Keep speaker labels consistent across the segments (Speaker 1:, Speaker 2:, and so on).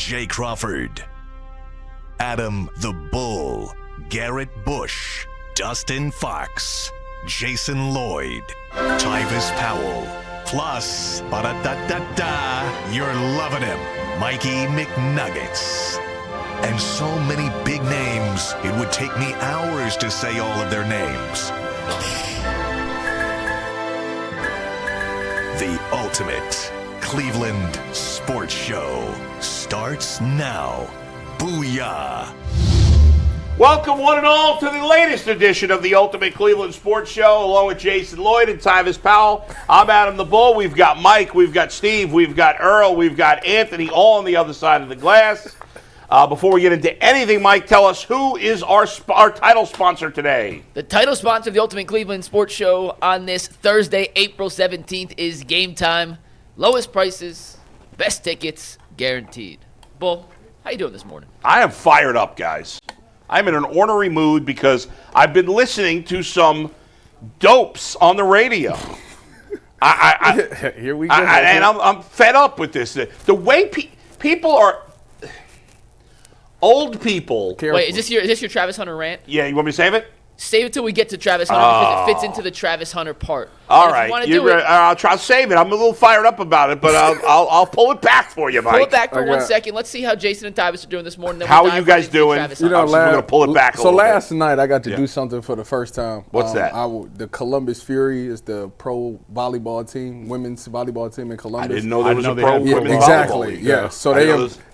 Speaker 1: Jay Crawford, Adam the Bull, Garrett Bush, Dustin Fox, Jason Lloyd, Tyvis Powell, plus, ba-da-da-da-da, you're loving him, Mikey McNuggets. And so many big names, it would take me hours to say all of their names. The ultimate Cleveland sports show starts now. Booyah!
Speaker 2: Welcome, one and all, to the latest edition of the Ultimate Cleveland Sports Show, along with Jason Lloyd and Tyvis Powell. I'm Adam the Bull. We've got Mike, we've got Steve, we've got Earl, we've got Anthony, all on the other side of the glass. Before we get into anything, Mike, tell us who is our title sponsor today.
Speaker 3: The title sponsor of the Ultimate Cleveland Sports Show on this Thursday, April 17th, is Game Time. Lowest prices, best tickets, guaranteed. Bull, how you doing this morning?
Speaker 2: I am fired up, guys. I'm in an ornery mood because I've been listening to some dopes on the radio.
Speaker 4: Here we go.
Speaker 2: And I'm fed up with this. The way people are... Old people.
Speaker 3: Careful. Wait, is this your Travis Hunter rant?
Speaker 2: Yeah, you want me to save it?
Speaker 3: Save it till we get to Travis Hunter because it fits into the Travis Hunter part.
Speaker 2: All right, I'll save it. I'm a little fired up about it, but I'll pull it back for you, Mike.
Speaker 3: Pull it back for 1 second. Let's see how Jason and Tyvis are doing this morning.
Speaker 2: How are you guys doing?
Speaker 4: You know,
Speaker 2: we're gonna pull it back.
Speaker 4: So last night I got to do something for the first time.
Speaker 2: What's that?
Speaker 4: The Columbus Fury is the pro volleyball team, women's volleyball team in Columbus.
Speaker 2: I didn't know there was a pro women's
Speaker 4: exactly.
Speaker 2: volleyball league.
Speaker 4: Yeah. So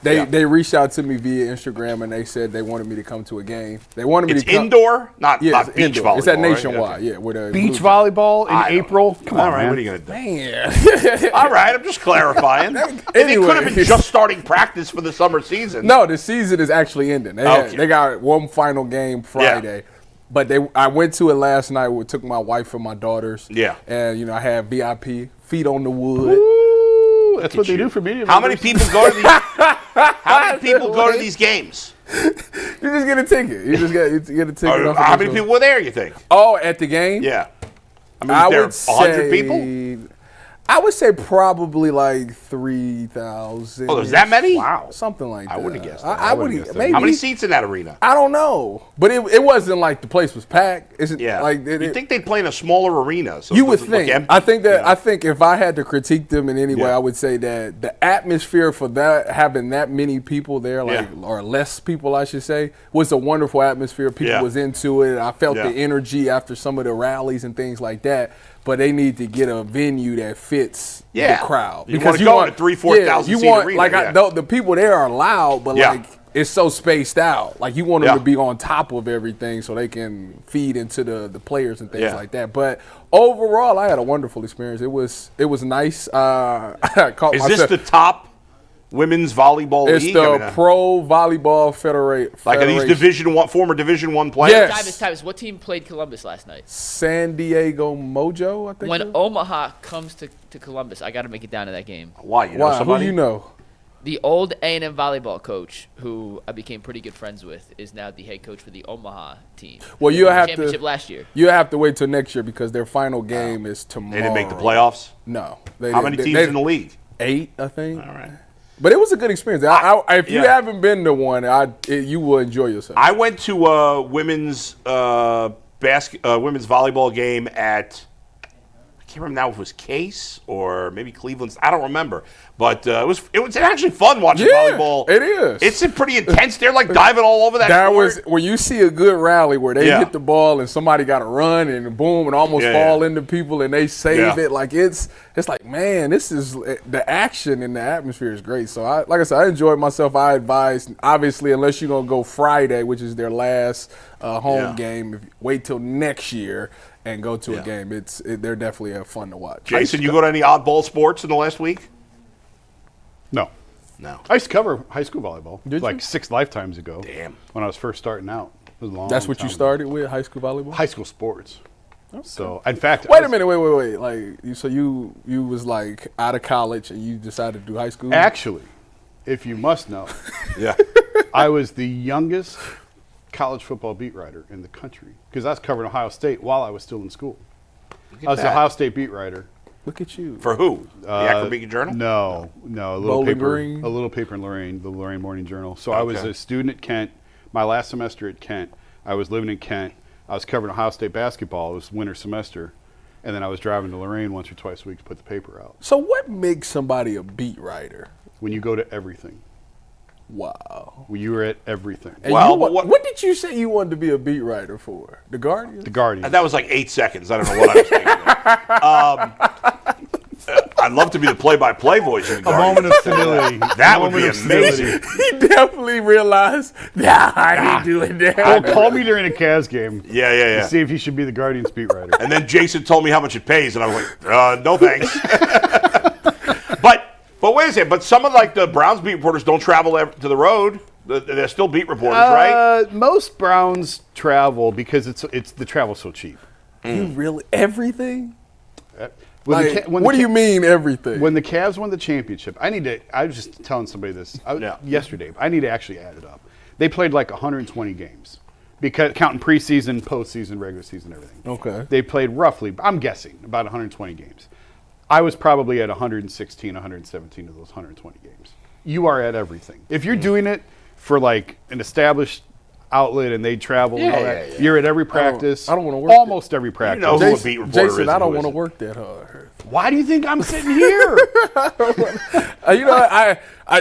Speaker 4: they reached out to me via Instagram and they said they wanted me to come to a game. They wanted me to come.
Speaker 2: Indoor, not beach
Speaker 4: indoor.
Speaker 2: volleyball.
Speaker 4: It's at Nationwide. Right? Yeah, with
Speaker 5: beach volleyball in April. Come on,
Speaker 2: man. What are you gonna do?
Speaker 4: Man.
Speaker 2: All right, I'm just clarifying. It could have been just starting practice for the summer season.
Speaker 4: No, the season is actually ending. They got one final game Friday. Yeah. But I went to it last night. We took my wife and my daughters.
Speaker 2: Yeah.
Speaker 4: And, I had VIP, feet on the wood.
Speaker 5: Ooh, that's what they do for media.
Speaker 2: How many people go to these? How many people go to these games?
Speaker 4: You just get a ticket. You just get a ticket.
Speaker 2: How many people were there, you think?
Speaker 4: Oh, at the game?
Speaker 2: Yeah. I mean, was there 100 people?
Speaker 4: I would say probably like 3,000.
Speaker 2: Oh, there's that many?
Speaker 4: Wow. Something like that.
Speaker 2: I wouldn't have guessed
Speaker 4: that. I wouldn't guess that.
Speaker 2: How many seats in that arena?
Speaker 4: I don't know. But it wasn't like the place was packed.
Speaker 2: You'd think they'd play in a smaller arena. So
Speaker 4: you would think. I think if I had to critique them in any way, I would say that the atmosphere for that, having that many people there, or less people, I should say, was a wonderful atmosphere. People was into it. I felt the energy after some of the rallies and things like that. But they need to get a venue that fits the crowd.
Speaker 2: Because you want a 3,000-4,000 seat arena.
Speaker 4: The people there are loud, but it's so spaced out. Like you want them to be on top of everything so they can feed into the players and things like that. But overall, I had a wonderful experience. It was nice.
Speaker 2: Is this the top women's volleyball league?
Speaker 4: It's the Pro Volleyball Federation.
Speaker 2: Like are these former Division I players?
Speaker 4: Yes.
Speaker 3: Tyvis, what team played Columbus last night?
Speaker 4: San Diego Mojo, I think.
Speaker 3: When Omaha comes to Columbus, I got to make it down to that game.
Speaker 2: Why? You know somebody?
Speaker 4: Who you know?
Speaker 3: The old A&M volleyball coach, who I became pretty good friends with, is now the head coach for the Omaha team.
Speaker 4: Well, you'll have
Speaker 3: championship last year.
Speaker 4: You have to wait till next year because their final game is tomorrow.
Speaker 2: They didn't make the playoffs?
Speaker 4: No.
Speaker 2: How many teams in the league?
Speaker 4: 8, I think.
Speaker 2: All right.
Speaker 4: But it was a good experience. If you haven't been to one, you will enjoy yourself.
Speaker 2: I went to a women's volleyball game at, I can't remember now if it was Case or maybe Cleveland's. I don't remember. But it was actually fun watching volleyball.
Speaker 4: It is.
Speaker 2: It's pretty intense. They're like diving all over that court.
Speaker 4: Was when you see a good rally where they hit the ball and somebody got to run and boom and almost fall into people and they save it. Like it's like, man, this is the action and the atmosphere is great. So like I said, I enjoyed myself. I advise, obviously, unless you're gonna go Friday, which is their last home game, wait till next year and go to a game. They're definitely fun to watch.
Speaker 2: Jason, you go to any oddball sports in the last week?
Speaker 5: No. I used to cover high school volleyball.
Speaker 4: Did you?
Speaker 5: 6 lifetimes ago.
Speaker 2: Damn.
Speaker 5: When I was first starting out. It was a long
Speaker 4: That's what you started with, high school volleyball?
Speaker 5: High school sports. Okay. So, in fact,
Speaker 4: wait a minute. Like, so you was like out of college and you decided to do high school?
Speaker 5: Actually, if you must know, I was the youngest college football beat writer in the country because I was covering Ohio State while I was still in school. I was the Ohio State beat writer
Speaker 4: Look at you.
Speaker 2: For who? The Akron Beacon Journal?
Speaker 5: No. A little paper in Lorraine, the Lorraine Morning Journal. So I was a student at Kent. My last semester at Kent, I was living in Kent. I was covering Ohio State basketball. It was winter semester. And then I was driving to Lorraine once or twice a week to put the paper out.
Speaker 4: So what makes somebody a beat writer?
Speaker 5: When you go to everything.
Speaker 4: Wow.
Speaker 5: When you were at everything.
Speaker 4: And what did you say you wanted to be a beat writer for? The Guardian?
Speaker 5: The Guardian.
Speaker 2: That was like 8 seconds. I don't know what I was thinking of. I'd love to be the play-by-play voice of the Guardian.
Speaker 5: A moment of stability.
Speaker 2: That would be amazing.
Speaker 4: He definitely realized, I ain't doing that.
Speaker 5: Well, call me during a Cavs game.
Speaker 2: Yeah.
Speaker 5: To see if he should be the Guardian's beat writer.
Speaker 2: And then Jason told me how much it pays, and I was like, no thanks. But wait a second. But some of the Browns beat reporters don't travel to the road. They're still beat reporters, right?
Speaker 5: Most Browns travel because it's the travel's so cheap.
Speaker 4: You really everything?
Speaker 5: What
Speaker 4: do you mean everything?
Speaker 5: When the Cavs won the championship, I was just telling somebody this yesterday. I need to actually add it up. They played like 120 games, because counting preseason, postseason, regular season, everything.
Speaker 4: Okay.
Speaker 5: They played roughly, I'm guessing, about 120 games. I was probably at 116, 117 of those 120 games. You are at everything. If you're doing it for like an established outlet and they travel and all that, you're at every practice.
Speaker 4: I don't want to work
Speaker 5: almost every practice.
Speaker 2: You know who a beat reporter
Speaker 4: Jason,
Speaker 2: is.
Speaker 4: I don't want to work that hard.
Speaker 5: Why do you think I'm sitting here?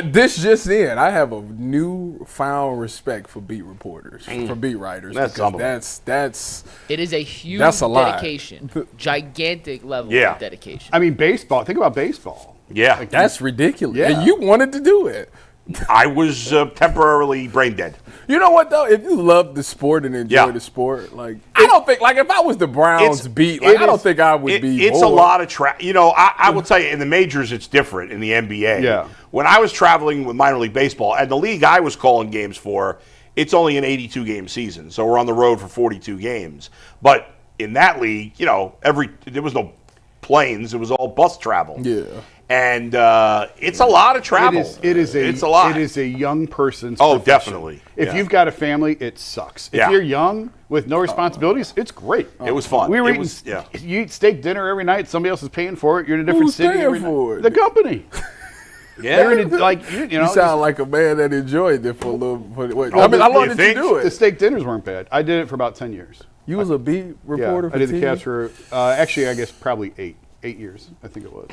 Speaker 4: This just in, I have a newfound respect for beat reporters, for beat writers. That's
Speaker 3: it is a huge dedication, gigantic level of dedication.
Speaker 5: I mean, baseball. Think about baseball.
Speaker 2: Yeah,
Speaker 4: that's ridiculous.
Speaker 5: Yeah.
Speaker 4: And you wanted to do it.
Speaker 2: I was temporarily brain dead.
Speaker 4: You know what though? If you love the sport and enjoy the sport, I don't think if I was the Browns beat, I don't think I would be.
Speaker 2: It's bored. A lot of I will tell you, in the majors it's different. In the NBA, when I was traveling with minor league baseball and the league I was calling games for, it's only an 82 game season, so we're on the road for 42 games. But in that league, there was no planes; it was all bus travel.
Speaker 4: Yeah.
Speaker 2: And it's a lot of travel.
Speaker 5: It's a lot. It is a young person's profession.
Speaker 2: Definitely.
Speaker 5: If you've got a family, it sucks. If you're young with no responsibilities, it's great.
Speaker 2: It was fun.
Speaker 5: You eat steak dinner every night. Somebody else is paying for it. You're in a different city every night. The company.
Speaker 2: Yeah.
Speaker 5: You
Speaker 4: sound like a man that enjoyed it for a little. How long did you do it?
Speaker 5: The steak dinners weren't bad. I did it for about 10 years.
Speaker 4: You was a beat reporter for
Speaker 5: I did
Speaker 4: TV?
Speaker 5: the Cavs for, actually, I guess probably 8 years, I think it was.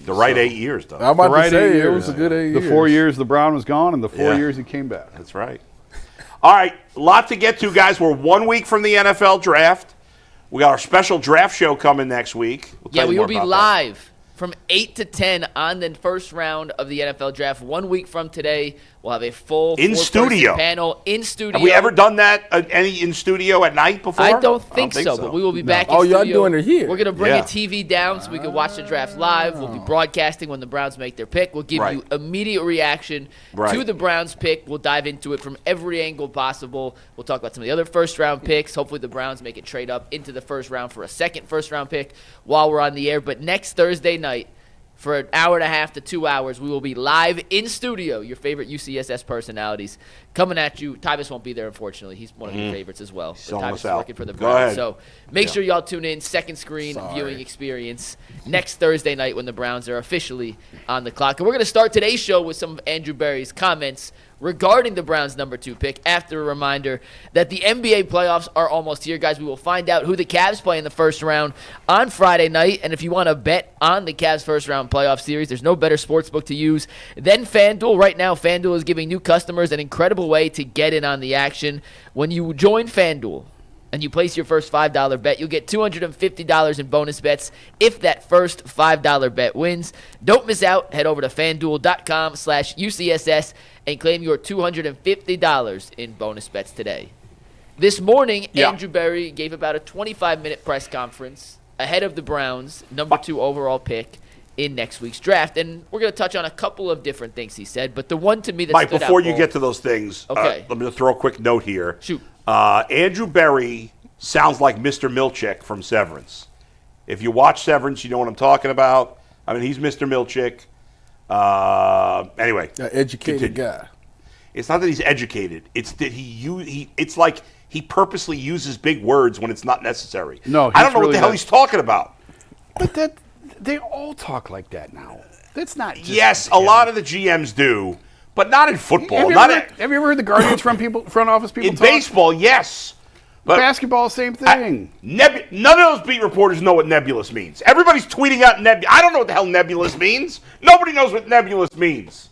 Speaker 2: The right 8 years, though.
Speaker 4: I'm about to say, it was a good 8 years.
Speaker 5: The 4 years the Brown was gone, and the 4 years he came back.
Speaker 2: That's right. All right, a lot to get to, guys. We're 1 week from the NFL draft. We got our special draft show coming next week.
Speaker 3: We will be live from 8 to 10 on the first round of the NFL draft. 1 week from today, we'll have a full
Speaker 2: in-studio
Speaker 3: panel in studio.
Speaker 2: Have we ever done that, any in-studio at night before?
Speaker 3: I don't think so, but we will be back in
Speaker 4: y'all
Speaker 3: studio.
Speaker 4: doing it here.
Speaker 3: We're going to bring a TV down so we can watch the draft live. We'll be broadcasting when the Browns make their pick. We'll give you immediate reaction to the Browns pick. We'll dive into it from every angle possible. We'll talk about some of the other first-round picks. Hopefully the Browns make a trade up into the first round for a second first-round pick while we're on the air. But next Thursday night, for an hour and a half to 2 hours, we will be live in studio. Your favorite UCSS personalities coming at you. Tyvis won't be there, unfortunately. He's one of your favorites as well. But Tyvis is working for the Browns. So make sure y'all tune in. Second screen viewing experience next Thursday night when the Browns are officially on the clock. And we're going to start today's show with some of Andrew Berry's comments regarding the Browns' number 2 pick, after a reminder that the NBA playoffs are almost here, guys. We will find out who the Cavs play in the first round on Friday night. And if you want to bet on the Cavs' first-round playoff series, there's no better sportsbook to use than FanDuel. Right now, FanDuel is giving new customers an incredible way to get in on the action. When you join FanDuel and you place your first $5 bet, you'll get $250 in bonus bets if that first $5 bet wins. Don't miss out. Head over to FanDuel.com/UCSS and claim your $250 in bonus bets today. This morning, Andrew Berry gave about a 25-minute press conference ahead of the Browns' number 2 overall pick in next week's draft. And we're going to touch on a couple of different things he said, but the one to me that
Speaker 2: Mike,
Speaker 3: stood
Speaker 2: before
Speaker 3: out,
Speaker 2: you get to those things, let me throw a quick note here.
Speaker 3: Shoot.
Speaker 2: Andrew Berry sounds like Mr. Milchick from Severance. If you watch Severance, you know what I'm talking about. I mean, he's Mr. Milchick. Anyway,
Speaker 4: educated guy.
Speaker 2: It's not that he's educated. It's that it's like he purposely uses big words when it's not necessary.
Speaker 5: No,
Speaker 2: I don't know what the hell he's talking about.
Speaker 5: But they all talk like that now. That's not just
Speaker 2: Yes, a lot of the GMs do, but not in football.
Speaker 5: Have you ever heard the Guardians front office people
Speaker 2: in
Speaker 5: talk?
Speaker 2: baseball, yes. But
Speaker 5: basketball, same thing.
Speaker 2: None of those beat reporters know what nebulous means. Everybody's tweeting out nebulous. I don't know what the hell nebulous means. Nobody knows what nebulous means.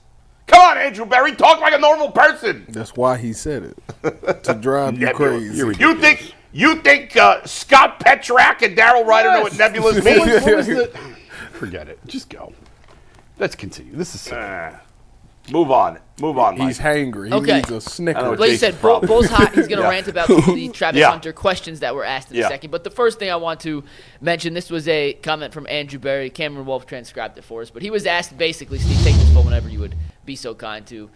Speaker 2: Come on, Andrew Berry, talk like a normal person.
Speaker 4: That's why he said it, to drive you crazy.
Speaker 2: You think Scott Petrak and Darryl Ryder know what nebulous means?
Speaker 5: Forget it. Just go. Let's continue. This is silly.
Speaker 2: Move on, Mike.
Speaker 4: He's hangry. He needs a Snickers.
Speaker 3: Like you said, Bull's hot. He's going to rant about some of the Travis Hunter questions that were asked in a second. But the first thing I want to mention, this was a comment from Andrew Berry. Cameron Wolf transcribed it for us. But he was asked, basically, Steve, take this phone whenever you would be so kind to.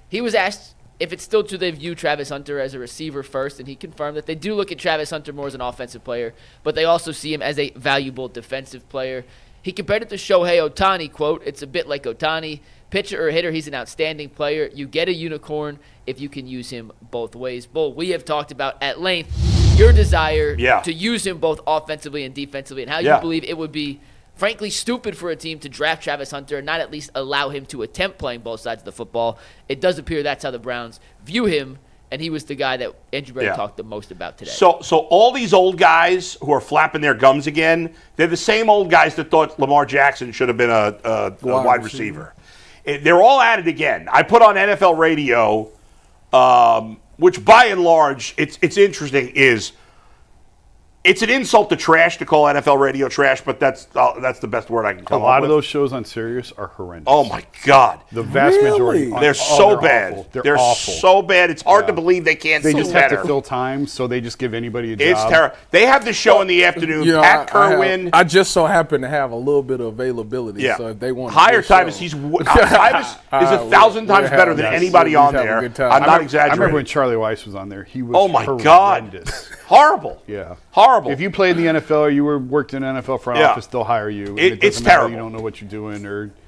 Speaker 3: He was asked if it's still true they view Travis Hunter as a receiver first, and he confirmed that they do look at Travis Hunter more as an offensive player, but they also see him as a valuable defensive player. He compared it to Shohei Ohtani, quote, "It's a bit like Ohtani. Pitcher or hitter, he's an outstanding player. You get a unicorn if you can use him both ways." Bull, we have talked about at length your desire to use him both offensively and defensively, and how you believe it would be, frankly, stupid for a team to draft Travis Hunter and not at least allow him to attempt playing both sides of the football. It does appear that's how the Browns view him, and he was the guy that Andrew Berry talked the most about today.
Speaker 2: So all these old guys who are flapping their gums again, they're the same old guys that thought Lamar Jackson should have been a wide receiver. They're all at it again. I put on NFL radio, which by and large, it's interesting, is it's an insult to trash to call NFL radio trash, but that's the best word I can come up with.
Speaker 5: A lot of those shows on Sirius are horrendous.
Speaker 2: Oh, my God.
Speaker 5: The vast majority.
Speaker 2: They're so bad.
Speaker 5: Awful. They're
Speaker 2: awful. So bad. It's hard to believe they can't
Speaker 5: They
Speaker 2: do
Speaker 5: just
Speaker 2: better.
Speaker 5: have to fill time, so they just give anybody a job.
Speaker 2: It's terrible. They have the show in the afternoon. Pat Kerwin.
Speaker 4: I just so happen to have a little bit of availability, so if they want to
Speaker 2: hire Tyvis, Tyvis is 1,000 times better than anybody on there. I'm not exaggerating.
Speaker 5: I remember when Charlie Weiss was on there. He was horrendous.
Speaker 2: God. Horrible.
Speaker 5: Yeah.
Speaker 2: Horrible.
Speaker 5: If you played in the NFL or you worked in an NFL front office, they'll hire you.
Speaker 2: It's terrible.
Speaker 5: You don't know what you're doing.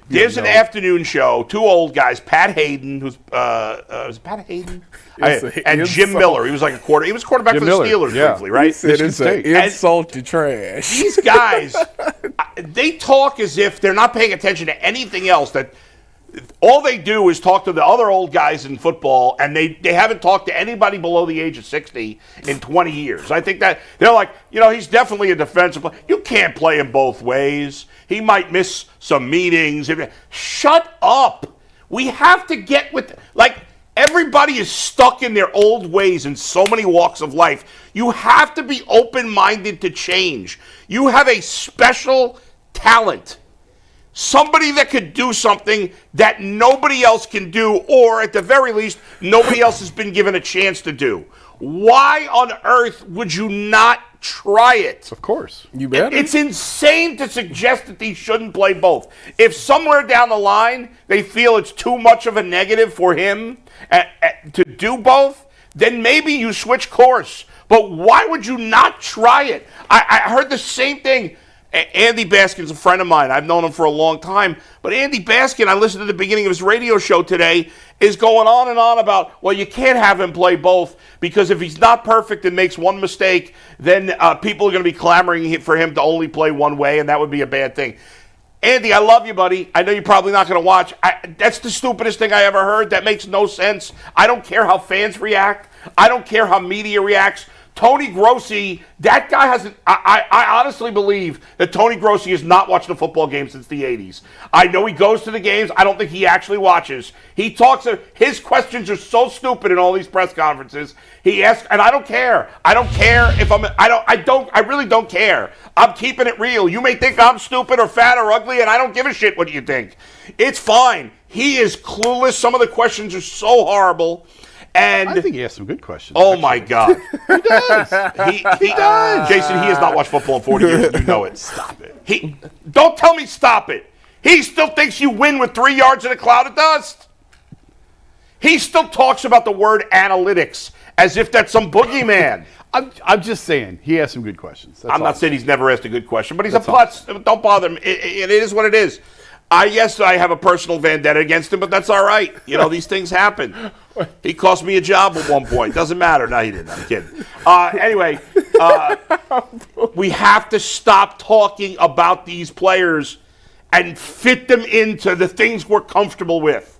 Speaker 2: There's an afternoon show, two old guys, Pat Hayden, who's was it Pat Hayden? And Jim Miller. He was like he was quarterback for the Steelers briefly, right?
Speaker 4: He said it's an insult to trash.
Speaker 2: These guys, they talk as if they're not paying attention to anything else. That all they do is talk to the other old guys in football, and they haven't talked to anybody below the age of 60 in 20 years. I think that they're like, he's definitely a defensive player. You can't play him both ways. He might miss some meetings. Shut up. We have to get with, everybody is stuck in their old ways in so many walks of life. You have to be open-minded to change. You have a special talent. Somebody that could do something that nobody else can do, or at the very least, nobody else has been given a chance to do. Why on earth would you not try it?
Speaker 5: Of course.
Speaker 4: You better.
Speaker 2: It's insane to suggest that these shouldn't play both. If somewhere down the line they feel it's too much of a negative for him to do both, then maybe you switch course. But why would you not try it? I heard the same thing. Andy Baskin's a friend of mine. I've known him for a long time. But Andy Baskin, I listened to the beginning of his radio show today, is going on and on about, well, you can't have him play both because if he's not perfect and makes one mistake, then people are going to be clamoring for him to only play one way, and that would be a bad thing. Andy, I love you, buddy. I know you're probably not going to watch. That's the stupidest thing I ever heard. That makes no sense. I don't care how fans react. I don't care how media reacts. Tony Grossi, that guy hasn't. I honestly believe that Tony Grossi has not watched a football game since the 80s. I know he goes to the games. I don't think he actually watches. He talks. His questions are so stupid in all these press conferences. He asks, and I don't care. I don't care if I really don't care. I'm keeping it real. You may think I'm stupid or fat or ugly, and I don't give a shit what you think. It's fine. He is clueless. Some of the questions are so horrible. And
Speaker 5: I think he has some good questions.
Speaker 2: Oh, my God.
Speaker 5: He does.
Speaker 2: He does. Jason, he has not watched football in 40 years. You know it.
Speaker 5: Stop it.
Speaker 2: Don't tell me stop it. He still thinks you win with 3 yards in a cloud of dust. He still talks about the word analytics as if that's some boogeyman.
Speaker 5: I'm just saying he has some good questions.
Speaker 2: I'm not saying he's never asked a good question, but he's a putz. Don't bother him. It is what it is. Yes, I have a personal vendetta against him, but that's all right. These things happen. He cost me a job at one point. Doesn't matter. No, he didn't. I'm kidding. Anyway, we have to stop talking about these players and fit them into the things we're comfortable with.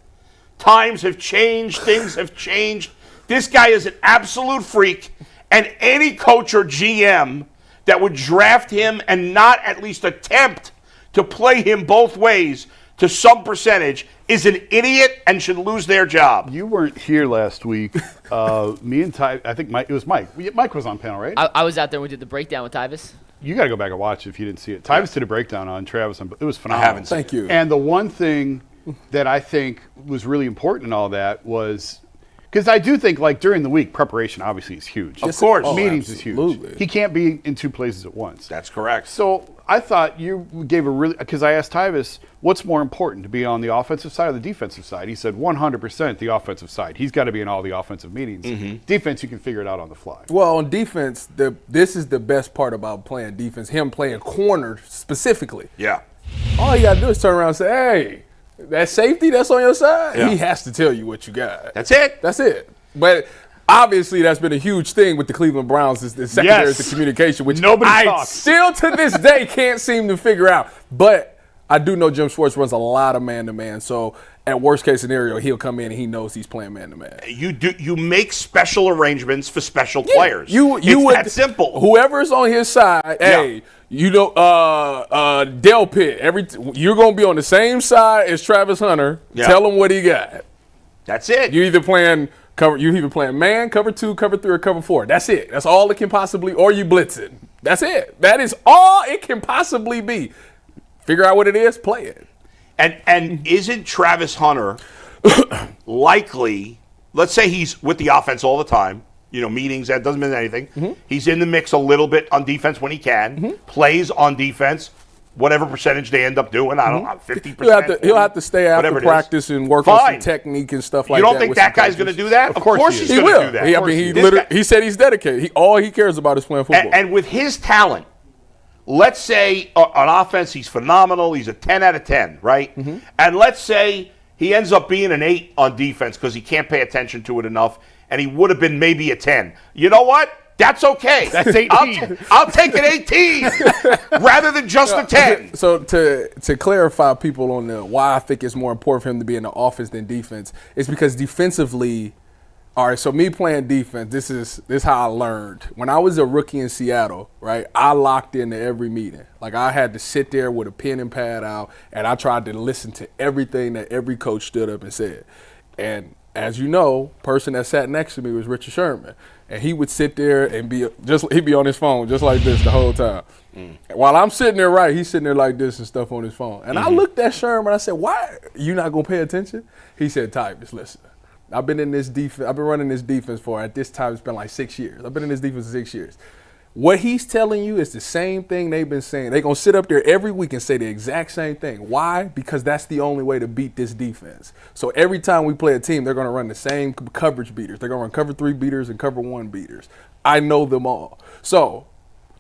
Speaker 2: Times have changed. Things have changed. This guy is an absolute freak, and any coach or GM that would draft him and not at least attempt to play him both ways to some percentage is an idiot and should lose their job.
Speaker 5: You weren't here last week. Me and Ty, I think it was Mike. Mike was on panel, right?
Speaker 3: I was out there when we did the breakdown with Tyvis.
Speaker 5: You got to go back and watch it if you didn't see it. Tyvis did a breakdown on Travis. It was phenomenal.
Speaker 2: I haven't seen it.
Speaker 4: Thank you.
Speaker 5: And the one thing that I think was really important in all that was, because I do think, like, during the week, preparation obviously is huge.
Speaker 2: Of course.
Speaker 5: Meetings is huge.
Speaker 4: Absolutely.
Speaker 5: He can't be in two places at once.
Speaker 2: That's correct.
Speaker 5: So I thought you gave a really, because I asked Tyvis, what's more important, to be on the offensive side or the defensive side? He said 100% the offensive side. He's got to be in all the offensive meetings. Defense, you can figure it out on the fly.
Speaker 4: Well, on defense, this is the best part about playing defense, him playing corner specifically.
Speaker 2: Yeah.
Speaker 4: All you got to do is turn around and say, hey, that safety that's on your side,
Speaker 2: Yeah.
Speaker 4: he has to tell you what you got.
Speaker 2: That's it.
Speaker 4: That's it. But obviously, that's been a huge thing with the Cleveland Browns is the secondary
Speaker 5: Yes.
Speaker 4: to communication, which
Speaker 5: Nobody
Speaker 4: I
Speaker 5: talks.
Speaker 4: still to this day can't seem to figure out. But I do know Jim Schwartz runs a lot of man-to-man. So at worst case scenario, he'll come in and he knows he's playing man-to-man.
Speaker 2: You make special arrangements for special players.
Speaker 4: It's
Speaker 2: would, that simple.
Speaker 4: Whoever's on his side, hey, you know, Del Pitt, you're going to be on the same side as Travis Hunter.
Speaker 2: Yeah.
Speaker 4: Tell him what he got.
Speaker 2: That's it.
Speaker 4: You're either playing man, cover 2, cover 3, or cover 4. That's it. That's all it can possibly, or you blitz it. That's it. That is all it can possibly be. Figure out what it is, play it.
Speaker 2: And isn't Travis Hunter likely, let's say he's with the offense all the time, meetings, that doesn't mean anything. He's in the mix a little bit on defense when he can, plays on defense, whatever percentage they end up doing. I don't know, 50%.
Speaker 4: He'll have to stay after practice and work on some technique and stuff like that.
Speaker 2: You don't think that guy's going to do that? Of course he's going to do that.
Speaker 4: He said he's dedicated. All he cares about is playing football.
Speaker 2: And with his talent, let's say on offense he's phenomenal. He's a 10 out of 10, right? And let's say he ends up being an 8 on defense because he can't pay attention to it enough, and he would have been maybe a 10. You know what? That's okay.
Speaker 5: That's 18.
Speaker 2: I'll take an 18 rather than just a 10.
Speaker 4: So to clarify people on why I think it's more important for him to be in the offense than defense, it's because defensively, all right, so me playing defense, this is how I learned. When I was a rookie in Seattle, right, I locked into every meeting. Like I had to sit there with a pen and pad out, and I tried to listen to everything that every coach stood up and said. And as you know, person that sat next to me was Richard Sherman. And he would sit there and he'd be on his phone just like this the whole time. While I'm sitting there, right, he's sitting there like this and stuff on his phone. And I looked at Sherman and I said, why you not going to pay attention? He said, Tyvis, listen, I've been running this defense for, at this time, it's been like 6 years. I've been in this defense for 6 years. What he's telling you is the same thing they've been saying. They're going to sit up there every week and say the exact same thing. Why? Because that's the only way to beat this defense. So every time we play a team, they're going to run the same coverage beaters. They're going to run cover 3 beaters and cover 1 beaters. I know them all. So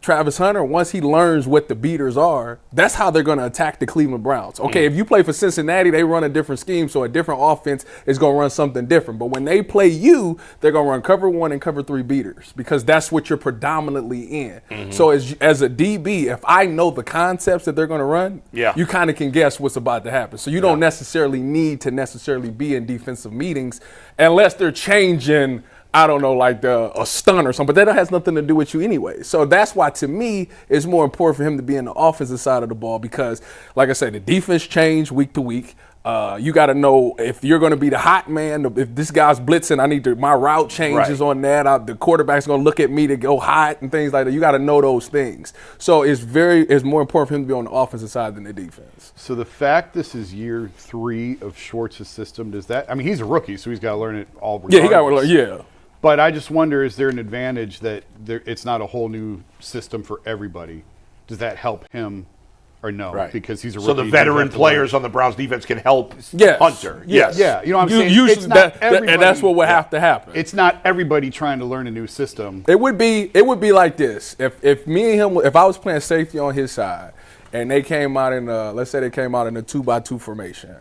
Speaker 4: Travis Hunter, once he learns what the beaters are, that's how they're going to attack the Cleveland Browns. Okay, if you play for Cincinnati, they run a different scheme, so a different offense is going to run something different. But when they play you, they're going to run cover 1 and cover 3 beaters because that's what you're predominantly in. So as a DB, if I know the concepts that they're going to run, you kind of can guess what's about to happen. So you don't necessarily need to be in defensive meetings unless they're changing, I don't know, like a stun or something, but that has nothing to do with you anyway. So that's why, to me, it's more important for him to be in the offensive side of the ball because, like I said, the defense change week to week. You got to know if you're going to be the hot man. If this guy's blitzing, my route changes on that. The quarterback's going to look at me to go hot and things like that. You got to know those things. So it's more important for him to be on the offensive side than the defense.
Speaker 5: So the fact this is year 3 of Schwartz's system, does that? I mean, he's a rookie, so he's got to learn it all. Regardless.
Speaker 4: Yeah, he got to learn. Yeah.
Speaker 5: But I just wonder, is there an advantage that it's not a whole new system for everybody? Does that help him or no?
Speaker 2: Right.
Speaker 5: Because he's a rookie.
Speaker 2: So the veteran players on the Browns defense can help Hunter.
Speaker 4: Yes.
Speaker 5: Yeah. You know what I'm saying?
Speaker 4: Usually
Speaker 5: it's not everybody,
Speaker 4: and that's what would have to happen.
Speaker 5: It's not everybody trying to learn a new system.
Speaker 4: It would be like this. If me and him, if I was playing safety on his side and they came out in let's say they came out in a 2-by-2 formation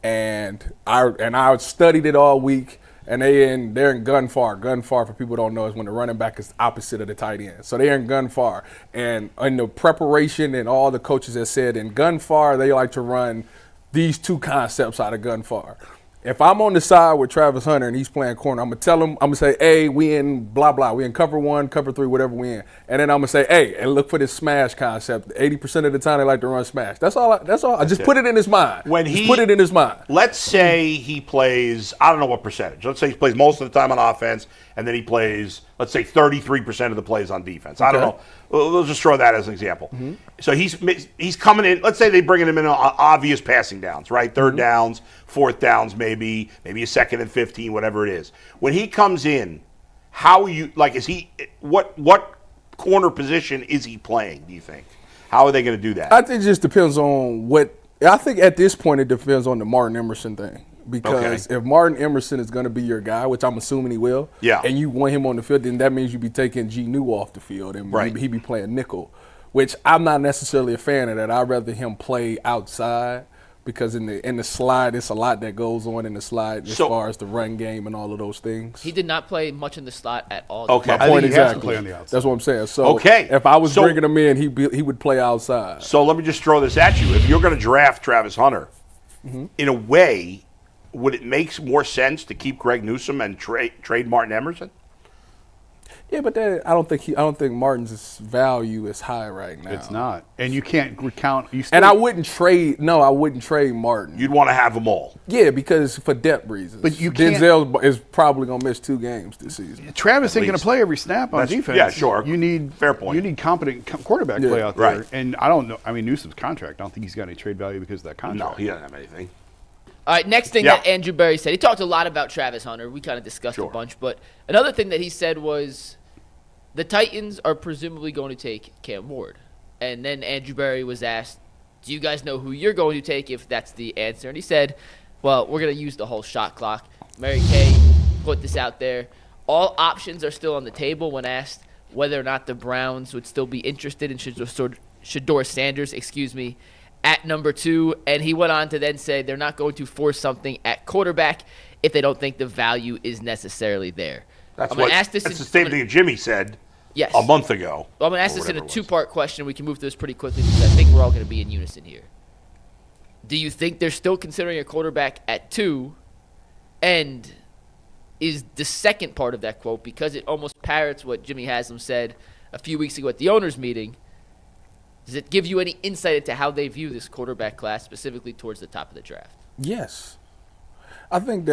Speaker 4: and I studied it all week, and they're in gun far. Gun far, for people who don't know, is when the running back is opposite of the tight end. So they're in gun far. And in the preparation, and all the coaches have said in gun far, they like to run these two concepts out of gun far. If I'm on the side with Travis Hunter and he's playing corner, I'm going to tell him, I'm going to say, hey, we in blah, blah. We in cover 1, cover 3, whatever we in. And then I'm going to say, hey, and look for this smash concept. 80% of the time they like to run smash. That's all. I just put it in his mind. Put it in his mind.
Speaker 2: Let's say he plays, I don't know what percentage. Let's say he plays most of the time on offense, and then he plays, let's say 33% of the plays on defense. I don't know. We'll just throw that as an example. Mm-hmm. So he's coming in. Let's say they bring him in on obvious passing downs, right? Third downs, fourth downs, maybe a second and 15, whatever it is. When he comes in, how are you like? Is he what corner position is he playing? Do you think? How are they going to do that?
Speaker 4: I think it just depends on what. I think at this point it depends on the Martin Emerson thing. Because if Martin Emerson is going to be your guy, which I'm assuming he will, and you want him on the field, then that means you be taking G. New off the field, and he be playing nickel, which I'm not necessarily a fan of that. I'd rather him play outside because in the slide, it's a lot that goes on in the slide as far as the run game and all of those things.
Speaker 3: He did not play much in the slot at all.
Speaker 2: Okay.
Speaker 4: My point
Speaker 5: exactly. Play on the outside.
Speaker 4: That's what I'm saying. So if I was bringing him in, he would play outside.
Speaker 2: So let me just throw this at you. If you're going to draft Travis Hunter, in a way, would it make more sense to keep Greg Newsome and trade Martin Emerson?
Speaker 4: Yeah, but I don't think Martin's value is high right now.
Speaker 5: It's not, and you can't recount.
Speaker 4: And I wouldn't trade. No, I wouldn't trade Martin.
Speaker 2: You'd want to have them all.
Speaker 4: Yeah, because for depth reasons.
Speaker 5: But you can't.
Speaker 4: Denzel is probably gonna miss 2 games this season.
Speaker 5: Travis ain't gonna play every snap on defense.
Speaker 2: Yeah, sure.
Speaker 5: You need
Speaker 2: fair point.
Speaker 5: You need competent quarterback play out there.
Speaker 2: Right.
Speaker 5: And I don't know. I mean, Newsome's contract. I don't think he's got any trade value because of that contract.
Speaker 2: No, he doesn't have anything.
Speaker 3: All right, next thing that Andrew Berry said. He talked a lot about Travis Hunter. We kind of discussed a bunch. But another thing that he said was the Titans are presumably going to take Cam Ward. And then Andrew Berry was asked, do you guys know who you're going to take if that's the answer? And he said, well, we're going to use the whole shot clock. Mary Kay put this out there. All options are still on the table when asked whether or not the Browns would still be interested in Shedeur Sanders, at number 2, and he went on to then say they're not going to force something at quarterback if they don't think the value is necessarily there.
Speaker 2: That's the same thing Jimmy said a month ago.
Speaker 3: Well, I'm going to ask this in a 2-part question. We can move through this pretty quickly because I think we're all going to be in unison here. Do you think they're still considering a quarterback at 2? And is the second part of that quote, because it almost parrots what Jimmy Haslam said a few weeks ago at the owners' meeting, does it give you any insight into how they view this quarterback class, specifically towards the top of the draft?
Speaker 4: Yes. I think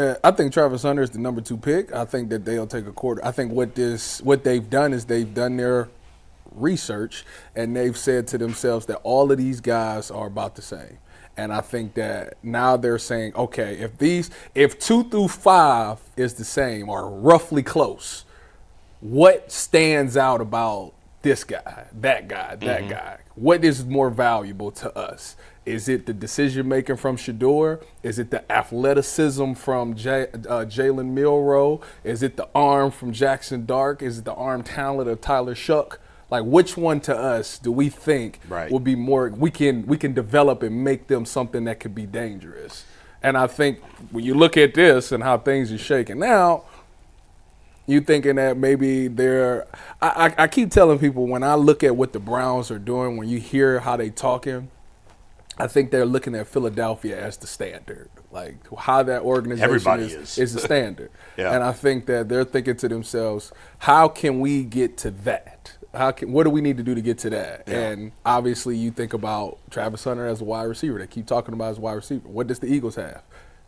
Speaker 4: Travis Hunter is the number 2 pick. I think that they'll take a quarter. I think what they've done is they've done their research and they've said to themselves that all of these guys are about the same. And I think that now they're saying, okay, if 2 through 5 is the same or roughly close, what stands out about this guy, that guy? What is more valuable to us? Is it the decision-making from Shedeur? Is it the athleticism from Jalen Milroe? Is it the arm from Jackson Dark? Is it the arm talent of Tyler Shuck? Like, which one to us do we think will be more? We can develop and make them something that could be dangerous. And I think when you look at this and how things are shaking now, you thinking that maybe I keep telling people when I look at what the Browns are doing, when you hear how they talking, I think they're looking at Philadelphia as the standard, like how that organization is the standard. And I think that they're thinking to themselves, how can we get to that? What do we need to do to get to that? Yeah. And obviously you think about Travis Hunter as a wide receiver. They keep talking about as a wide receiver. What does the Eagles have?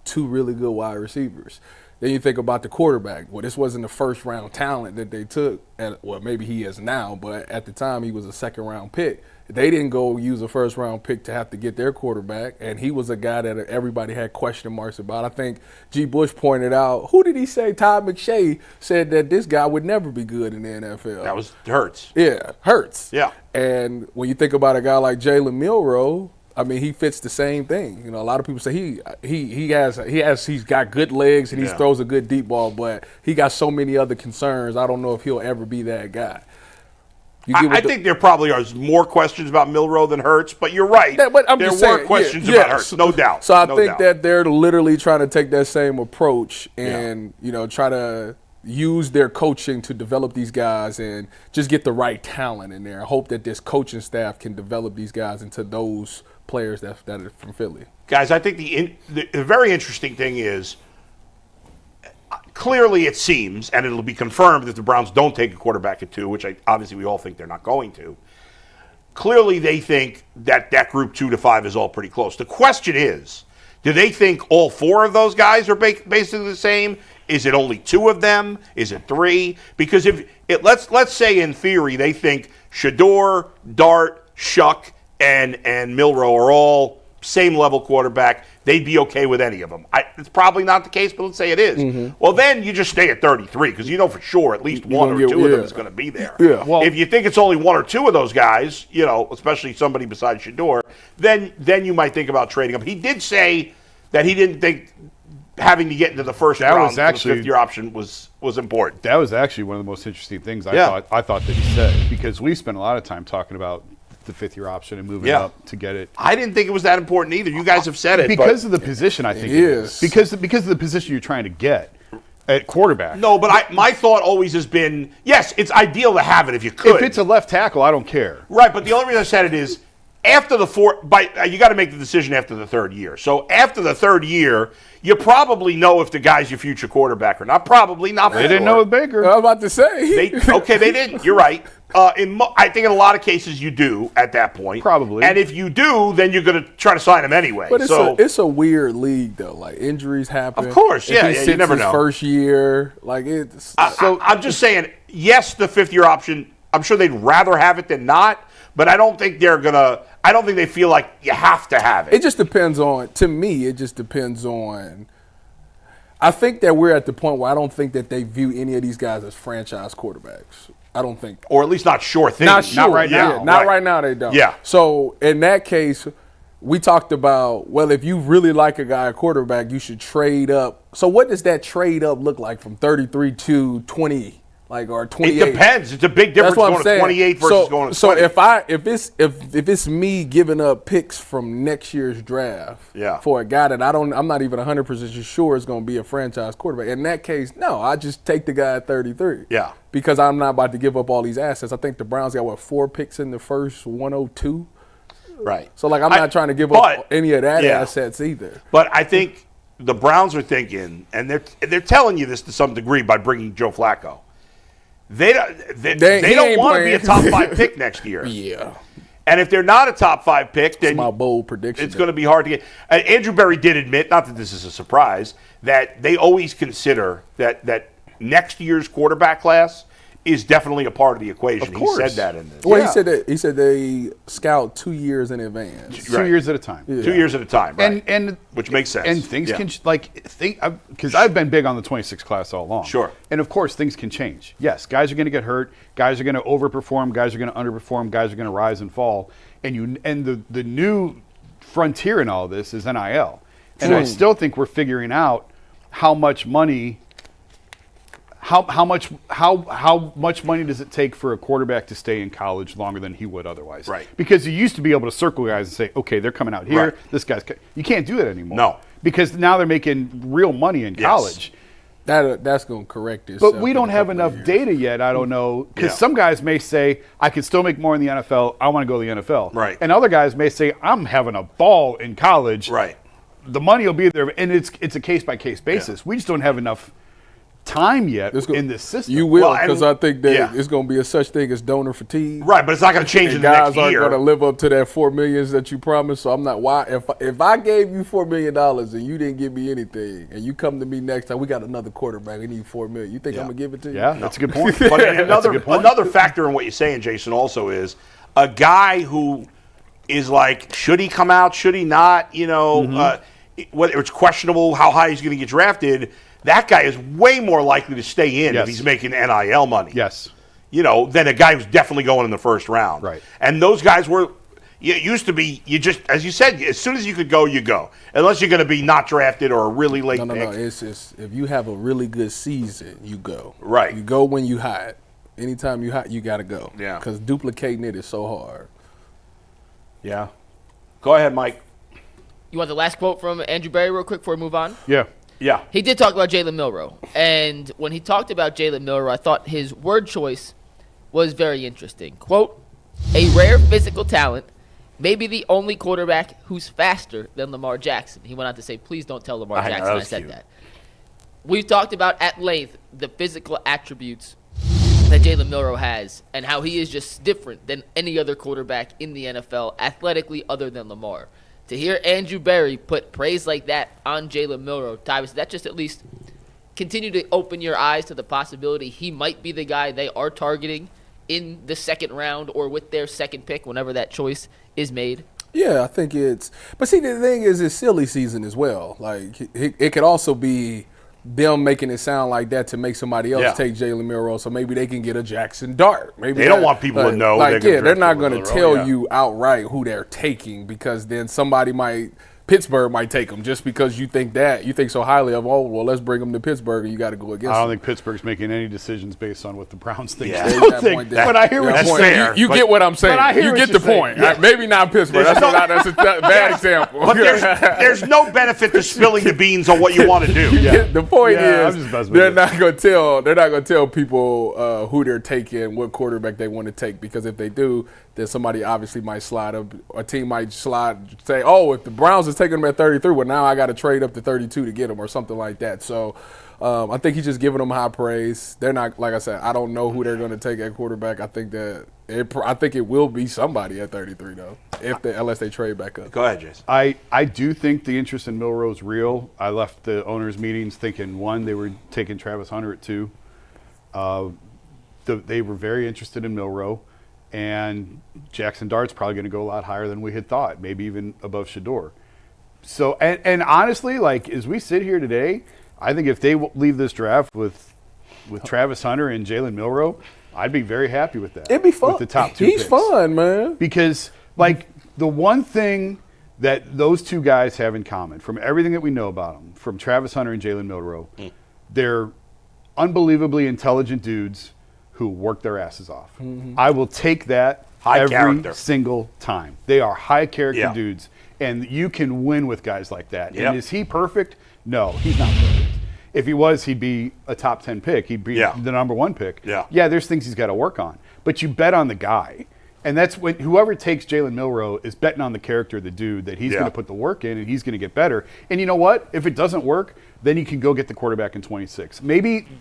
Speaker 4: 2 really good wide receivers. Then you think about the quarterback. Well, this wasn't the first-round talent that they took. Well, maybe he is now, but at the time he was a second-round pick. They didn't go use a first-round pick to have to get their quarterback, and he was a guy that everybody had question marks about. I think G. Bush pointed out, who did he say? Todd McShay said that this guy would never be good in the NFL.
Speaker 2: That was Hurts.
Speaker 4: Yeah, Hurts.
Speaker 2: Yeah.
Speaker 4: And when you think about a guy like Jalen Milroe, I mean, he fits the same thing. You know, a lot of people say he's got good legs and he throws a good deep ball, but he got so many other concerns. I don't know if he'll ever be that guy.
Speaker 2: I think there probably are more questions about Milroe than Hurts, but you're right. There were questions about Hurts, no doubt.
Speaker 4: So I think that they're literally trying to take that same approach and try to use their coaching to develop these guys and just get the right talent in there. I hope that this coaching staff can develop these guys into those players that are from Philly.
Speaker 2: Guys, I think the very interesting thing is, clearly it seems, and it'll be confirmed if the Browns don't take a quarterback at 2, which obviously we all think they're not going to. Clearly they think that group 2 to 5 is all pretty close. The question is, do they think all 4 of those guys are basically the same? Is it only 2 of them? Is it 3? Because let's say in theory they think Shador, Dart, Shuck, and Milroe are all same level quarterback, they'd be okay with any of them. It's probably not the case, but let's say it is. Mm-hmm. Well, then you just stay at 33 because you know for sure at least 1 or 2 of them is going to be there.
Speaker 4: Yeah.
Speaker 2: Well, if you think it's only 1 or 2 of those guys, especially somebody besides Shador, then you might think about trading them. He did say that he didn't think having to get into the first round for the 5th-year option was important.
Speaker 5: That was actually one of the most interesting things I thought that he said, because we spent a lot of time talking about the 5th-year option and moving up to get it.
Speaker 2: I didn't think it was that important either. You guys have said it.
Speaker 5: Because of the position, I think it is. Because of the position you're trying to get at quarterback.
Speaker 2: No, but my thought always has been, yes, it's ideal to have it if you could.
Speaker 5: If it's a left tackle, I don't care.
Speaker 2: Right, but the only reason I said it is after the you got to make the decision after the 3rd year. So after the 3rd year, you probably know if the guy's your future quarterback or not. Probably not.
Speaker 5: They didn't know with Baker.
Speaker 4: I was about to say.
Speaker 2: They didn't. You're right. I think in a lot of cases you do at that point.
Speaker 5: Probably.
Speaker 2: And if you do, then you're going to try to sign him anyway.
Speaker 4: But it's a weird league, though. Like, injuries happen.
Speaker 2: Of course, yeah.
Speaker 4: You never know. First year,
Speaker 2: I'm just saying, yes, the 5th-year option, I'm sure they'd rather have it than not, but I don't think I don't think they feel like you have to have it.
Speaker 4: It just depends on, to me, I think that we're at the point where I don't think that they view any of these guys as franchise quarterbacks. I don't think.
Speaker 2: Or at least not sure things.
Speaker 4: Not right now. Right now they don't.
Speaker 2: Yeah.
Speaker 4: So in that case, we talked about, well, if you really like a guy at quarterback, you should trade up. So what does that trade up look like from 33 to 20? Or 28.
Speaker 2: It depends. It's a big difference going to 28 versus going to 20.
Speaker 4: So if it's me giving up picks from next year's draft for a guy that I'm not even 100% sure is going to be a franchise quarterback. In that case, no, I just take the guy at 33.
Speaker 2: Yeah.
Speaker 4: Because I'm not about to give up all these assets. I think the Browns got 4 picks in the first 102.
Speaker 2: Right.
Speaker 4: So I'm not trying to give up any of that assets either.
Speaker 2: But I think the Browns are thinking, and they're telling you this to some degree by bringing Joe Flacco. They don't want to be a top 5 pick next year.
Speaker 4: Yeah.
Speaker 2: And if they're not a top 5 pick, then
Speaker 4: it's my bold prediction.
Speaker 2: It's going to be hard to get. Andrew Berry did admit, not that this is a surprise, that they always consider that next year's quarterback class is definitely a part of the equation.
Speaker 5: Of course.
Speaker 2: He said that in this.
Speaker 4: Well, he said they scout 2 years in advance.
Speaker 5: 2 years at a time.
Speaker 2: Yeah. 2 years at a time, right?
Speaker 5: And
Speaker 2: which makes sense.
Speaker 5: And things can because I've been big on the 26 class all along.
Speaker 2: Sure.
Speaker 5: And of course things can change. Yes, guys are going to get hurt. Guys are going to overperform. Guys are going to underperform. Guys are going to rise and fall. And the new frontier in all of this is NIL. And I still think we're figuring out how much money. How much money does it take for a quarterback to stay in college longer than he would otherwise?
Speaker 2: Right.
Speaker 5: Because you used to be able to circle guys and say, okay, they're coming out here.
Speaker 2: Right.
Speaker 5: This guy's. You can't do that anymore.
Speaker 2: No.
Speaker 5: Because now they're making real money in college.
Speaker 4: That's going to correct this.
Speaker 5: But we don't have enough data yet. I don't know. Because some guys may say, I could still make more in the NFL. I want to go to the NFL.
Speaker 2: Right.
Speaker 5: And other guys may say, I'm having a ball in college.
Speaker 2: Right.
Speaker 5: The money will be there. And it's a case-by-case basis. We just don't have enough time yet in this system.
Speaker 4: You will, because I think that it's going to be a such thing as donor fatigue.
Speaker 2: Right, but it's not going to change in the next year.
Speaker 4: Guys aren't going to live up to that $4 million that you promised. So I'm not. Why? If I gave you $4 million and you didn't give me anything, and you come to me next time, we got another quarterback. We need $4 million. You think I'm going to give it to you?
Speaker 5: Yeah, that's a good point.
Speaker 2: But another factor in what you're saying, Jason, also is a guy who is like, should he come out? Should he not? Whether it's questionable how high he's going to get drafted. That guy is way more likely to stay in if he's making NIL money.
Speaker 5: Yes.
Speaker 2: Than a guy who's definitely going in the first round.
Speaker 5: Right.
Speaker 2: And those guys it used to be, you just, as you said, as soon as you could go, you go. Unless you're going to be not drafted or a really late pick.
Speaker 4: No. It's if you have a really good season, you go.
Speaker 2: Right.
Speaker 4: You go when you hot. Anytime you hot, you got to go.
Speaker 2: Yeah.
Speaker 4: Because duplicating it is so hard.
Speaker 2: Yeah. Go ahead, Mike.
Speaker 3: You want the last quote from Andrew Berry real quick before we move on?
Speaker 5: Yeah.
Speaker 2: Yeah.
Speaker 3: He did talk about Jalen Milroe. And when he talked about Jalen Milroe, I thought his word choice was very interesting. Quote, a rare physical talent, maybe the only quarterback who's faster than Lamar Jackson. He went on to say, please don't tell Lamar Jackson I said that. We've talked about at length the physical attributes that Jalen Milroe has and how he is just different than any other quarterback in the NFL athletically other than Lamar. To hear Andrew Berry put praise like that on Jalen Milroe, Tyvis, that just at least continue to open your eyes to the possibility he might be the guy they are targeting in the second round or with their second pick whenever that choice is made?
Speaker 4: Yeah, I think it's – but see, the thing is it's silly season as well. Like, it could also be them making it sound like that to make somebody else take Jalen Milroe, so maybe they can get a Jackson Dart. Maybe
Speaker 2: they don't want people to know.
Speaker 4: Like, they're not going to tell you outright who they're taking because then somebody might – Pittsburgh might take him just because you think so highly of, oh, well, let's bring him to Pittsburgh and you got to go against
Speaker 5: I don't
Speaker 4: him.
Speaker 5: think Pittsburgh's making any decisions based on what the Browns think.
Speaker 2: Yeah.
Speaker 5: But I hear what you're saying.
Speaker 4: You get what I'm saying. You get the point.
Speaker 5: Yeah.
Speaker 4: Maybe not Pittsburgh. That's a bad example.
Speaker 2: But there's no benefit to spilling the beans on what you want to do.
Speaker 4: The point is they're not going to tell people who they're taking, what quarterback they want to take, because if they do, then somebody obviously might slide up. A team might say, oh, if the Browns is taking them at 33, well, now I got to trade up to 32 to get them or something like that. So I think he's just giving them high praise. They're not, like I said, I don't know who they're going to take at quarterback. I think it will be somebody at 33, though, unless they trade back up.
Speaker 2: Go ahead, Jason.
Speaker 5: I do think the interest in Milroe is real. I left the owners' meetings thinking, one, they were taking Travis Hunter at 2. They were very interested in Milroe. And Jackson Dart's probably going to go a lot higher than we had thought, maybe even above Shador. So, and honestly, like, as we sit here today, I think if they leave this draft with Travis Hunter and Jalen Milroe, I'd be very happy with that.
Speaker 4: It'd be fun.
Speaker 5: With the top 2
Speaker 4: He's
Speaker 5: picks.
Speaker 4: fun, man.
Speaker 5: Because, like, the one thing that those two guys have in common, from everything that we know about them, from Travis Hunter and Jalen Milroe, they're unbelievably intelligent dudes who work their asses off. Mm-hmm. I will take that every single time. They are high character dudes, and you can win with guys like that. Yep. And is he perfect? No, he's not perfect. If he was, he'd be a top 10 pick. He'd be the number 1 pick. Yeah, there's things he's got to work on. But you bet on the guy. And that's when whoever takes Jalen Milroe is betting on the character of the dude that he's going to put the work in and he's going to get better. And you know what? If it doesn't work, then you can go get the quarterback in 26. Maybe –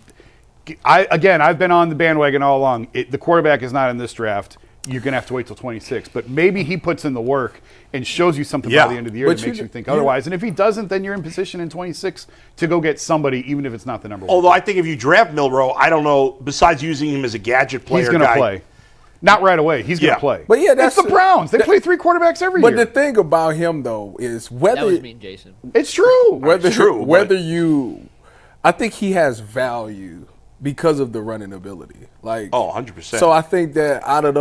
Speaker 5: I've been on the bandwagon all along. The quarterback is not in this draft. You're going to have to wait till 26. But maybe he puts in the work and shows you something by the end of the year that makes you think otherwise. And if he doesn't, then you're in position in 26 to go get somebody, even if it's not the number 1.
Speaker 2: Although I think if you draft Milroe, I don't know, besides using him as a gadget player,
Speaker 5: he's going to play. Not right away. He's going to play.
Speaker 4: But
Speaker 5: that's the Browns. They play 3 quarterbacks every year.
Speaker 4: But the thing about him, though, is whether –
Speaker 3: That was mean, Jason.
Speaker 5: It's true.
Speaker 4: I think he has value because of the running ability. Like
Speaker 2: 100%.
Speaker 4: So I think that out of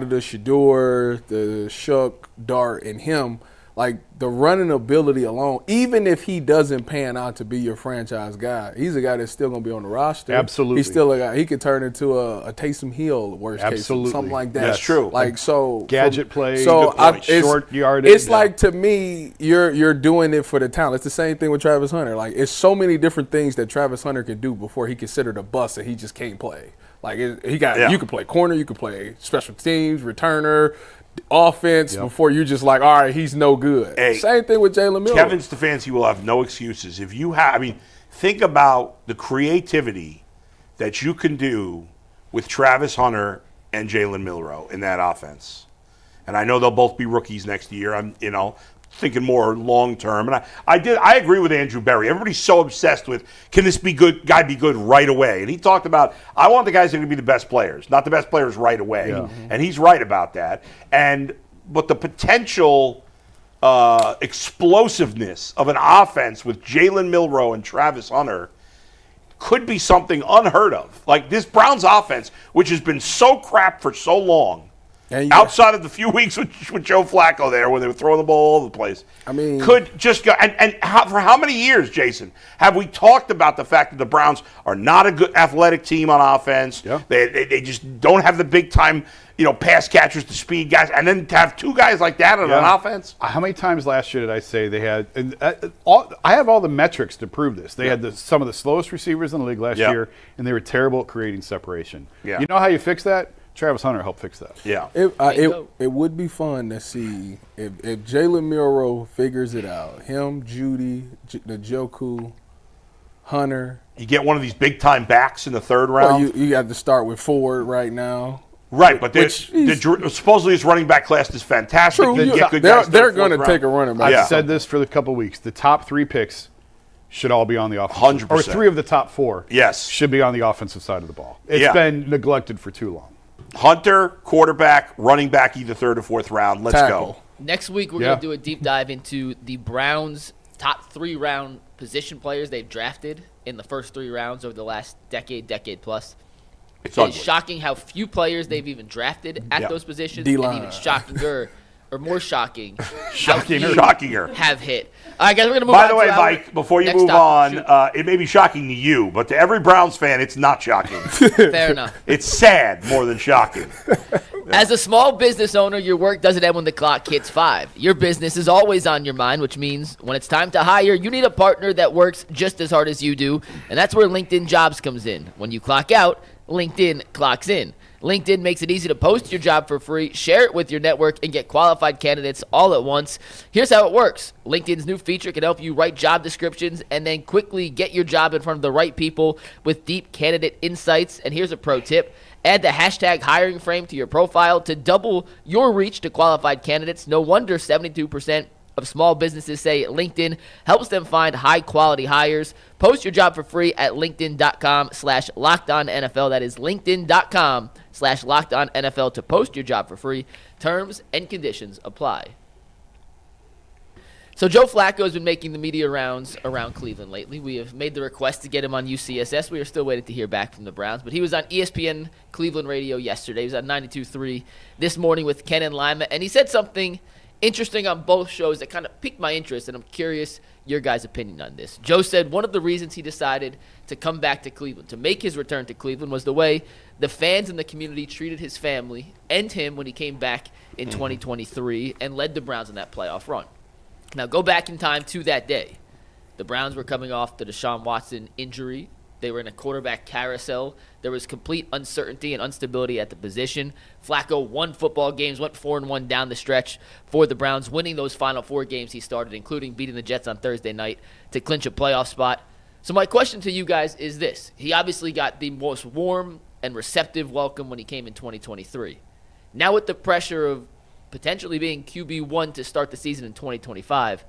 Speaker 4: the Shador, the Shuck, Dart, and him, like the running ability alone, even if he doesn't pan out to be your franchise guy, he's a guy that's still going to be on the roster.
Speaker 5: Absolutely.
Speaker 4: He's still a guy. He could turn into a Taysom Hill, worst case, something like that.
Speaker 2: That's true.
Speaker 4: Like so,
Speaker 5: gadget play,
Speaker 4: short yardage. It's like, to me, you're doing it for the talent. It's the same thing with Travis Hunter. Like, it's so many different things that Travis Hunter can do before he considered a bust and he just can't play. Like you can play corner, you can play special teams, returner, offense before you're just like, all right, he's no good.
Speaker 2: Hey,
Speaker 4: same thing with Jalen Milroe.
Speaker 2: Kevin Stefanski will have no excuses. If you have, think about the creativity that you can do with Travis Hunter and Jalen Milroe in that offense. And I know they'll both be rookies next year. I'm, thinking more long term. And I agree with Andrew Berry. Everybody's so obsessed with, can this be good right away? And he talked about, I want the guys that are going to be the best players, not the best players right away. Yeah. And he's right about that. But the potential explosiveness of an offense with Jalen Milroe and Travis Hunter could be something unheard of. Like this Browns offense, which has been so crap for so long, outside of the few weeks with Joe Flacco there when they were throwing the ball all over the place.
Speaker 4: I mean,
Speaker 2: could just go for how many years, Jason, have we talked about the fact that the Browns are not a good athletic team on offense?
Speaker 5: Yeah.
Speaker 2: They just don't have the big time, pass catchers, the speed guys, and then to have two guys like that on offense.
Speaker 5: How many times last year did I say they had? I have all the metrics to prove this. They had some of the slowest receivers in the league last year, and they were terrible at creating separation.
Speaker 2: Yeah.
Speaker 5: You know how you fix that? Travis Hunter helped fix that.
Speaker 2: Yeah.
Speaker 4: It would be fun to see if Jalen Milroe figures it out. Him, Judy, Njoku, Hunter.
Speaker 2: You get one of these big time backs in the third round.
Speaker 4: Well, you got to start with Ford right now.
Speaker 2: Right, but supposedly his running back class is fantastic.
Speaker 4: True. They're going to take a running back.
Speaker 5: I've said this for the couple of weeks. The top 3 picks should all be on the offensive.
Speaker 2: 100%.
Speaker 5: Or 3 of the top 4 should be on the offensive side of the ball. It's been neglected for too long.
Speaker 2: Hunter, quarterback, running back, either third or fourth round. Let's go.
Speaker 3: Next week, we're going to do a deep dive into the Browns' top 3 round position players they've drafted in the first 3 rounds over the last decade plus. It's shocking how few players they've even drafted at those positions,
Speaker 4: D-line.
Speaker 3: and even shockinger, or more shocking,
Speaker 2: shockinger
Speaker 3: have hit. All right, guys, we're going to move
Speaker 2: on.
Speaker 3: on.
Speaker 2: By the way, Mike, before you move on, it may be shocking to you, but to every Browns fan, it's not shocking.
Speaker 3: Fair enough.
Speaker 2: It's sad more than shocking.
Speaker 3: As a small business owner, your work doesn't end when the clock hits 5. Your business is always on your mind, which means when it's time to hire, you need a partner that works just as hard as you do, and that's where LinkedIn Jobs comes in. When you clock out, LinkedIn clocks in. LinkedIn makes it easy to post your job for free, share it with your network, and get qualified candidates all at once. Here's how it works. LinkedIn's new feature can help you write job descriptions and then quickly get your job in front of the right people with deep candidate insights. And here's a pro tip. Add the hashtag hiring frame to your profile to double your reach to qualified candidates. No wonder 72% of small businesses say LinkedIn helps them find high-quality hires. Post your job for free at linkedin.com/LockedOnNFL. That is linkedin.com/LockedOnNFL to post your job for free. Terms and conditions apply. So Joe Flacco has been making the media rounds around Cleveland lately. We have made the request to get him on UCSS. We are still waiting to hear back from the Browns. But he was on ESPN Cleveland Radio yesterday. He was on 92.3 this morning with Ken and Lima. And he said something interesting on both shows that kind of piqued my interest, and I'm curious your guys' opinion on this. Joe said one of the reasons he decided to come back to Cleveland, to make his return to Cleveland, was the way the fans in the community treated his family and him when he came back in 2023 and led the Browns in that playoff run. Now, go back in time to that day. The Browns were coming off the Deshaun Watson injury. They were in a quarterback carousel. There was complete uncertainty and instability at the position. Flacco won football games, went 4-1 down the stretch for the Browns, winning those final 4 games he started, including beating the Jets on Thursday night to clinch a playoff spot. So my question to you guys is this. He obviously got the most warm and receptive welcome when he came in 2023. Now with the pressure of potentially being QB1 to start the season in 2025,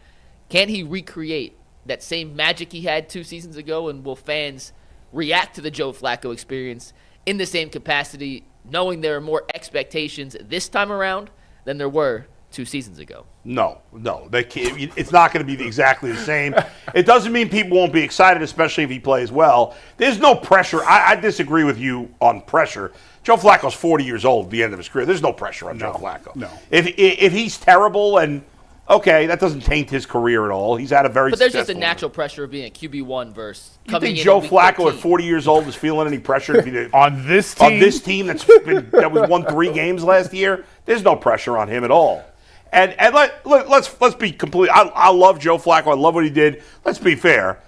Speaker 3: can he recreate that same magic he had 2 seasons ago, and will fans react to the Joe Flacco experience in the same capacity, knowing there are more expectations this time around than there were 2 seasons ago?
Speaker 2: No, they can't. It's not going to be exactly the same. It doesn't mean people won't be excited, especially if he plays well. There's no pressure. I disagree with you on pressure. Joe Flacco's 40 years old at the end of his career. There's no pressure on Joe Flacco.
Speaker 5: No.
Speaker 2: If he's terrible and okay, that doesn't taint his career at all. He's had a very.
Speaker 3: But there's just a natural pressure of being a QB1 versus coming in.
Speaker 2: You think Joe Flacco at 40 years old is feeling any pressure to be
Speaker 5: on this team
Speaker 2: that was won 3 games last year? There's no pressure on him at all. And let's be complete. I love Joe Flacco. I love what he did. Let's be fair.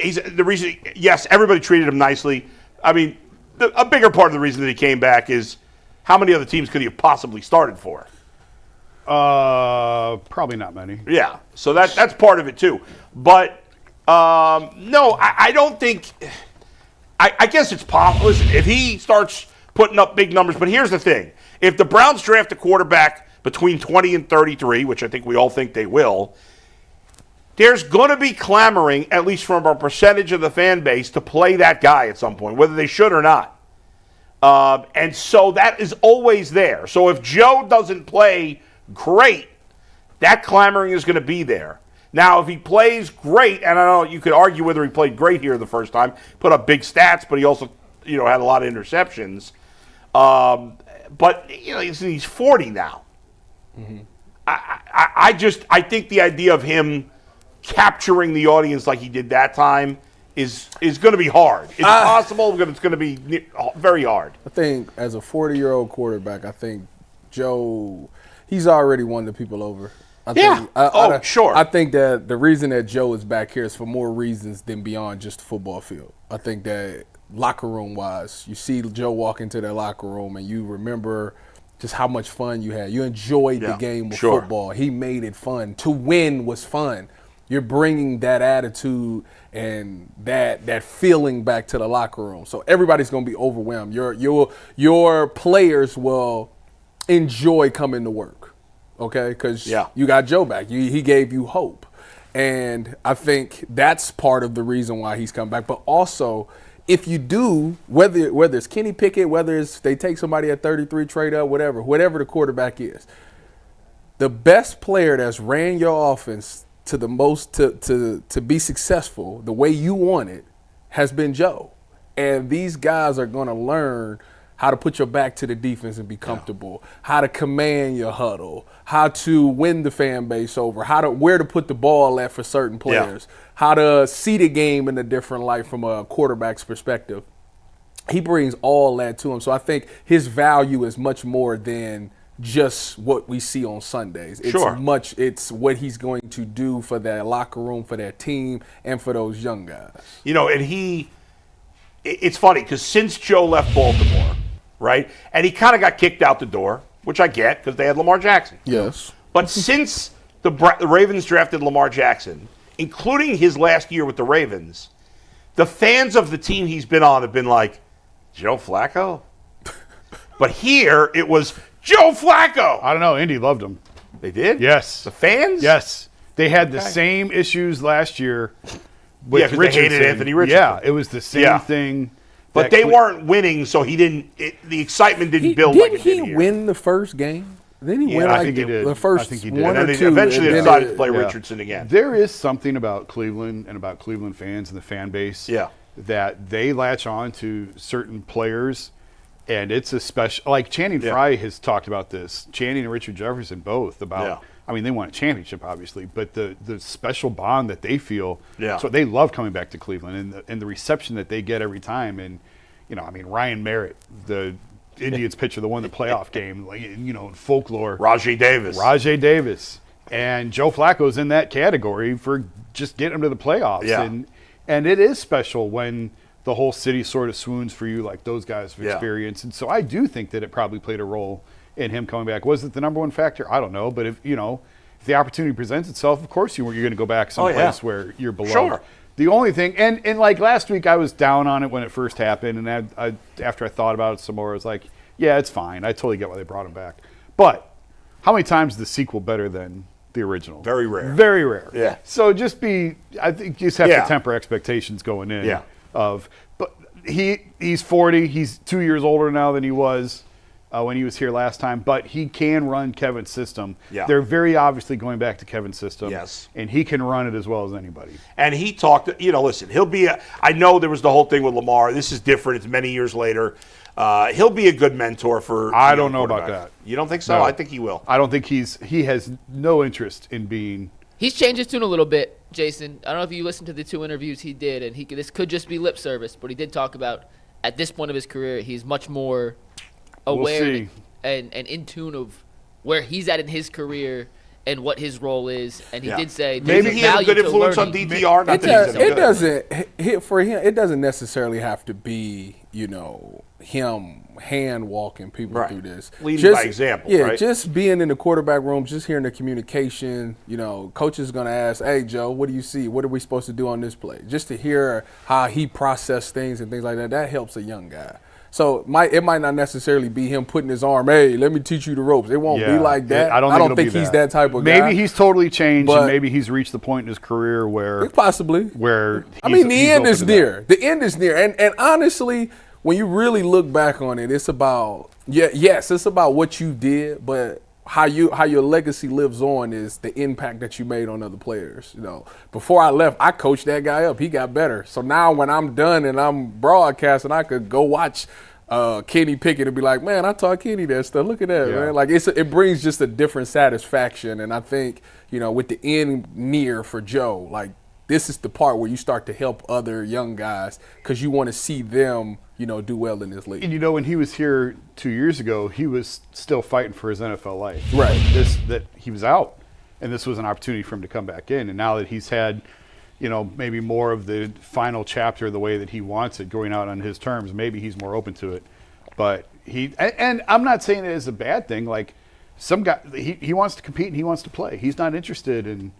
Speaker 2: He's the reason. Yes, everybody treated him nicely. I mean, a bigger part of the reason that he came back is how many other teams could he have possibly started for?
Speaker 5: Probably not many.
Speaker 2: Yeah, so that's part of it too. But no, I don't think. I guess it's possible. Listen, if he starts putting up big numbers, but here's the thing: if the Browns draft a quarterback between 20 and 33, which I think we all think they will, there's going to be clamoring, at least from a percentage of the fan base, to play that guy at some point, whether they should or not. And so that is always there. So if Joe doesn't play great, that clamoring is going to be there. Now, if he plays great, and I know you could argue whether he played great here the first time, put up big stats, but he also, had a lot of interceptions. but he's 40 now. Mm-hmm. I think the idea of him capturing the audience like he did that time is going to be hard. It's possible, but it's going to be very hard.
Speaker 4: I think as a 40-year-old quarterback, I think Joe, he's already won the people over.
Speaker 2: Sure.
Speaker 4: I think that the reason that Joe is back here is for more reasons than beyond just the football field. I think that locker room wise, you see Joe walk into that locker room and you remember just how much fun you had. You enjoyed the game of football. He made it fun. To win was fun. You're bringing that attitude and that feeling back to the locker room. So everybody's going to be overwhelmed. Your players will enjoy coming to work, okay? Because you got Joe back. He gave you hope. And I think that's part of the reason why he's come back. But also, if you do, whether it's Kenny Pickett, whether it's they take somebody at 33, trade up, whatever the quarterback is, the best player that's ran your offense to the most to be successful the way you want it has been Joe. And these guys are going to learn how to put your back to the defense and be comfortable, how to command your huddle, how to win the fan base over, where to put the ball at for certain players, how to see the game in a different light from a quarterback's perspective. He brings all that to him. So I think his value is much more than just what we see on Sundays. It's what he's going to do for that locker room, for that team, and for those young guys.
Speaker 2: And it's funny because since Joe left Baltimore, right, and he kind of got kicked out the door, which I get because they had Lamar Jackson.
Speaker 4: Yes.
Speaker 2: But since the Ravens drafted Lamar Jackson, including his last year with the Ravens, the fans of the team he's been on have been like, Joe Flacco? But here it was Joe Flacco.
Speaker 5: I don't know. Indy loved him.
Speaker 2: They did?
Speaker 5: Yes.
Speaker 2: The fans?
Speaker 5: Yes. They had the same issues last year with Richardson.
Speaker 2: They hated Anthony Richardson.
Speaker 5: Yeah, it was the same thing.
Speaker 2: But they weren't winning, so he didn't. The excitement didn't build like it did here.
Speaker 4: Didn't he win the first game? Then he won
Speaker 5: I think he did.
Speaker 4: The first one or two.
Speaker 2: Eventually decided to play Richardson again.
Speaker 5: There is something about Cleveland and about Cleveland fans and the fan base that they latch on to certain players, and it's a special. Like Channing Frye has talked about this. Channing and Richard Jefferson both about. I mean, they won a championship, obviously, but the special bond that they feel. So they love coming back to Cleveland and the reception that they get every time. And Ryan Merritt, the Indians pitcher, the one the playoff game, in folklore.
Speaker 2: Rajay
Speaker 5: Davis. And Joe Flacco's in that category for just getting him to the playoffs.
Speaker 2: Yeah.
Speaker 5: And it is special when the whole city sort of swoons for you like those guys have experienced. And so I do think that it probably played a role in him coming back. Was it the number one factor? I don't know. But if the opportunity presents itself, of course you're going to go back someplace where you're beloved.
Speaker 2: Sure.
Speaker 5: The only thing, and like last week I was down on it when it first happened, and after I thought about it some more, I was like, yeah, it's fine. I totally get why they brought him back. But how many times is the sequel better than the original?
Speaker 2: Very rare.
Speaker 5: Very rare.
Speaker 2: Yeah.
Speaker 5: So I think you just have to temper expectations going in.
Speaker 2: Yeah.
Speaker 5: But he's 40. He's 2 years older now than he was when he was here last time, but he can run Kevin's system.
Speaker 2: Yeah.
Speaker 5: They're very obviously going back to Kevin's system.
Speaker 2: Yes.
Speaker 5: And he can run it as well as anybody.
Speaker 2: And he talked, listen, he'll be I know there was the whole thing with Lamar. This is different. It's many years later. He'll be a good mentor for
Speaker 5: I don't know about that.
Speaker 2: You don't think so?
Speaker 5: No.
Speaker 2: I think he will.
Speaker 5: I don't think he has no interest in being.
Speaker 3: He's changed his tune a little bit, Jason. I don't know if you listened to the 2 interviews he did, and this could just be lip service, but he did talk about at this point of his career, he's much more aware and in tune of where he's at in his career and what his role is. And he did say
Speaker 2: maybe he has a good influence on DTR.
Speaker 4: For him, it doesn't necessarily have to be, him hand walking people through this.
Speaker 2: Leading by example, right?
Speaker 4: Just being in the quarterback room, just hearing the communication. Coach is going to ask, hey, Joe, what do you see? What are we supposed to do on this play? Just to hear how he processes things and things like that, that helps a young guy. So it might not necessarily be him putting his arm, hey, let me teach you the ropes. It won't be like that.
Speaker 5: I don't think
Speaker 4: he's that type of guy.
Speaker 5: Maybe he's totally changed, and maybe he's reached the point in his career where
Speaker 4: possibly
Speaker 5: where
Speaker 4: the end is near. The end is near, and honestly, when you really look back on it, it's about it's about what you did, but how your legacy lives on is the impact that you made on other players. Before I left, I coached that guy up. He got better. So now when I'm done and I'm broadcasting, I could go watch Kenny Pickett and be like, man, I taught Kenny that stuff. Look at that, man. Like it brings just a different satisfaction. And I think, with the end near for Joe, like this is the part where you start to help other young guys because you want to see them, do well in this league.
Speaker 5: And when he was here 2 years ago, he was still fighting for his NFL life.
Speaker 4: Right.
Speaker 5: That he was out, and this was an opportunity for him to come back in. And now that he's had, maybe more of the final chapter the way that he wants it, going out on his terms, maybe he's more open to it. But and I'm not saying it is a bad thing. Like some guy, he wants to compete and he wants to play. He's not interested in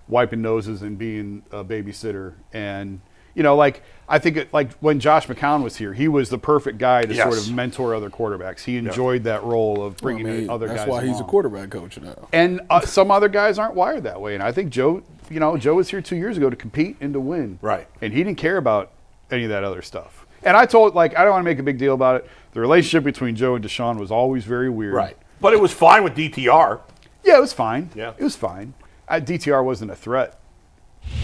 Speaker 5: wiping noses and being a babysitter. And I think like when Josh McCown was here, he was the perfect guy to sort of mentor other quarterbacks. He enjoyed that role of bringing in other guys.
Speaker 4: That's why he's a quarterback coach now.
Speaker 5: And some other guys aren't wired that way. And I think Joe was here 2 years ago to compete and to win.
Speaker 2: Right.
Speaker 5: And he didn't care about any of that other stuff. And I told, I don't want to make a big deal about it. The relationship between Joe and Deshaun was always very weird.
Speaker 2: Right. But it was fine with DTR.
Speaker 5: Yeah, it was fine.
Speaker 2: Yeah.
Speaker 5: It was fine. DTR wasn't a threat.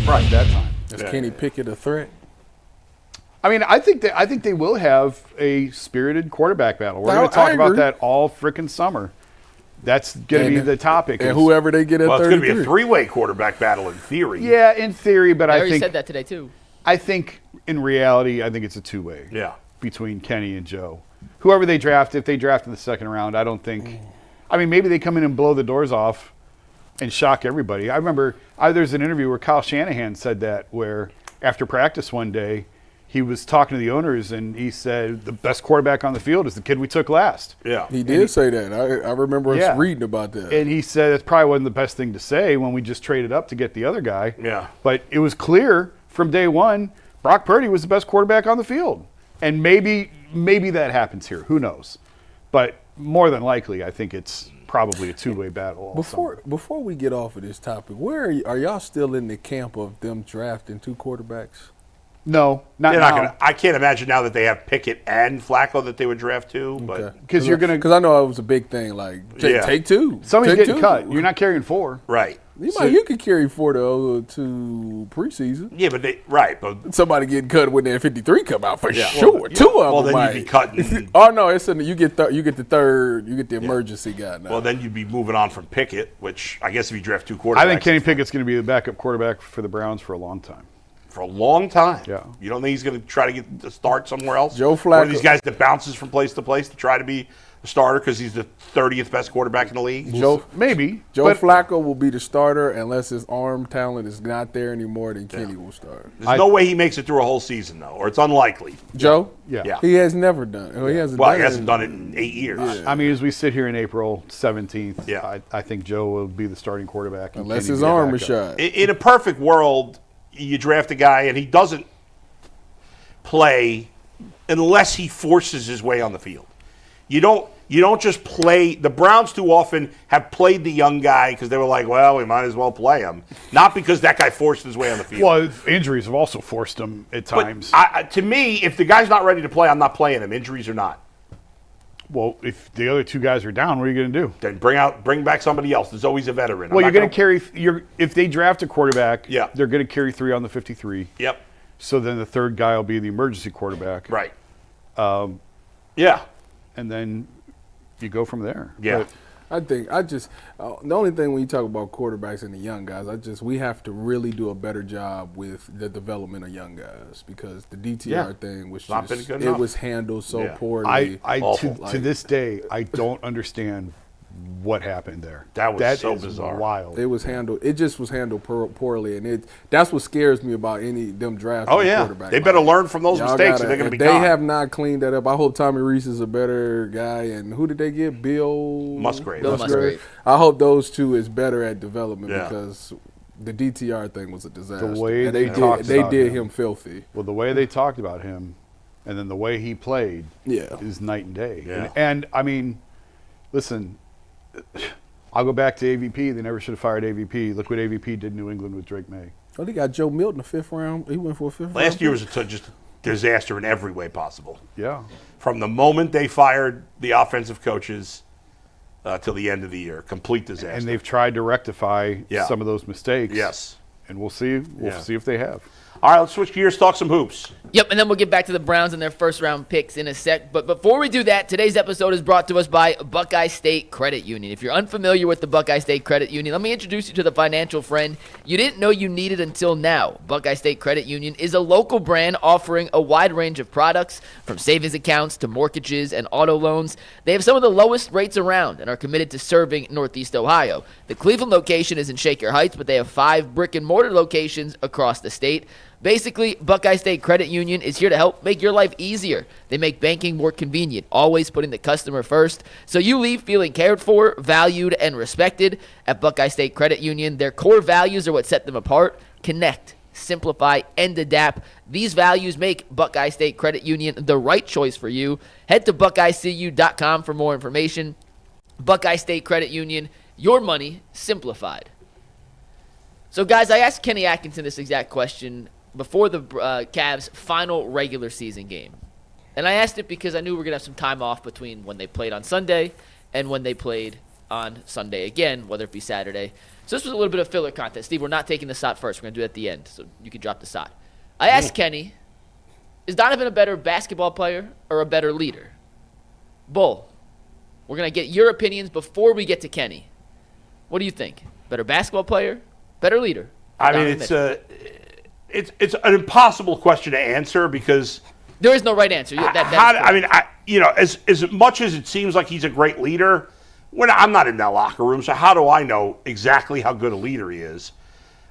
Speaker 2: Right.
Speaker 5: At that time.
Speaker 4: Is Kenny Pickett a threat?
Speaker 5: I mean, I think they will have a spirited quarterback battle. We're going to talk about that all frickin' summer. That's going to be the topic.
Speaker 4: And whoever they get at 33.
Speaker 2: Well, it's going to be a three-way quarterback battle in theory.
Speaker 5: Yeah, in theory, but
Speaker 3: I
Speaker 5: think
Speaker 3: already said that today too.
Speaker 5: I think in reality, I think it's a two-way.
Speaker 2: Yeah.
Speaker 5: Between Kenny and Joe. Whoever they draft, if they draft in the second round, I don't think. I mean, maybe they come in and blow the doors off and shock everybody. I remember there's an interview where Kyle Shanahan said that, where after practice one day, he was talking to the owners and he said the best quarterback on the field is the kid we took last.
Speaker 2: Yeah.
Speaker 4: He did say that. I remember us reading about that.
Speaker 5: And he said it probably wasn't the best thing to say when we just traded up to get the other guy.
Speaker 2: Yeah.
Speaker 5: But it was clear from day one, Brock Purdy was the best quarterback on the field. And maybe that happens here. Who knows? But more than likely, I think it's probably a two-way battle.
Speaker 4: Before we get off of this topic, where are y'all still in the camp of them drafting two quarterbacks?
Speaker 5: No, not now.
Speaker 2: I can't imagine now that they have Pickett and Flacco that they would draft two. But
Speaker 5: because
Speaker 4: because I know it was a big thing. Like take two.
Speaker 5: Somebody's
Speaker 4: take
Speaker 5: getting
Speaker 4: two.
Speaker 5: cut. You're not carrying four.
Speaker 2: Right.
Speaker 4: You could carry 4 to preseason.
Speaker 2: Yeah, but
Speaker 4: somebody getting cut when their 53 come out for sure.
Speaker 2: Well,
Speaker 4: two of them.
Speaker 2: Well, then
Speaker 4: might.
Speaker 2: you'd be cutting.
Speaker 4: Oh no, you get the third. You get the emergency guy now.
Speaker 2: Well, then you'd be moving on from Pickett, which I guess if you draft two quarterbacks,
Speaker 5: I think Kenny Pickett's going to be the backup quarterback for the Browns for a long time.
Speaker 2: For a long time.
Speaker 5: Yeah.
Speaker 2: You don't think he's going to try to get the start somewhere else?
Speaker 4: Joe Flacco.
Speaker 2: One of these guys that bounces from place to place to try to be a starter because he's the 30th best quarterback in the league?
Speaker 4: Joe
Speaker 5: Flacco
Speaker 4: will be the starter unless his arm talent is not there anymore, then Kenny will start.
Speaker 2: There's no way he makes it through a whole season, though, or it's unlikely.
Speaker 4: Joe?
Speaker 5: Yeah.
Speaker 4: He has never done it.
Speaker 2: He hasn't done it in 8 years.
Speaker 5: Yeah. I mean, as we sit here in April 17th, I think Joe will be the starting quarterback.
Speaker 4: Unless his arm is shot.
Speaker 2: In a perfect world, you draft a guy and he doesn't play unless he forces his way on the field. You don't just play. The Browns too often have played the young guy because they were like, well, we might as well play him. Not because that guy forced his way on the field.
Speaker 5: Well, injuries have also forced him at times.
Speaker 2: To me, if the guy's not ready to play, I'm not playing him, injuries or not.
Speaker 5: Well, if the other two guys are down, what are you going to do?
Speaker 2: Then bring back somebody else. There's always a veteran.
Speaker 5: Well, you're going to carry. If they draft a quarterback,
Speaker 2: yeah,
Speaker 5: they're going to carry 3 on the 53.
Speaker 2: Yep.
Speaker 5: So then the third guy will be the emergency quarterback.
Speaker 2: Right.
Speaker 5: Yeah. And then you go from there.
Speaker 2: Yeah.
Speaker 4: But the only thing when you talk about quarterbacks and the young guys, we have to really do a better job with the development of young guys because the DTR thing was
Speaker 2: not been good enough.
Speaker 4: It was handled so poorly.
Speaker 5: To this day, I don't understand what happened there.
Speaker 2: That was so
Speaker 5: is
Speaker 2: bizarre.
Speaker 5: Wild.
Speaker 4: It just was handled poorly, and that's what scares me about them drafting quarterback.
Speaker 2: They better learn from those mistakes, or they're going to be gone.
Speaker 4: They have not cleaned that up. I hope Tommy Reese is a better guy, and who did they get? Bill
Speaker 3: Musgrave.
Speaker 4: I hope those two is better at development because the DTR thing was a disaster.
Speaker 5: The way
Speaker 4: they did him filthy.
Speaker 5: Well, the way they talked about him, and then the way he played, is night and day.
Speaker 2: Yeah.
Speaker 5: And I mean, listen. I'll go back to AVP. They never should have fired AVP. Look what AVP did in New England with Drake May.
Speaker 4: Oh, they got Joe Milton, the 5th round. He went for a 5th round.
Speaker 2: Last year was just a disaster in every way possible.
Speaker 5: Yeah.
Speaker 2: From the moment they fired the offensive coaches till the end of the year, complete disaster.
Speaker 5: And they've tried to rectify some of those mistakes.
Speaker 2: Yes.
Speaker 5: And we'll see. We'll see if they have.
Speaker 2: All right, let's switch gears, talk some hoops.
Speaker 3: Yep, and then we'll get back to the Browns and their first-round picks in a sec. But before we do that, today's episode is brought to us by Buckeye State Credit Union. If you're unfamiliar with the Buckeye State Credit Union, let me introduce you to the financial friend you didn't know you needed until now. Buckeye State Credit Union is a local brand offering a wide range of products, from savings accounts to mortgages and auto loans. They have some of the lowest rates around and are committed to serving Northeast Ohio. The Cleveland location is in Shaker Heights, but they have 5 brick-and-mortar locations across the state. Basically, Buckeye State Credit Union is here to help make your life easier. They make banking more convenient, always putting the customer first, so you leave feeling cared for, valued, and respected. At Buckeye State Credit Union, their core values are what set them apart: connect, simplify, and adapt. These values make Buckeye State Credit Union the right choice for you. Head to BuckeyeCU.com for more information. Buckeye State Credit Union, your money simplified. So, guys, I asked Kenny Atkinson this exact question before the Cavs' final regular season game. And I asked it because I knew we were going to have some time off between when they played on Sunday and when they played on Sunday again, whether it be Saturday. So this was a little bit of filler content. Steve, we're not taking the shot first. We're going to do it at the end, so you can drop the shot. I asked Kenny, is Donovan a better basketball player or a better leader? Bull, we're going to get your opinions before we get to Kenny. What do you think? Better basketball player, better leader?
Speaker 2: I mean, it's an impossible question to answer because
Speaker 3: there is no right answer.
Speaker 2: As much as it seems like he's a great leader, I'm not in that locker room, so how do I know exactly how good a leader he is?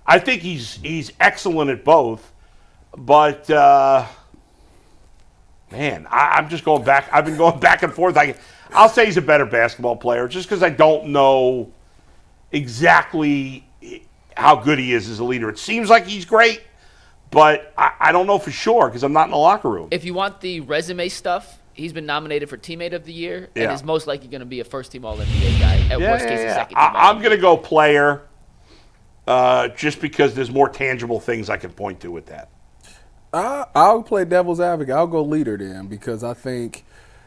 Speaker 2: I think he's excellent at both, but I'm just going back. I've been going back and forth. I'll say he's a better basketball player just because I don't know exactly how good he is as a leader. It seems like he's great, but I don't know for sure because I'm not in the locker room.
Speaker 3: If you want the resume stuff, he's been nominated for Teammate of the Year and is most likely going to be a first-team All-NBA guy. At worst case, a second-team All-NBA.
Speaker 2: I'm going to go player just because there's more tangible things I can point to with that.
Speaker 4: I'll play devil's advocate. I'll go leader then because I think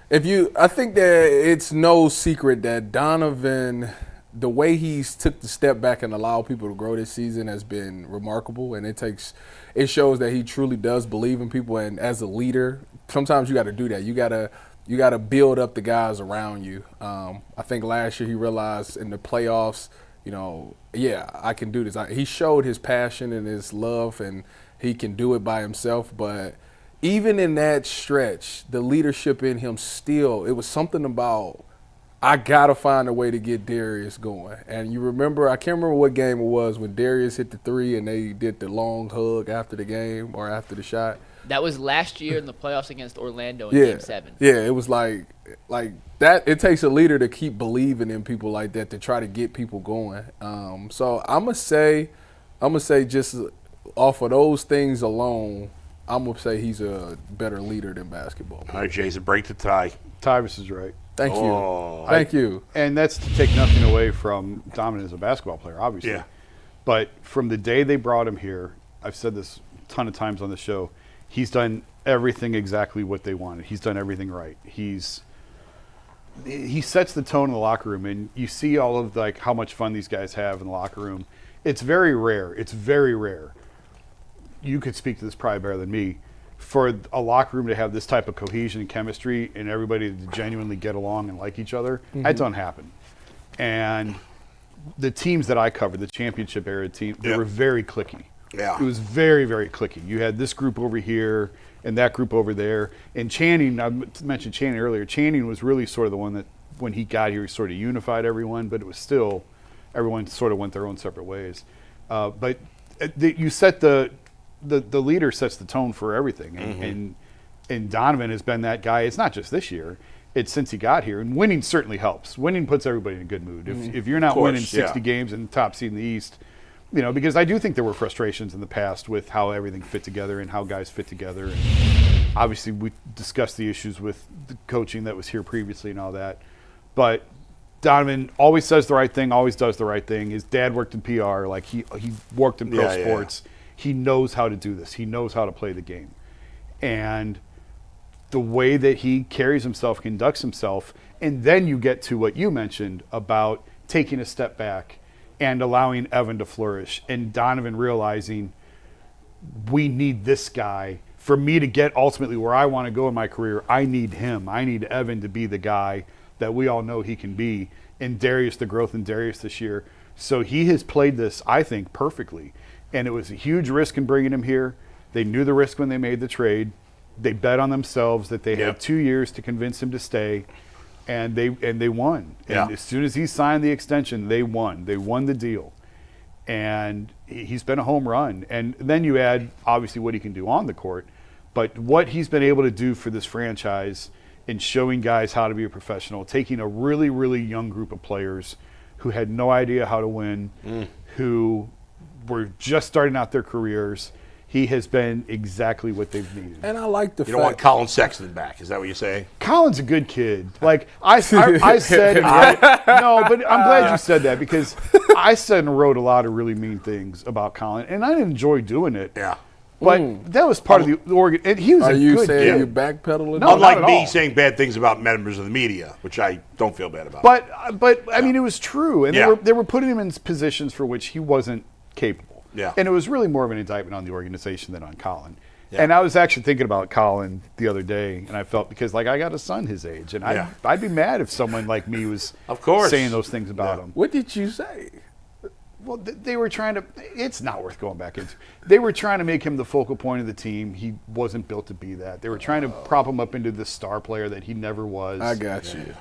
Speaker 4: that it's no secret that Donovan, the way he's took the step back and allowed people to grow this season has been remarkable, and it shows that he truly does believe in people. And as a leader, sometimes you got to do that. You got to build up the guys around you. I think last year he realized in the playoffs, I can do this. He showed his passion and his love, and he can do it by himself. But even in that stretch, the leadership in him still, it was something about, I got to find a way to get Darius going. And you remember, I can't remember what game it was when Darius hit the 3 and they did the long hug after the game or after the shot.
Speaker 3: That was last year in the playoffs against Orlando in Game 7.
Speaker 4: Yeah, it was like that. It takes a leader to keep believing in people like that to try to get people going. So I'm gonna say just off of those things alone, I'm gonna say he's a better leader than basketball.
Speaker 2: All right, Jason, break the tie.
Speaker 5: Tyvis is right.
Speaker 4: Thank you. Thank you.
Speaker 5: And that's to take nothing away from Donovan as a basketball player, obviously.
Speaker 2: Yeah.
Speaker 5: But from the day they brought him here, I've said this a ton of times on the show, he's done everything exactly what they wanted. He's done everything right. He sets the tone in the locker room, and you see all of how much fun these guys have in the locker room. It's very rare. It's very rare. You could speak to this probably better than me. For a locker room to have this type of cohesion and chemistry and everybody to genuinely get along and like each other, that doesn't happen. And the teams that I covered, the championship era team, they were very cliquey.
Speaker 2: Yeah.
Speaker 5: It was very, very cliquey. You had this group over here and that group over there. And Channing, I mentioned Channing earlier, Channing was really sort of the one that when he got here, he sort of unified everyone, but it was still, everyone sort of went their own separate ways. But you set the leader sets the tone for everything, and Donovan has been that guy. It's not just this year; it's since he got here. And winning certainly helps. Winning puts everybody in a good mood. If you're not winning 60 games and top seed in the East, because I do think there were frustrations in the past with how everything fit together and how guys fit together. And obviously, we discussed the issues with the coaching that was here previously and all that. But Donovan always says the right thing, always does the right thing. His dad worked in PR, he worked in pro sports. He knows how to do this. He knows how to play the game. And the way that he carries himself, conducts himself, and then you get to what you mentioned about taking a step back and allowing Evan to flourish, and Donovan realizing we need this guy. For me to get ultimately where I want to go in my career, I need him. I need Evan to be the guy that we all know he can be. And Darius, the growth in Darius this year. So he has played this, I think, perfectly. And it was a huge risk in bringing him here. They knew the risk when they made the trade. They bet on themselves that they had 2 years to convince him to stay. And they won. And as soon as he signed the extension, they won. They won the deal. And he's been a home run. And then you add, obviously, what he can do on the court. But what he's been able to do for this franchise in showing guys how to be a professional, taking a really, really young group of players who had no idea how to win, who were just starting out their careers, he has been exactly what they've needed.
Speaker 4: And I like the fact.
Speaker 2: You don't want Colin Sexton back. Is that what you're saying?
Speaker 5: Colin's a good kid. Like I said, no, but I'm glad you said that because I said and wrote a lot of really mean things about Colin, and I enjoy doing it.
Speaker 2: Yeah.
Speaker 5: But that was part of the Oregon. And he was a good kid.
Speaker 4: Are you saying you're backpedaling?
Speaker 5: No,
Speaker 2: unlike me saying bad things about members of the media, which I don't feel bad about.
Speaker 5: But I mean, it was true, and they were putting him in positions for which he wasn't capable.
Speaker 2: Yeah.
Speaker 5: And it was really more of an indictment on the organization than on Colin. Yeah. And I was actually thinking about Colin the other day, and I felt because I got a son his age, and I'd be mad if someone like me was saying those things about him.
Speaker 4: What did you say?
Speaker 5: Well, they were trying to – it's not worth going back into. They were trying to make him the focal point of the team. He wasn't built to be that. They were trying to prop him up into the star player that he never was.
Speaker 4: I got you.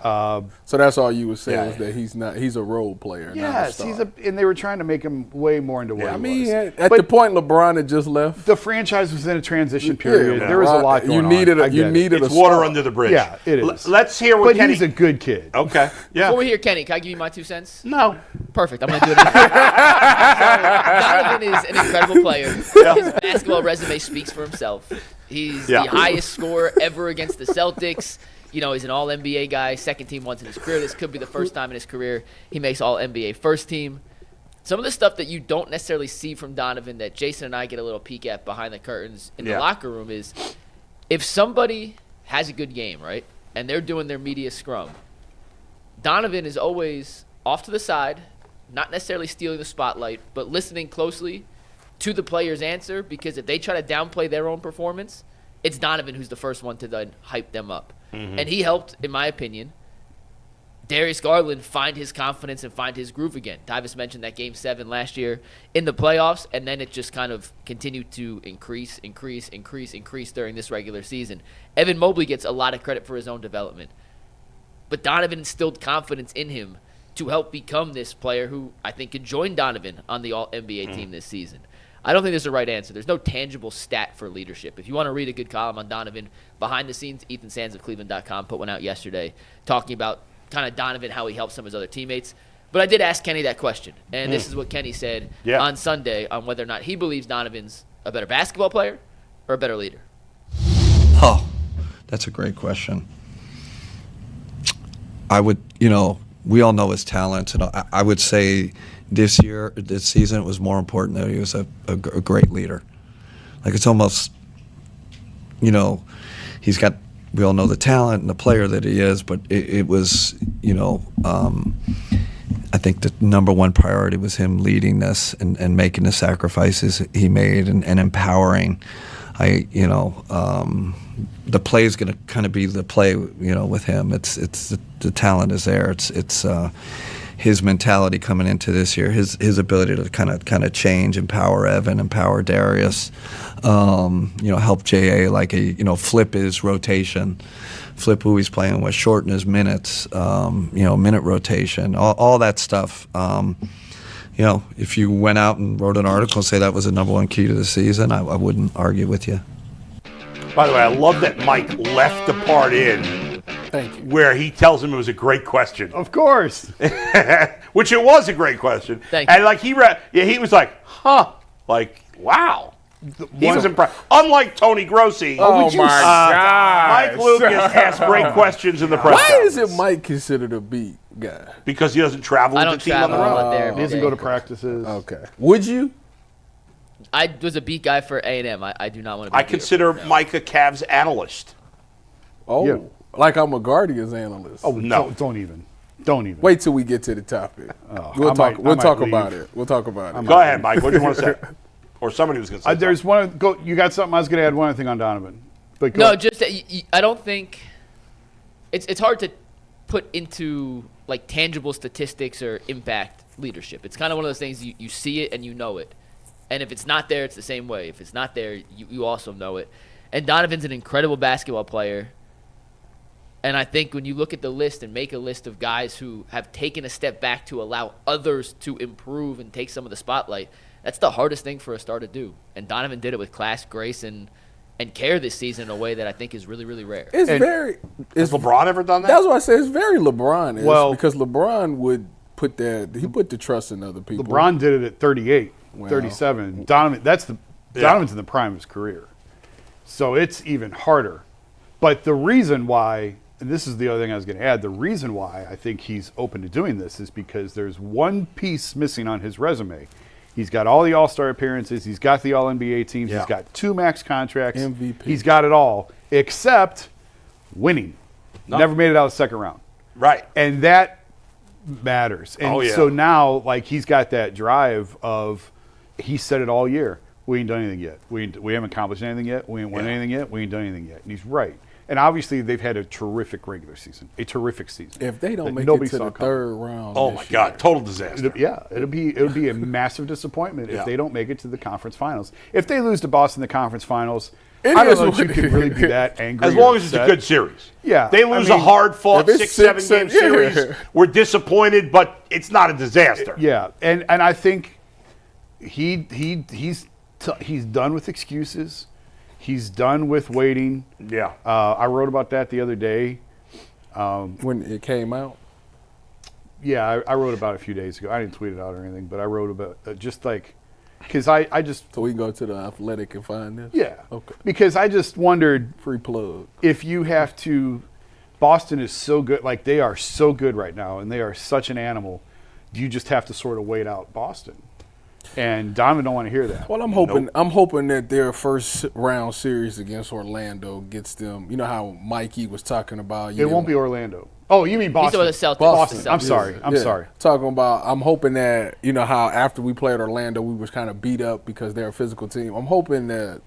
Speaker 4: So that's all you were saying was that he's not – he's a role player,
Speaker 5: yes,
Speaker 4: not a star.
Speaker 5: and they were trying to make him way more into what he was.
Speaker 4: At the point LeBron had just left.
Speaker 5: The franchise was in a transition period. There was a lot going on.
Speaker 4: You needed
Speaker 2: it's water under the bridge.
Speaker 5: Yeah, it is.
Speaker 2: Let's hear what Kenny –
Speaker 5: he's a good kid.
Speaker 2: Okay. Yeah.
Speaker 3: Before we hear Kenny, can I give you my 2 cents?
Speaker 2: No.
Speaker 3: Perfect. I'm going to do it. Donovan is an incredible player. His basketball resume speaks for himself. He's the highest scorer ever against the Celtics. You know, he's an all-NBA guy, second team once in his career. This could be the first time in his career he makes all-NBA first team. Some of the stuff that you don't necessarily see from Donovan that Jason and I get a little peek at behind the curtains in the locker room is if somebody has a good game, right, and they're doing their media scrum, Donovan is always off to the side, not necessarily stealing the spotlight, but listening closely to the player's answer, because if they try to downplay their own performance, it's Donovan who's the first one to then hype them up. And he helped, in my opinion, Darius Garland find his confidence and find his groove again. Tyvis mentioned that Game 7 last year in the playoffs, and then it just kind of continued to increase during this regular season. Evan Mobley gets a lot of credit for his own development, but Donovan instilled confidence in him to help become this player who I think could join Donovan on the All-NBA team this season. I don't think there's a right answer. There's no tangible stat for leadership. If you want to read a good column on Donovan, behind the scenes, Ethan Sands of Cleveland.com put one out yesterday talking about kind of Donovan, how he helps some of his other teammates. But I did ask Kenny that question, and this is what Kenny said on Sunday on whether or not he believes Donovan's a better basketball player or a better leader.
Speaker 6: Oh, that's a great question. I would, we all know his talent, and I would say this season, it was more important that he was a great leader. Like, it's almost, he's got, we all know the talent and the player that he is, but it was, I think the number one priority was him leading this and making the sacrifices he made and empowering. The play is going to kind of be the play, with him. It's the talent is there. It's his mentality coming into this year, his ability to kind of change, empower Evan, empower Darius, help JA flip his rotation, flip who he's playing with, shorten his minutes, minute rotation, all that stuff. If you went out and wrote an article and say that was the number one key to the season, I wouldn't argue with you.
Speaker 2: By the way, I love that Mike left the part in where he tells him it was a great question.
Speaker 5: Of course.
Speaker 2: Which it was a great question.
Speaker 3: Thank you.
Speaker 2: And he was like, huh, like, wow. He was impressed. Unlike Tony Grossi.
Speaker 4: Oh, my God.
Speaker 2: Mike Lucas asked great questions in the press
Speaker 4: Why
Speaker 2: conference.
Speaker 4: is it Mike considered a beat guy?
Speaker 2: Because he doesn't travel with the team on the road.
Speaker 5: He doesn't go to practices.
Speaker 4: Okay. Would you?
Speaker 3: I was a beat guy for A&M. I do not want to be
Speaker 2: I consider Mike a Cavs analyst.
Speaker 4: Oh,
Speaker 5: yeah.
Speaker 4: Like I'm a Guardians analyst.
Speaker 5: Oh,
Speaker 2: no.
Speaker 5: Don't even.
Speaker 4: Wait till we get to the topic. We'll talk about it. We'll talk about it.
Speaker 2: Go ahead, Mike. What do you want to say? Or somebody was going to say
Speaker 5: There's
Speaker 2: something.
Speaker 5: one. You got something? I was going to add one other thing on Donovan. But
Speaker 3: No, just that I don't think it's hard to put into like tangible statistics or impact leadership. It's kind of one of those things you see it and you know it. And if it's not there, it's the same way. If it's not there, you also know it. And Donovan's an incredible basketball player. And I think when you look at the list and make a list of guys who have taken a step back to allow others to improve and take some of the spotlight, that's the hardest thing for a star to do. And Donovan did it with class, grace, and care this season in a way that I think is really, really rare.
Speaker 2: Has LeBron ever done that?
Speaker 4: That's what I say. It's very LeBron.
Speaker 5: Well,
Speaker 4: because LeBron would put the trust in other people.
Speaker 5: LeBron did it at 38, 37. Donovan's in the prime of his career. So it's even harder. But the reason why, and this is the other thing I was going to add, the reason why I think he's open to doing this is because there's one piece missing on his resume. He's got all the All-Star appearances. He's got the All-NBA teams.
Speaker 2: Yeah.
Speaker 5: He's got 2 max contracts.
Speaker 4: MVP.
Speaker 5: He's got it all, except winning. Never made it out of the second round.
Speaker 2: Right.
Speaker 5: And that matters. And so now, like, he's got that drive of, he said it all year. We ain't done anything yet. We haven't accomplished anything yet. We ain't won anything yet. We ain't done anything yet. And he's right. And obviously, they've had a terrific regular season, a terrific season.
Speaker 4: If they don't make
Speaker 5: nobody
Speaker 4: it to
Speaker 5: saw
Speaker 4: the
Speaker 5: coming.
Speaker 4: third round,
Speaker 2: Oh my God, total disaster.
Speaker 5: It'll be a massive disappointment if they don't make it to the conference finals. If they lose to Boston in the conference finals, I don't know if you can really be that angry.
Speaker 2: As long as
Speaker 5: upset.
Speaker 2: it's a good series.
Speaker 5: Yeah.
Speaker 2: They lose a hard-fought
Speaker 4: if it's
Speaker 2: 6-7 game
Speaker 4: 6-7
Speaker 2: series. We're disappointed, but it's not a disaster.
Speaker 5: Yeah, and I think he's done with excuses. He's done with waiting.
Speaker 2: Yeah.
Speaker 5: I wrote about that the other day.
Speaker 4: when it came out.
Speaker 5: Yeah, I wrote about it a few days ago. I didn't tweet it out or anything, but I wrote about just like, because I just.
Speaker 4: So we can go to the Athletic and find this?
Speaker 5: Yeah.
Speaker 4: Okay.
Speaker 5: Because I just wondered.
Speaker 4: Free plug.
Speaker 5: If you have to. Boston is so good. Like, they are so good right now, and they are such an animal. Do you just have to sort of wait out Boston? And Donovan don't want to hear that.
Speaker 4: Well, I'm hoping that their first round series against Orlando gets them. You know how Mikey was talking about.
Speaker 5: It won't be Orlando. Oh, you mean Boston?
Speaker 3: He's talking about the Celtics.
Speaker 5: Boston. I'm sorry. I'm sorry.
Speaker 4: Talking about, I'm hoping that, you know how after we played Orlando, we was kind of beat up because they're a physical team. I'm hoping that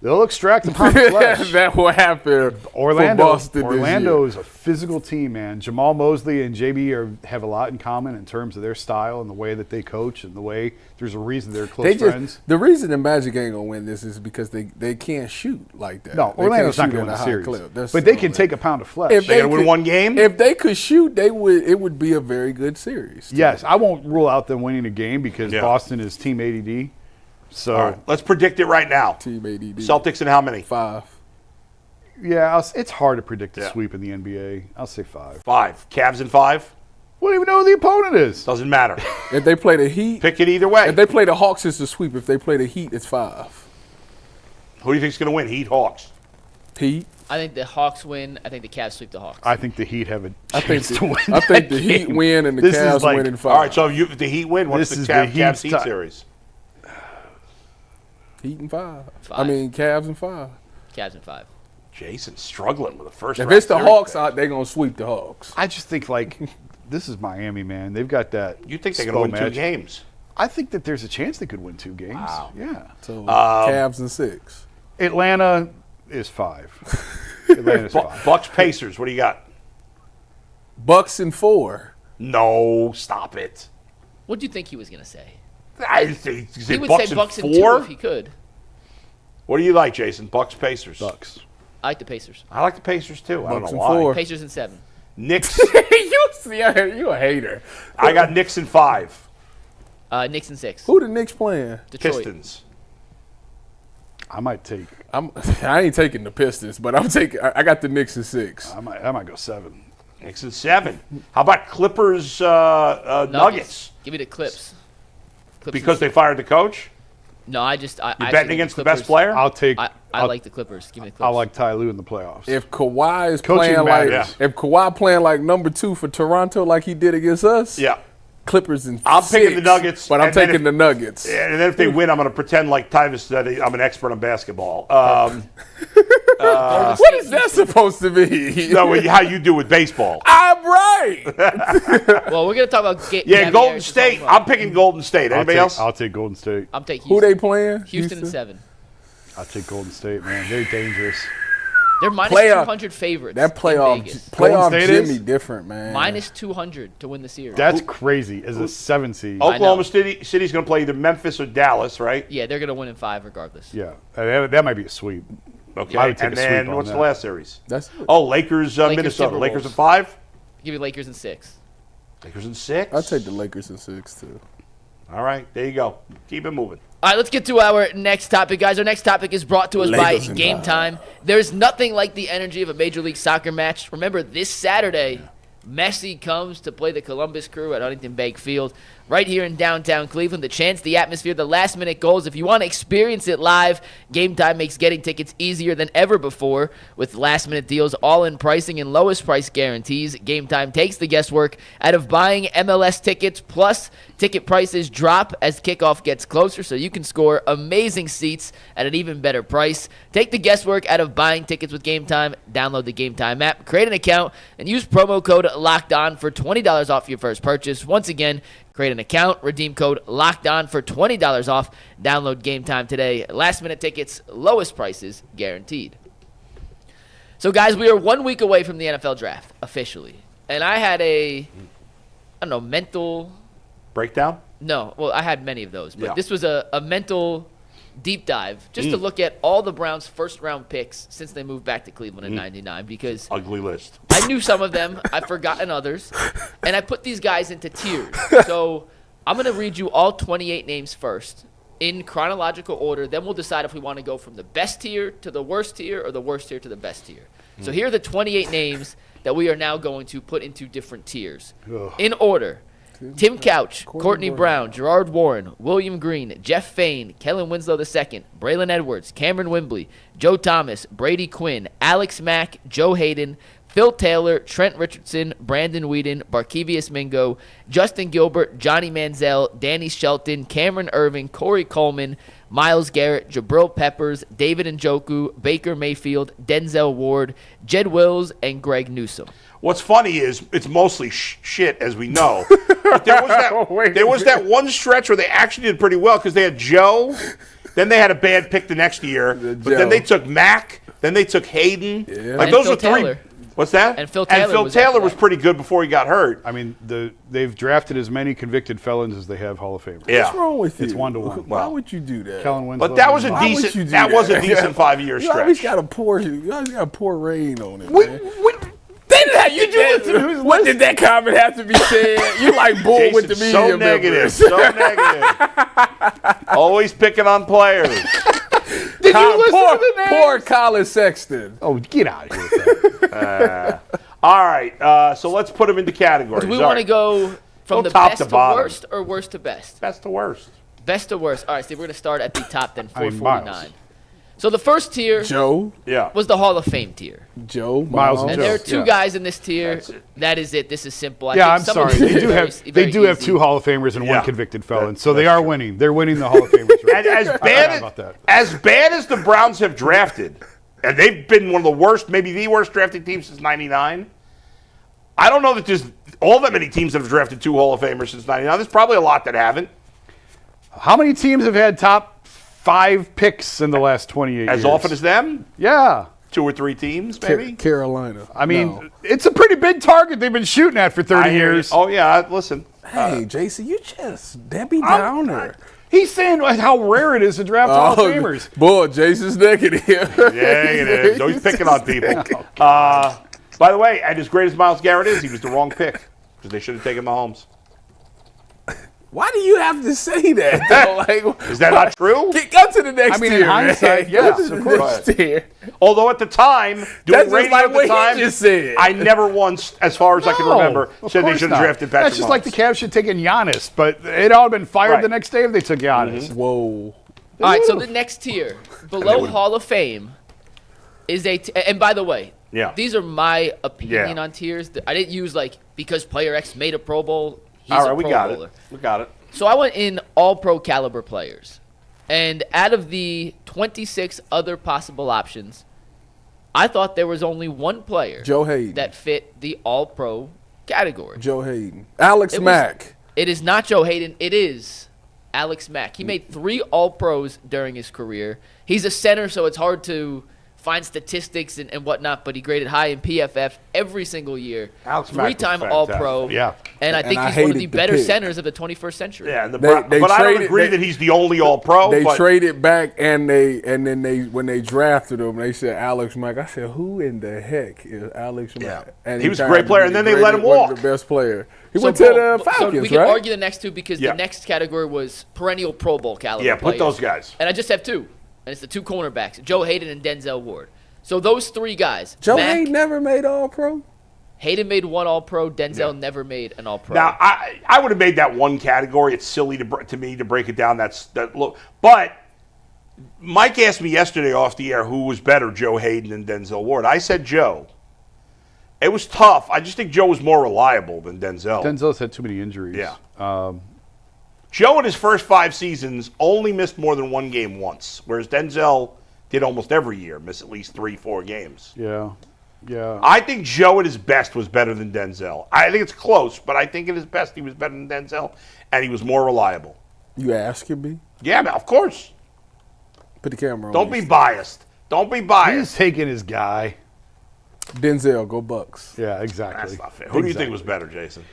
Speaker 5: they'll extract the pound of flesh.
Speaker 4: that will happen.
Speaker 5: Orlando,
Speaker 4: for Boston
Speaker 5: Orlando
Speaker 4: this
Speaker 5: is a physical team, man. Jamal Mosley and JB have a lot in common in terms of their style and the way that they coach and the way there's a reason they're close friends.
Speaker 4: The reason the Magic ain't gonna win this is because they can't shoot like that.
Speaker 5: No,
Speaker 4: They
Speaker 5: Orlando's
Speaker 4: can't
Speaker 5: not
Speaker 4: shoot
Speaker 5: going to
Speaker 4: at
Speaker 5: win
Speaker 4: a
Speaker 5: the
Speaker 4: high
Speaker 5: series,
Speaker 4: clip.
Speaker 5: but they can take a pound of flesh.
Speaker 4: If
Speaker 2: They gotta win one game?
Speaker 4: If they could shoot, it would be a very good series.
Speaker 5: Yes, I won't rule out them winning a game because Boston is Team ADD. So
Speaker 2: all right, let's predict it right now.
Speaker 4: Team ADD.
Speaker 2: Celtics in how many?
Speaker 4: 5.
Speaker 5: yeah, it's hard to predict a sweep in the NBA. I'll say 5.
Speaker 2: 5. Cavs in 5?
Speaker 5: We don't even know who the opponent is.
Speaker 2: Doesn't matter.
Speaker 4: If they play the Heat,
Speaker 2: Pick it either way.
Speaker 4: if they play the Hawks, it's a sweep. If they play the Heat, it's 5.
Speaker 2: Who do you think's going to win? Heat, Hawks?
Speaker 4: Heat.
Speaker 3: I think the Hawks win. I think the Cavs sweep the Hawks.
Speaker 5: I think the Heat have a
Speaker 4: I think
Speaker 5: chance to win.
Speaker 4: I think
Speaker 5: that
Speaker 4: the Heat
Speaker 5: game.
Speaker 4: win and the
Speaker 5: This is
Speaker 4: Cavs
Speaker 5: like-
Speaker 4: win in 5.
Speaker 2: All right, so if the Heat win, what's
Speaker 5: This
Speaker 2: the
Speaker 5: is the
Speaker 2: Cavs
Speaker 5: Heat's
Speaker 2: Heat
Speaker 5: ti-
Speaker 2: series?
Speaker 4: Heat and 5.
Speaker 3: 5.
Speaker 4: I mean, Cavs and 5.
Speaker 3: Cavs in 5.
Speaker 2: Jason's struggling with the first
Speaker 4: If
Speaker 2: round
Speaker 4: it's the
Speaker 2: series
Speaker 4: Hawks,
Speaker 2: pick.
Speaker 4: they're gonna sweep the Hawks.
Speaker 5: I just think, like, this is Miami, man. They've got that.
Speaker 2: You think they're going to win 2
Speaker 5: match.
Speaker 2: games?
Speaker 5: I think that there's a chance they could win 2 games.
Speaker 2: Wow.
Speaker 5: Yeah.
Speaker 4: So Cavs and 6.
Speaker 5: Atlanta is 5. Atlanta's 5.
Speaker 2: Bucks Pacers, what do you got?
Speaker 4: Bucks and 4.
Speaker 2: No, stop it.
Speaker 3: What do you think he was going to say?
Speaker 2: I think
Speaker 3: He would
Speaker 2: Bucks
Speaker 3: say Bucks in
Speaker 2: in
Speaker 3: 2
Speaker 2: 4.
Speaker 3: if he could.
Speaker 2: What do you like, Jason? Bucks Pacers.
Speaker 5: Bucks.
Speaker 3: I like the Pacers.
Speaker 2: I like the Pacers too. I don't
Speaker 4: Bucks
Speaker 2: know
Speaker 4: and
Speaker 2: why.
Speaker 4: 4.
Speaker 3: Pacers in 7.
Speaker 2: Knicks.
Speaker 4: you a hater.
Speaker 2: I got Knicks in 5.
Speaker 3: Knicks in 6.
Speaker 4: Who the Knicks playing?
Speaker 3: Detroit.
Speaker 2: Pistons.
Speaker 5: I might take.
Speaker 4: I ain't taking the Pistons, but I got the Knicks in 6.
Speaker 5: I might go 7.
Speaker 2: Knicks in 7. How about Clippers Nuggets?
Speaker 3: Give me the Clips. Clips
Speaker 2: Because
Speaker 3: in
Speaker 2: they fired the coach?
Speaker 3: No, I just. I
Speaker 2: You're
Speaker 3: actually
Speaker 2: betting
Speaker 3: think
Speaker 2: against the
Speaker 3: Clippers-
Speaker 2: best player?
Speaker 5: I'll take.
Speaker 3: I like the Clippers. Give me the Clips.
Speaker 5: I like Ty Lue in the playoffs.
Speaker 4: If Kawhi is
Speaker 5: Coaching
Speaker 4: playing like
Speaker 5: matters.
Speaker 4: if Kawhi playing like number 2 for Toronto like he did against us,
Speaker 2: Yeah.
Speaker 4: Clippers in
Speaker 2: I'm
Speaker 4: 6,
Speaker 2: picking the Nuggets,
Speaker 4: but I'm
Speaker 2: and then
Speaker 4: taking the Nuggets.
Speaker 2: And then if they win, I'm going to pretend like Tyvis that I'm an expert on basketball.
Speaker 4: What is that supposed to be?
Speaker 2: No, how you do with baseball.
Speaker 4: I'm damn right.
Speaker 3: Well, we're gonna talk about
Speaker 2: Golden State. I'm picking Golden State. Anybody else?
Speaker 5: I'll take Golden State.
Speaker 3: I'm taking Houston.
Speaker 4: Who they playing?
Speaker 3: Houston in 7.
Speaker 5: I'll take Golden State, man. They're dangerous.
Speaker 3: They're minus 200 favorites.
Speaker 4: That playoff Jimmy different, man.
Speaker 3: Minus 200 to win the series.
Speaker 5: That's crazy. As a 7 seed.
Speaker 2: Oklahoma City's going to play either Memphis or Dallas, right?
Speaker 3: Yeah, they're going to win in 5 regardless.
Speaker 5: Yeah, that might be a sweep.
Speaker 2: Okay,
Speaker 5: I would take
Speaker 2: and
Speaker 5: a sweep
Speaker 2: then
Speaker 5: on
Speaker 2: what's
Speaker 5: that.
Speaker 2: the last series?
Speaker 3: Lakers,
Speaker 2: Lakers, Minnesota.
Speaker 3: Timberwolves.
Speaker 2: Lakers in 5.
Speaker 3: Give me Lakers in 6.
Speaker 2: Lakers in 6.
Speaker 4: I'd take the Lakers in 6 too.
Speaker 2: All right, there you go. Keep it moving.
Speaker 3: All right, let's get to our next topic, guys. Our next topic is brought to us by Game Time. There's nothing like the energy of a Major League Soccer match. Remember, this Saturday, Messi comes to play the Columbus Crew at Huntington Bank Field right here in downtown Cleveland. The chance, the atmosphere, the last-minute goals. If you want to experience it live, Game Time makes getting tickets easier than ever before with last-minute deals, all-in pricing, and lowest price guarantees. Game Time takes the guesswork out of buying MLS tickets, plus ticket prices drop as kickoff gets closer, so you can score amazing seats at an even better price. Take the guesswork out of buying tickets with Game Time. Download the Game Time app, create an account, and use promo code LOCKEDON for $20 off your first purchase. Once again, create an account, redeem code LOCKEDON for $20 off. Download Game Time today. Last-minute tickets, lowest prices guaranteed. So, guys, we are 1 week away from the NFL draft, officially. And I had mental...
Speaker 2: Breakdown?
Speaker 3: No. Well, I had many of those. But
Speaker 2: Yeah.
Speaker 3: this was a mental deep dive just to look at all the Browns' first-round picks since they moved back to Cleveland in '99 because...
Speaker 2: Ugly list.
Speaker 3: I knew some of them. I've forgotten others. And I put these guys into tiers. So I'm going to read you all 28 names first in chronological order. Then we'll decide if we want to go from the best tier to the worst tier or the worst tier to the best tier. So here are the 28 names that we are now going to put into different tiers. In order: Tim Couch, Courtney Brown, Gerard Warren, William Green, Jeff Fain, Kellen Winslow II, Braylon Edwards, Cameron Wembley, Joe Thomas, Brady Quinn, Alex Mack, Joe Hayden, Phil Taylor, Trent Richardson, Brandon Whedon, Barkevius Mingo, Justin Gilbert, Johnny Manziel, Danny Shelton, Cameron Irving, Corey Coleman, Myles Garrett, Jabril Peppers, David Njoku, Baker Mayfield, Denzel Ward, Jed Wills, and Greg Newsome.
Speaker 2: What's funny is it's mostly shit, as we know. But there was that one stretch where they actually did pretty well because they had Joe, then they had a bad pick the next year, but then they took Mack, then they took Hayden.
Speaker 4: Yeah.
Speaker 2: Like
Speaker 3: And
Speaker 2: those
Speaker 3: Phil
Speaker 2: are three.
Speaker 3: Taylor.
Speaker 2: What's that?
Speaker 3: And Phil Taylor
Speaker 2: was pretty good before he got hurt.
Speaker 5: I mean, they've drafted as many convicted felons as they have Hall of Famers.
Speaker 2: Yeah.
Speaker 4: What's wrong with you?
Speaker 5: It's 1-to-1.
Speaker 4: Why would you do that?
Speaker 5: Kellen Winslow.
Speaker 2: But that was a
Speaker 4: Why would
Speaker 2: decent.
Speaker 4: you do
Speaker 2: That was a
Speaker 4: that?
Speaker 2: decent 5-year
Speaker 4: You always
Speaker 2: stretch.
Speaker 4: got to pour rain on it,
Speaker 2: We-
Speaker 4: man.
Speaker 2: we-
Speaker 4: What did that comment have to be said? You like bull with the
Speaker 2: Jason's
Speaker 4: media
Speaker 2: so negative,
Speaker 4: members.
Speaker 2: so negative. Always picking on players.
Speaker 5: Did you listen to the names?
Speaker 4: Poor Colin Sexton.
Speaker 5: Oh, get out of here with that.
Speaker 2: All right, so let's put them into categories.
Speaker 3: Do we
Speaker 2: All
Speaker 3: want to
Speaker 2: right.
Speaker 3: go from
Speaker 2: Go
Speaker 3: the
Speaker 2: top
Speaker 3: best
Speaker 2: to
Speaker 3: to
Speaker 2: bottom.
Speaker 3: worst or worst to best?
Speaker 2: Best to worst.
Speaker 3: Best to worst. All right, Steve, we're going to start at the top then,
Speaker 5: I mean,
Speaker 3: 449.
Speaker 5: Miles.
Speaker 3: So the first tier
Speaker 4: Joe.
Speaker 2: Yeah.
Speaker 3: was the Hall of Fame tier.
Speaker 5: Miles and
Speaker 3: And
Speaker 5: Joe.
Speaker 3: there are two
Speaker 5: Yeah.
Speaker 3: guys in this tier.
Speaker 2: That's it.
Speaker 3: That is it. This is simple. I
Speaker 5: Yeah,
Speaker 3: think
Speaker 5: I'm
Speaker 3: some of
Speaker 5: sorry.
Speaker 3: these
Speaker 5: They
Speaker 3: are
Speaker 5: do
Speaker 3: very-
Speaker 5: have
Speaker 3: very
Speaker 5: they do have
Speaker 3: easy.
Speaker 5: 2 Hall of Famers and
Speaker 2: Yeah.
Speaker 5: 1 convicted felon,
Speaker 2: That-
Speaker 5: so they
Speaker 2: that's
Speaker 5: are
Speaker 2: true.
Speaker 5: winning. They're winning the Hall of Famers. Right?
Speaker 2: And as
Speaker 5: I forgot
Speaker 2: bad
Speaker 5: about that.
Speaker 2: as bad as the Browns have drafted, and they've been one of the worst, maybe the worst drafting team since '99. I don't know that there's all that many teams that have drafted 2 Hall of Famers since '99. There's probably a lot that haven't.
Speaker 5: How many teams have had top 5 picks in the last 28 years?
Speaker 2: As often as them,
Speaker 5: Yeah.
Speaker 2: 2 or 3 teams, maybe.
Speaker 4: Carolina.
Speaker 5: I mean,
Speaker 4: No.
Speaker 5: it's a pretty big target they've been shooting at for 30
Speaker 2: I hear you.
Speaker 5: years.
Speaker 2: Oh yeah, listen.
Speaker 4: Hey, Jason, you just Debbie Downer.
Speaker 5: He's saying how rare it is to draft Hall of Famers.
Speaker 4: Boy, Jason's negative.
Speaker 2: Yeah, it is. So he's picking on people. By the way, and as great as Myles Garrett is, he was the wrong pick because they should have taken Mahomes.
Speaker 4: Why do you have to say that? Though? Like,
Speaker 2: Is that not true?
Speaker 4: Go to the next
Speaker 5: I mean,
Speaker 4: tier.
Speaker 5: in hindsight,
Speaker 4: man.
Speaker 5: yes,
Speaker 4: Go to
Speaker 5: of
Speaker 4: the
Speaker 5: course.
Speaker 4: next tier.
Speaker 2: Although at the time,
Speaker 4: That's
Speaker 2: doing
Speaker 4: just
Speaker 2: radio
Speaker 4: like
Speaker 2: at the
Speaker 4: what he
Speaker 2: time,
Speaker 4: just said.
Speaker 2: I never once, as far as I can remember,
Speaker 5: of
Speaker 2: said they
Speaker 5: course
Speaker 2: should
Speaker 5: not.
Speaker 2: have drafted Patrick
Speaker 5: That's just like the
Speaker 2: Mahomes.
Speaker 5: Cavs should have taken Giannis, but it all been fired
Speaker 2: Right.
Speaker 5: the next day if they took Giannis.
Speaker 4: Whoa.
Speaker 3: All right, so the next tier, below Hall of Fame, is and by the way,
Speaker 2: Yeah.
Speaker 3: these are my opinion
Speaker 2: Yeah.
Speaker 3: on tiers. I didn't use because player X made a Pro Bowl, he's
Speaker 2: All right,
Speaker 3: a
Speaker 2: we
Speaker 3: Pro
Speaker 2: got
Speaker 3: Bowler.
Speaker 2: it. We got it.
Speaker 3: So I went in all pro caliber players. And out of the 26 other possible options, I thought there was only one player
Speaker 4: Joe Hayden.
Speaker 3: that fit the all pro category.
Speaker 4: Joe Hayden. Alex Mack.
Speaker 3: It is not Joe Hayden. It is Alex Mack. He made 3 All-Pros during his career. He's a center, so it's hard to find statistics and whatnot, but he graded high in PFF every single year.
Speaker 2: Alex Mack was
Speaker 3: 3-time
Speaker 2: fantastic.
Speaker 3: All-Pro.
Speaker 2: Yeah.
Speaker 3: And I think he's one of the better centers of the 21st century.
Speaker 2: Yeah, and but I don't agree that he's the only All-Pro.
Speaker 4: They traded back, and then when they drafted him, they said Alex Mack. I said, who in the heck is Alex Mack?
Speaker 2: Yeah.
Speaker 4: And
Speaker 2: he was a great player, and then they let him walk.
Speaker 4: One of the best player. He went to the Falcons,
Speaker 3: so we can
Speaker 4: right?
Speaker 3: argue the next two because the next category was perennial Pro Bowl caliber.
Speaker 2: Yeah, put those guys.
Speaker 3: And I just have 2, and it's the 2 cornerbacks, Joe Hayden and Denzel Ward. So those 3 guys.
Speaker 4: Joe Hayden never made All-Pro?
Speaker 3: Hayden made 1 All-Pro. Denzel never made an All-Pro.
Speaker 2: Now, I would have made that one category. It's silly to me to break it down. Look. But Mike asked me yesterday off the air who was better, Joe Hayden and Denzel Ward. I said Joe. It was tough. I just think Joe was more reliable than Denzel.
Speaker 5: Denzel's had too many injuries.
Speaker 2: Yeah. Joe in his first 5 seasons only missed more than 1 game once, whereas Denzel did almost every year, miss at least 3-4 games.
Speaker 5: Yeah. Yeah.
Speaker 2: I think Joe at his best was better than Denzel. I think it's close, but I think at his best he was better than Denzel, and he was more reliable.
Speaker 4: You asking me?
Speaker 2: Yeah, man, of course.
Speaker 4: Put the camera on.
Speaker 2: Don't be biased. Don't be biased.
Speaker 5: He's taking his guy.
Speaker 4: Denzel, go Bucks.
Speaker 5: Yeah, exactly.
Speaker 2: That's not fair. Who do you think was better, Jason?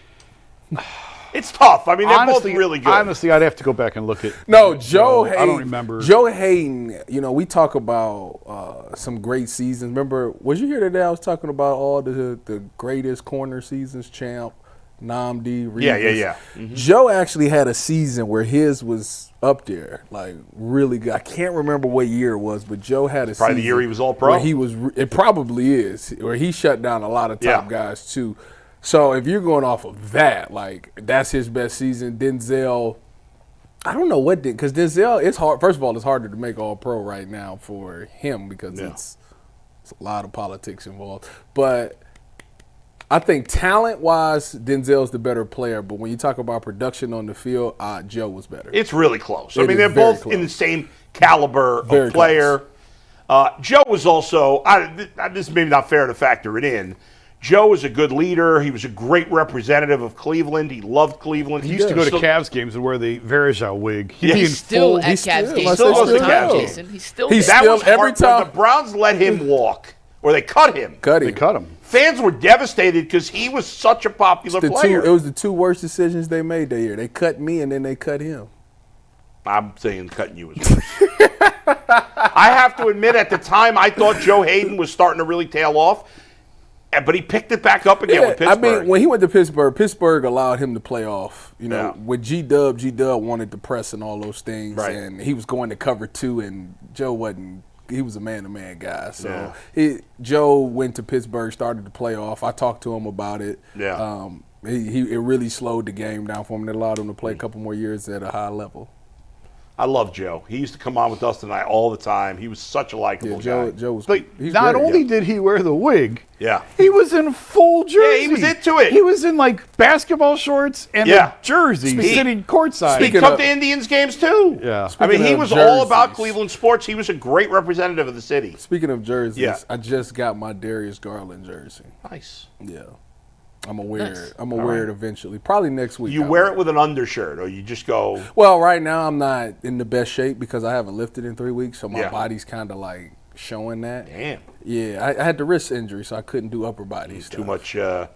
Speaker 2: It's tough. I mean, they're both really good.
Speaker 5: Honestly, I'd have to go back and look at.
Speaker 4: Joe Hayden.
Speaker 5: I don't remember.
Speaker 4: Joe Hayden, we talk about some great seasons. Remember, was you here today? I was talking about all the greatest corner seasons, Champ, Nnamdi, Reeves.
Speaker 2: Yeah.
Speaker 4: Mm-hmm. Joe actually had a season where his was up there, like really good. I can't remember what year it was, but Joe had a season.
Speaker 2: Probably the year he was All-Pro.
Speaker 4: Where he was, it probably is, where he shut down a lot of top guys too. So if you're going off of that, like that's his best season. Denzel, I don't know what did, because Denzel, it's hard. First of all, it's harder to make All-Pro right now for him because it's a lot of politics involved. But I think talent-wise, Denzel's the better player. But when you talk about production on the field, Joe was better.
Speaker 2: It's really close. I mean, they're both in the same caliber of player. Joe was also, this is maybe not fair to factor it in, Joe was a good leader. He was a great representative of Cleveland. He loved Cleveland.
Speaker 5: He used to go to Cavs games and wear the Verjao wig.
Speaker 3: He's still at Cavs games.
Speaker 2: He still goes to Cavs games.
Speaker 3: Jason. He's still
Speaker 2: that was every time the Browns let him walk, or they cut him.
Speaker 5: They cut him.
Speaker 2: Fans were devastated because he was such a popular player.
Speaker 4: It was the 2 worst decisions they made that year. They cut me and then they cut him.
Speaker 2: I'm saying cutting you is worse. I have to admit, at the time, I thought Joe Hayden was starting to really tail off. But he picked it back up again with Pittsburgh.
Speaker 4: I mean, when he went to Pittsburgh allowed him to play off. With G-Dub wanted to press and all those things.
Speaker 2: Right.
Speaker 4: And he was going to cover 2, and Joe wasn't. He was a man-to-man guy. So Joe went to Pittsburgh, started to play off. I talked to him about it.
Speaker 2: Yeah.
Speaker 4: It really slowed the game down for him. It allowed him to play a couple more years at a high level.
Speaker 2: I love Joe. He used to come on with Dustin and I all the time. He was such a likable guy.
Speaker 4: Joe was.
Speaker 5: But not only did he wear the wig, he was in full jersey.
Speaker 2: Yeah, he was into it.
Speaker 5: He was in like basketball shorts and a jersey, sitting courtside.
Speaker 2: He come to Indians games too.
Speaker 5: Yeah,
Speaker 2: I mean, he was all about Cleveland sports. He was a great representative of the city.
Speaker 4: Speaking of jerseys, I just got my Darius Garland jersey.
Speaker 2: Nice.
Speaker 4: Yeah. I'm gonna wear it. I'm gonna wear it eventually. Probably next week.
Speaker 2: You wear it with an undershirt, or you just go?
Speaker 4: Well, right now I'm not in the best shape because I haven't lifted in 3 weeks, so my body's kind of like showing that.
Speaker 2: Damn.
Speaker 4: Yeah, I had the wrist injury, so I couldn't do upper body stuff.
Speaker 2: Too much,
Speaker 3: Jason,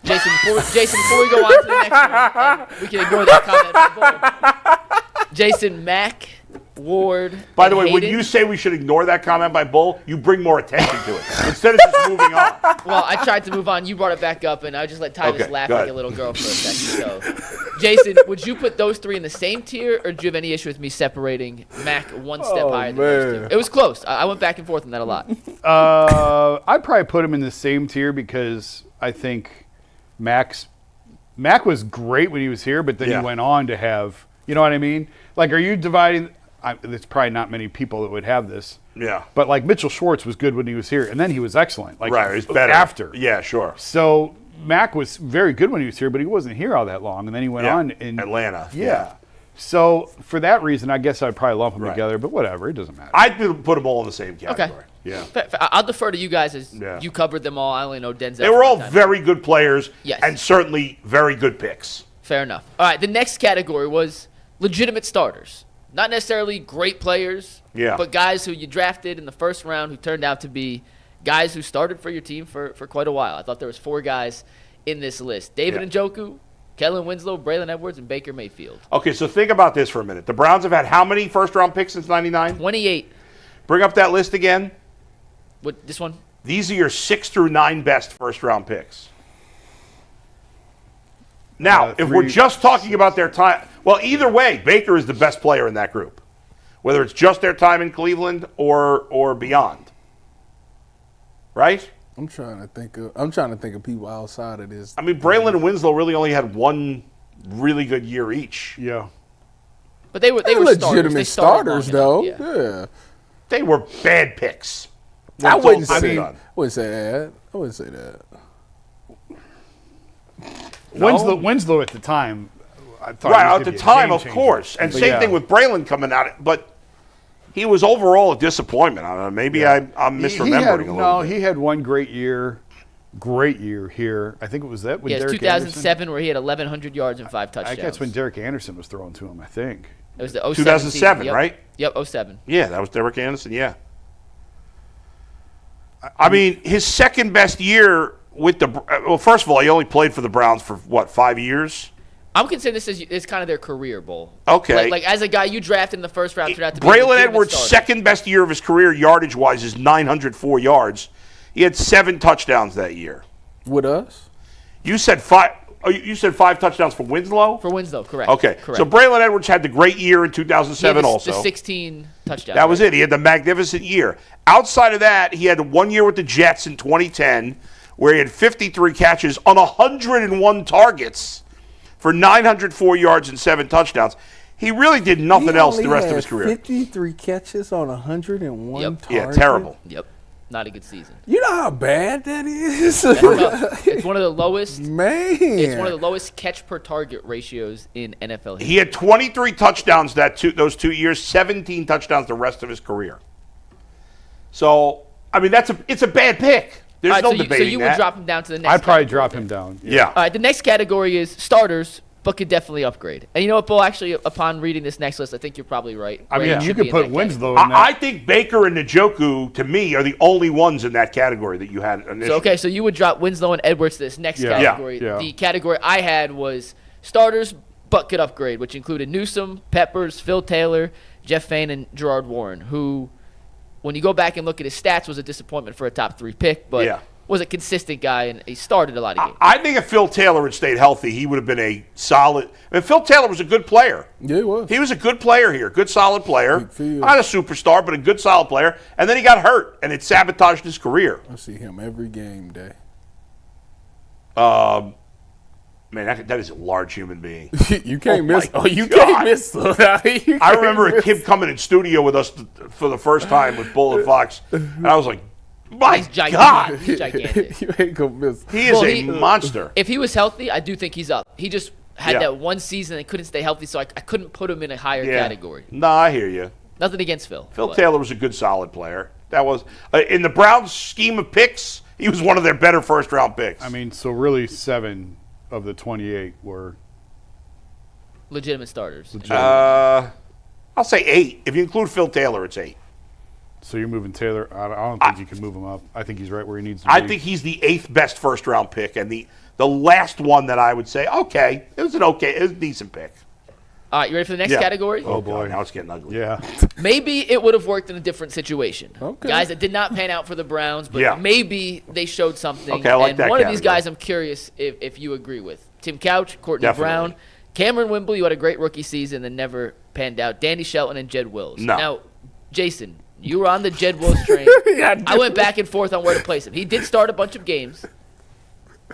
Speaker 3: before we go on to the next one, we can ignore that comment. Jason, Mack, Ward.
Speaker 2: By the way,
Speaker 3: Hayden.
Speaker 2: when you say we should ignore that comment by Bull, you bring more attention to it instead of just moving on.
Speaker 3: Well, I tried to move on. You brought it back up, and I just let Tyvis laugh like a little girl for a second. So, Jason, would you put those 3 in the same tier, or do you have any issue with me separating Mack one step higher than those 2? It was close. I went back and forth on that a lot.
Speaker 5: I'd probably put him in the same tier because I think Mack was great when he was here, but then he went on to have, you know what I mean? Like, are you dividing? There's probably not many people that would have this.
Speaker 2: Yeah.
Speaker 5: But like Mitchell Schwartz was good when he was here, and then he was excellent. Like
Speaker 2: he's better
Speaker 5: after.
Speaker 2: Yeah, sure.
Speaker 5: So Mack was very good when he was here, but he wasn't here all that long, and then he went on in
Speaker 2: Atlanta.
Speaker 5: Yeah. So for that reason, I guess I'd probably lump them together, but whatever, it doesn't matter.
Speaker 2: I'd put them all in the same category.
Speaker 3: Okay.
Speaker 2: Yeah.
Speaker 3: I'll defer to you guys as you covered them all. I only know Denzel.
Speaker 2: They were all very good players
Speaker 3: Yes.
Speaker 2: and certainly very good picks.
Speaker 3: Fair enough. All right, the next category was legitimate starters. Not necessarily great players, but guys who you drafted in the first round who turned out to be guys who started for your team for quite a while. I thought there was 4 guys in this list. David Njoku, Kellen Winslow, Braylon Edwards, and Baker Mayfield.
Speaker 2: Okay, so think about this for a minute. The Browns have had how many first-round picks since 99?
Speaker 3: 28.
Speaker 2: Bring up that list again.
Speaker 3: What, this one?
Speaker 2: These are your 6 through 9 best first-round picks. Now, if we're just talking about their time, well, either way, Baker is the best player in that group, whether it's just their time in Cleveland or beyond. Right?
Speaker 4: I'm trying to think of people outside of this.
Speaker 2: I mean, Braylon and Winslow really only had one really good year each.
Speaker 5: Yeah.
Speaker 3: But they were
Speaker 4: legitimate
Speaker 3: starters
Speaker 4: though.
Speaker 3: Yeah.
Speaker 2: They were bad picks.
Speaker 4: I wouldn't say that.
Speaker 5: Winslow at the time, I thought
Speaker 2: right, at the time, of course. And same thing with Braylon coming out. But he was overall a disappointment. I don't know, maybe I'm misremembering a little bit.
Speaker 5: He had one great year here. I think it was that with Derek
Speaker 3: 2007
Speaker 5: Anderson.
Speaker 3: where he had 1,100 yards and 5 touchdowns.
Speaker 5: I guess when Derek Anderson was thrown to him, I think.
Speaker 3: It was the 07
Speaker 2: 2007,
Speaker 3: season.
Speaker 2: right?
Speaker 3: Yep, 07.
Speaker 2: Yeah, that was Derek Anderson, yeah. I mean, his second best year with the well, first of all, he only played for the Browns for what, 5 years?
Speaker 3: I'm considering this is kind of their career bowl.
Speaker 2: Okay,
Speaker 3: like as a guy you drafted in the first round, turned out to be
Speaker 2: Braylon Edwards' second best year of his career yardage wise is 904 yards. He had 7 touchdowns that year.
Speaker 4: With us,
Speaker 2: you said 5. You said 5 touchdowns for Winslow.
Speaker 3: For Winslow, correct.
Speaker 2: Okay,
Speaker 3: correct.
Speaker 2: So Braylon Edwards had the great year in 2007 also.
Speaker 3: The 16 touchdowns.
Speaker 2: That was it. He had the magnificent year. Outside of that, he had 1 year with the Jets in 2010 where he had 53 catches on 101 targets for 904 yards and 7 touchdowns. He really did nothing else the rest of his career.
Speaker 4: 53 catches on 101 targets.
Speaker 2: Yeah, terrible.
Speaker 3: Yep. Not a good season.
Speaker 4: You know how bad that is?
Speaker 3: It's one of the lowest.
Speaker 4: Man.
Speaker 3: It's one of the lowest catch per target ratios in NFL history.
Speaker 2: He had 23 touchdowns those 2 years, 17 touchdowns the rest of his career. So, I mean, it's a bad pick. There's no debating that.
Speaker 3: So you would drop him down to the next
Speaker 5: I'd probably
Speaker 3: category
Speaker 5: drop
Speaker 3: then.
Speaker 5: him down.
Speaker 2: Yeah.
Speaker 3: All right, the next category is starters, but could definitely upgrade. And you know what, Bo? Actually, upon reading this next list, I think you're probably right.
Speaker 5: I mean, you could put Winslow in that.
Speaker 2: I think Baker and Njoku, to me, are the only ones in that category that you had initially.
Speaker 3: So you would drop Winslow and Edwards to this next category.
Speaker 5: Yeah.
Speaker 3: The category I had was starters, but could upgrade, which included Newsome, Peppers, Phil Taylor, Jeff Fain, and Gerard Warren, who, when you go back and look at his stats, was a disappointment for a top 3 pick, but was a consistent guy, and he started a lot of games.
Speaker 2: I think if Phil Taylor had stayed healthy, he would have been a solid. I mean, Phil Taylor was a good player.
Speaker 4: Yeah, he was.
Speaker 2: He was a good player here, good solid player. Not a superstar, but a good solid player. And then he got hurt, and it sabotaged his career.
Speaker 4: I see him every game day.
Speaker 2: Man, that is a large human being.
Speaker 4: You can't miss.
Speaker 2: Oh,
Speaker 4: you can't miss.
Speaker 2: I remember him coming in studio with us for the first time with Bull and Fox, and I was like, my God.
Speaker 3: He's gigantic.
Speaker 4: You ain't gonna miss.
Speaker 2: He is a monster.
Speaker 3: If he was healthy, I do think he's up. He just had
Speaker 2: Yeah.
Speaker 3: that one season and couldn't stay healthy, so I couldn't put him in a higher category.
Speaker 2: No, I hear you.
Speaker 3: Nothing against Phil.
Speaker 2: Phil Taylor was a good, solid player. That was in the Browns' scheme of picks. He was one of their better first-round picks.
Speaker 5: I mean, so really 7 of the 28 were
Speaker 3: legitimate starters.
Speaker 2: I'll say 8. If you include Phil Taylor, it's 8.
Speaker 5: So you're moving Taylor. I don't think you can move him up. I think he's right where he needs to be.
Speaker 2: I think he's the 8th best first-round pick, and the last one that I would say, it was a decent pick.
Speaker 3: All right, you ready for the next category?
Speaker 2: Oh boy, now it's getting ugly.
Speaker 5: Yeah.
Speaker 3: Maybe it would have worked in a different situation.
Speaker 4: Okay.
Speaker 3: Guys that did not pan out for the Browns, but maybe they showed something.
Speaker 2: Okay, I like that
Speaker 3: one of these
Speaker 2: category.
Speaker 3: guys I'm curious if you agree with. Tim Couch, Courtney
Speaker 2: Definitely.
Speaker 3: Brown, Cameron Wimble, you had a great rookie season and never panned out. Danny Shelton and Jed Wills.
Speaker 2: No.
Speaker 3: Now, Jason, you were on the Jed Wills train. I went back and forth on where to place him. He did start a bunch of games.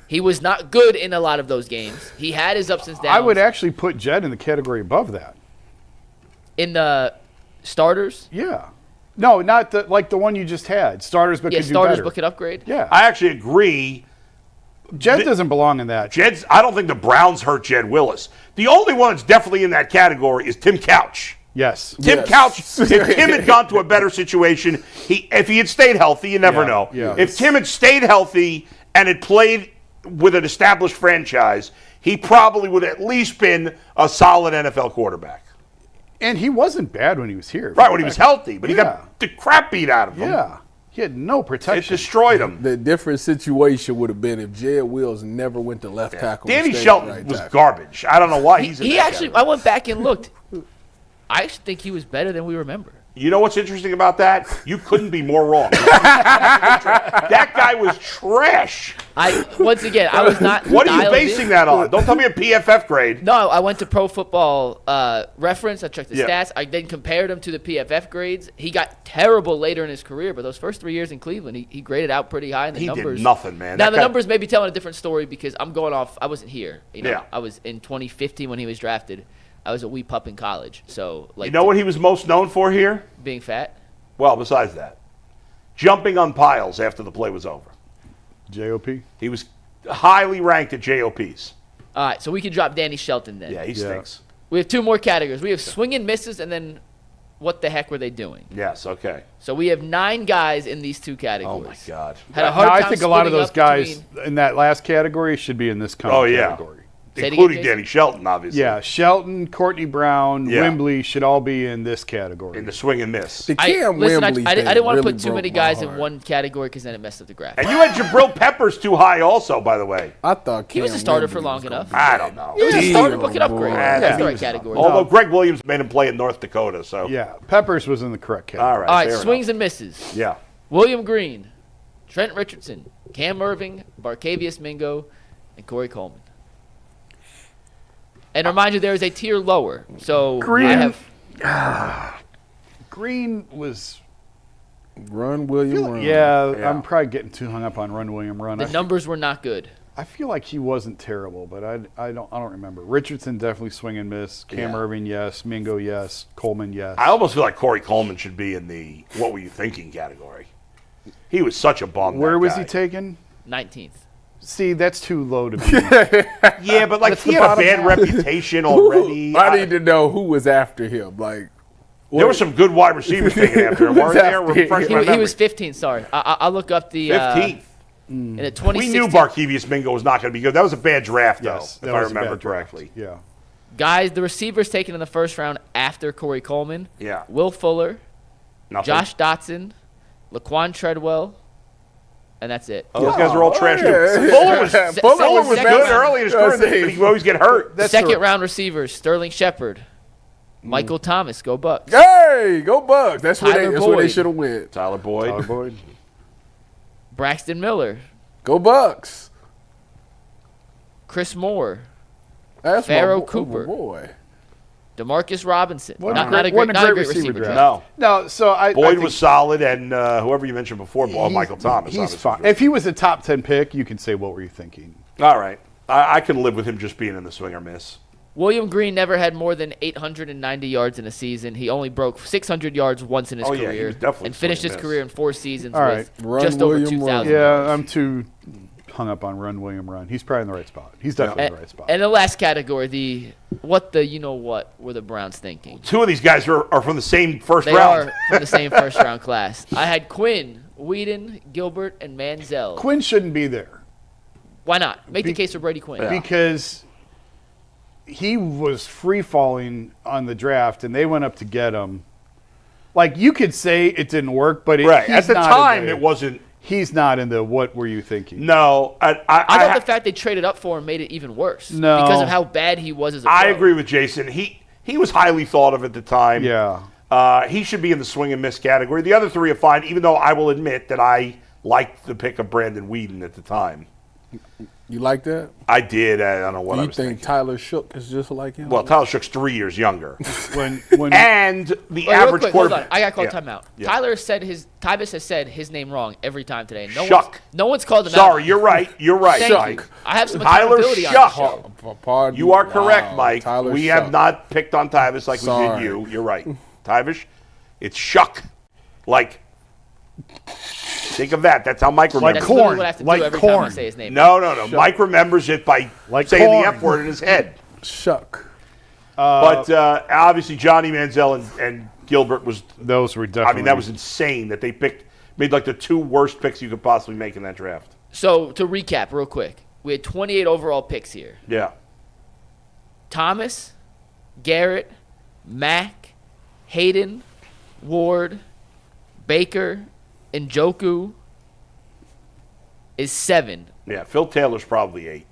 Speaker 3: He was not good in a lot of those games. He had his ups and downs.
Speaker 5: I would actually put Jed in the category above that.
Speaker 3: In the starters?
Speaker 5: Yeah. No, not the one you just had. Starters, but could do
Speaker 3: starters,
Speaker 5: better.
Speaker 3: but could upgrade.
Speaker 5: Yeah.
Speaker 2: I actually agree.
Speaker 5: Jed doesn't belong in that.
Speaker 2: I don't think the Browns hurt Jed Willis. The only one that's definitely in that category is Tim Couch.
Speaker 5: Yes.
Speaker 2: Tim Couch, if Tim had gone to a better situation, if he had stayed healthy, you never know.
Speaker 5: Yeah.
Speaker 2: If Tim had stayed healthy and had played with an established franchise, he probably would have at least been a solid NFL quarterback.
Speaker 5: And he wasn't bad when he was here.
Speaker 2: Right, when he was healthy, but he got the crap beat out of him.
Speaker 5: Yeah. He had no
Speaker 2: It
Speaker 5: protection.
Speaker 2: destroyed him.
Speaker 4: The different situation would have been if Jed Wills never went to left tackle.
Speaker 2: Danny
Speaker 4: instead of
Speaker 2: Shelton
Speaker 4: right
Speaker 2: was
Speaker 4: tackle.
Speaker 2: garbage. I don't know why he's in
Speaker 3: He
Speaker 2: that
Speaker 3: actually,
Speaker 2: category.
Speaker 3: I went back and looked. I actually think he was better than we remember.
Speaker 2: You know what's interesting about that? You couldn't be more wrong. That guy was trash.
Speaker 3: Once again, I was not.
Speaker 2: What are you
Speaker 3: dialed in.
Speaker 2: basing that on? Don't tell me a PFF grade.
Speaker 3: No, I went to Pro Football Reference. I checked the
Speaker 2: Yeah.
Speaker 3: stats. I then compared him to the PFF grades. He got terrible later in his career, but those first 3 years in Cleveland, he graded out pretty high. And the
Speaker 2: He
Speaker 3: numbers
Speaker 2: did nothing, man.
Speaker 3: Now
Speaker 2: That
Speaker 3: the
Speaker 2: guy-
Speaker 3: numbers may be telling a different story because I'm going off. I wasn't here.
Speaker 2: Yeah.
Speaker 3: I was in 2015 when he was drafted. I was a wee pup in college, so like
Speaker 2: You know what he was most known for here?
Speaker 3: being fat.
Speaker 2: Well, besides that, jumping on piles after the play was over.
Speaker 5: JOP.
Speaker 2: He was highly ranked at JOPs.
Speaker 3: All right, so we can drop Danny Shelton then.
Speaker 2: Yeah, he stinks.
Speaker 3: We have two more categories. We have swing and misses, and then what the heck were they doing?
Speaker 2: Yes, okay.
Speaker 3: So we have 9 guys in these 2 categories.
Speaker 2: Oh, my God.
Speaker 3: Had a hard
Speaker 5: I
Speaker 3: time
Speaker 5: think a lot of
Speaker 3: splitting
Speaker 5: those
Speaker 3: up
Speaker 5: guys
Speaker 3: between-
Speaker 5: in that last category should be in this kind
Speaker 2: Oh,
Speaker 5: of
Speaker 2: yeah.
Speaker 5: category.
Speaker 3: Say it
Speaker 2: Including
Speaker 3: again,
Speaker 2: Danny Shelton, obviously.
Speaker 5: Yeah, Shelton, Courtney Brown,
Speaker 2: Yeah.
Speaker 5: Wembley should all be in this category.
Speaker 2: In the swing and miss.
Speaker 4: The
Speaker 3: I
Speaker 4: Cam
Speaker 3: didn't
Speaker 4: Wembley
Speaker 3: want
Speaker 4: thing
Speaker 3: to
Speaker 4: really
Speaker 3: put too many
Speaker 4: broke my
Speaker 3: guys in
Speaker 4: heart.
Speaker 3: one category because then it messed up the graphic.
Speaker 2: And you had Jabril Peppers too high also, by the way.
Speaker 4: I thought
Speaker 3: He was
Speaker 4: Cam
Speaker 3: a starter
Speaker 4: Wembley
Speaker 3: for long
Speaker 4: was gonna
Speaker 3: enough.
Speaker 4: be
Speaker 2: I don't know.
Speaker 3: He was a starter, but get
Speaker 4: boy.
Speaker 3: upgrade.
Speaker 2: Ah,
Speaker 3: That's the
Speaker 2: he
Speaker 3: right
Speaker 2: was-
Speaker 3: category.
Speaker 2: Although Greg Williams made him play in North Dakota, so.
Speaker 5: Yeah, Peppers was in the correct category.
Speaker 2: All right.
Speaker 3: All right,
Speaker 2: fair
Speaker 3: swings
Speaker 2: enough.
Speaker 3: and misses.
Speaker 2: Yeah.
Speaker 3: William Green, Trent Richardson, Cam Irving, Barkevius Mingo, and Corey Coleman. And remind you, there is a tier lower. So
Speaker 5: Green.
Speaker 3: I have
Speaker 5: Green was.
Speaker 4: Run, William, run.
Speaker 5: Yeah,
Speaker 2: Yeah.
Speaker 5: I'm probably getting too hung up on Run William Run.
Speaker 3: the numbers were not good.
Speaker 5: I feel like he wasn't terrible, but I don't remember. Richardson definitely swing and miss. Cam
Speaker 2: Yeah.
Speaker 5: Irving, yes. Mingo, yes. Coleman, yes.
Speaker 2: I almost feel like Corey Coleman should be in the what were you thinking category. He was such a bum.
Speaker 5: Where
Speaker 2: that
Speaker 5: was
Speaker 2: guy.
Speaker 5: he taken?
Speaker 3: 19th.
Speaker 5: See, that's too low to be.
Speaker 2: Yeah, but like
Speaker 5: That's
Speaker 2: he
Speaker 5: the
Speaker 2: had a
Speaker 5: bottom
Speaker 2: bad
Speaker 5: half.
Speaker 2: reputation already.
Speaker 4: I need to know who was after him. Like,
Speaker 2: There were some good wide receivers taken after him, weren't there?
Speaker 4: after him?
Speaker 2: Refresh my
Speaker 3: He
Speaker 2: memory.
Speaker 3: was 15th, sorry. I'll look up the
Speaker 2: 15th.
Speaker 3: in the
Speaker 2: We
Speaker 3: 2016
Speaker 2: knew Barkevius Mingo was not going to be good. That was a bad draft, though,
Speaker 5: Yes,
Speaker 2: if
Speaker 5: that
Speaker 2: I
Speaker 5: was a
Speaker 2: remember
Speaker 5: bad draft.
Speaker 2: correctly.
Speaker 5: Yeah.
Speaker 3: guys, the receivers taken in the first round after Corey Coleman.
Speaker 2: Yeah.
Speaker 3: Will Fuller,
Speaker 2: Nothing.
Speaker 3: Josh Dotson, Laquan Treadwell, and that's it.
Speaker 2: Oh, those guys are all trash.
Speaker 4: yeah,
Speaker 2: too.
Speaker 4: yeah.
Speaker 2: Fuller was,
Speaker 3: Se-
Speaker 2: Fuller was
Speaker 3: second
Speaker 2: good
Speaker 3: round.
Speaker 2: early in his career, but he always get hurt.
Speaker 3: Second round receivers, Sterling Shepard, Michael Thomas, go Bucks.
Speaker 4: hey, go Bucks. That's where
Speaker 3: Tyler
Speaker 4: they
Speaker 3: Boyd.
Speaker 4: should have went.
Speaker 2: Tyler Boyd.
Speaker 5: Tyler Boyd.
Speaker 3: Braxton Miller,
Speaker 4: Go Bucks.
Speaker 3: Chris Moore,
Speaker 4: That's
Speaker 3: Pharaoh
Speaker 4: my
Speaker 3: Cooper.
Speaker 4: boy.
Speaker 3: DeMarcus Robinson.
Speaker 5: Wasn't
Speaker 3: Not a great receiver draft.
Speaker 2: No.
Speaker 5: No, so I
Speaker 2: Boyd
Speaker 5: think
Speaker 2: was solid, and whoever you mentioned before,
Speaker 5: he's-
Speaker 2: Michael Thomas.
Speaker 5: He's
Speaker 2: obviously.
Speaker 5: fine. If he was a top 10 pick, you can say, what were you thinking?
Speaker 2: All right. I can live with him just being in the swing or miss.
Speaker 3: William Green never had more than 890 yards in a season. He only broke 600 yards once in his
Speaker 2: Oh, yeah, he
Speaker 3: career
Speaker 2: was definitely
Speaker 3: and finished
Speaker 2: swing
Speaker 3: his
Speaker 2: and
Speaker 3: career
Speaker 2: miss.
Speaker 3: in 4 seasons
Speaker 5: All right.
Speaker 3: with
Speaker 4: Run,
Speaker 3: just over
Speaker 4: William,
Speaker 3: 2,000
Speaker 5: Yeah,
Speaker 3: yards.
Speaker 5: I'm too hung up on Run William Run. He's probably in the right spot. He's definitely in the right spot.
Speaker 3: And the last category, the what the you know what were the Browns thinking?
Speaker 2: Two of these guys are from the same first
Speaker 3: They
Speaker 2: round.
Speaker 3: are from the same first round class. I had Quinn, Whedon, Gilbert, and Manziel.
Speaker 5: Quinn shouldn't be there
Speaker 3: Why not? Make the case for Brady Quinn.
Speaker 5: because he was free falling on the draft, and they went up to get him. Like, you could say it didn't work, but
Speaker 2: Right.
Speaker 5: he's
Speaker 2: At the
Speaker 5: not
Speaker 2: time,
Speaker 5: in the-
Speaker 2: it wasn't.
Speaker 5: He's not in the what were you thinking?
Speaker 2: No.
Speaker 3: I thought the fact they traded up for him made it even worse.
Speaker 5: No.
Speaker 3: Because of how bad he was as a pro.
Speaker 2: I agree with Jason. He was highly thought of at the time.
Speaker 5: Yeah.
Speaker 2: He should be in the swing and miss category. The other three are fine, even though I will admit that I liked the pick of Brandon Whedon at the time.
Speaker 4: You like that?
Speaker 2: I did. I don't know what
Speaker 4: Do
Speaker 2: I
Speaker 4: you
Speaker 2: was
Speaker 4: think
Speaker 2: thinking.
Speaker 4: Tyler Shook is just like him?
Speaker 2: Well, Tyler Shook's 3 years younger.
Speaker 5: When
Speaker 2: And the
Speaker 3: Wait, real
Speaker 2: average
Speaker 3: quick, hold on.
Speaker 2: quarterback.
Speaker 3: I got called
Speaker 2: Yeah.
Speaker 3: timeout.
Speaker 2: Yeah.
Speaker 3: Tyvis has said his name wrong every time today.
Speaker 2: Shuck.
Speaker 3: No one's called him out.
Speaker 2: Sorry, you're right. You're right,
Speaker 3: Thank
Speaker 2: Mike.
Speaker 3: you. I have some
Speaker 2: Tyler
Speaker 3: accountability on
Speaker 2: Shuck.
Speaker 3: the show.
Speaker 4: Pardon?
Speaker 2: You are correct,
Speaker 4: Wow,
Speaker 2: Mike.
Speaker 4: Tyler
Speaker 2: We
Speaker 4: Shook.
Speaker 2: have not picked on Tyvis like we
Speaker 4: Sorry.
Speaker 2: did you. You're right. Tyvis, it's Shuck. Like, think of that. That's how Mike remembers
Speaker 3: That's
Speaker 2: it.
Speaker 3: literally
Speaker 5: corn.
Speaker 3: what I have to
Speaker 5: Like
Speaker 3: do every time I
Speaker 5: corn.
Speaker 3: say his name.
Speaker 2: No. Mike remembers it by
Speaker 5: Like
Speaker 2: saying
Speaker 5: corn.
Speaker 2: the F word in his head.
Speaker 4: Shuck.
Speaker 2: But obviously Johnny Manziel and Gilbert
Speaker 5: those were definitely.
Speaker 2: I mean, that was insane that they made like the 2 worst picks you could possibly make in that draft.
Speaker 3: So to recap real quick, we had 28 overall picks here.
Speaker 2: Yeah.
Speaker 3: Thomas, Garrett, Mack, Hayden, Ward, Baker, and Njoku is 7.
Speaker 2: Yeah, Phil Taylor's probably 8,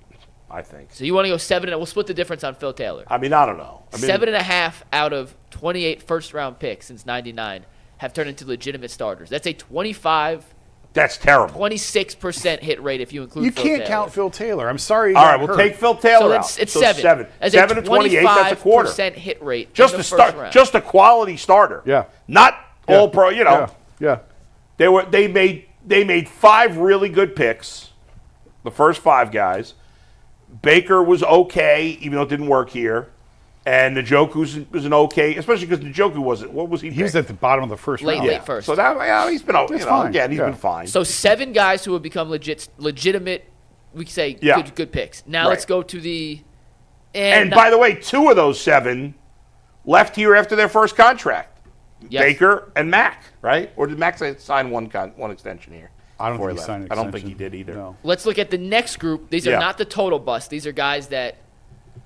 Speaker 2: I think.
Speaker 3: So you want to go 7, and we'll split the difference on Phil Taylor.
Speaker 2: I mean, I don't know.
Speaker 3: 7.5 out of 28 first-round picks since '99 have turned into legitimate starters. That's a 25.
Speaker 2: That's terrible.
Speaker 3: 26% hit rate if you include
Speaker 5: You
Speaker 3: Phil
Speaker 5: can't
Speaker 3: Taylor.
Speaker 5: count Phil Taylor. I'm sorry.
Speaker 2: All right, we'll take Phil Taylor out.
Speaker 3: So it's
Speaker 2: so
Speaker 3: 7. That's
Speaker 2: 7
Speaker 3: a
Speaker 2: to 28, that's a quarter.
Speaker 3: 25% hit rate
Speaker 2: Just
Speaker 3: in
Speaker 2: a
Speaker 3: the first round.
Speaker 2: just a quality starter.
Speaker 5: Yeah.
Speaker 2: Not all pro, you know.
Speaker 5: Yeah.
Speaker 2: They made 5 really good picks. The first 5 guys. Baker was okay, even though it didn't work here. And Njoku was an okay, especially because Njoku wasn't. What was he?
Speaker 5: He was at the bottom of the first round.
Speaker 3: Late first.
Speaker 2: So that he's been
Speaker 5: fine.
Speaker 2: Again, he's been fine.
Speaker 3: So 7 guys who have become legitimate. We could say good picks. Now let's go to the.
Speaker 2: And by the way, 2 of those 7 left here after their first contract.
Speaker 3: Yes.
Speaker 2: Baker and Mack, right? Or did Mack sign one extension here?
Speaker 5: I don't think he signed an
Speaker 2: I don't think
Speaker 5: extension.
Speaker 2: he did either.
Speaker 5: No.
Speaker 3: Let's look at the next group. These are not the total bust. These are guys that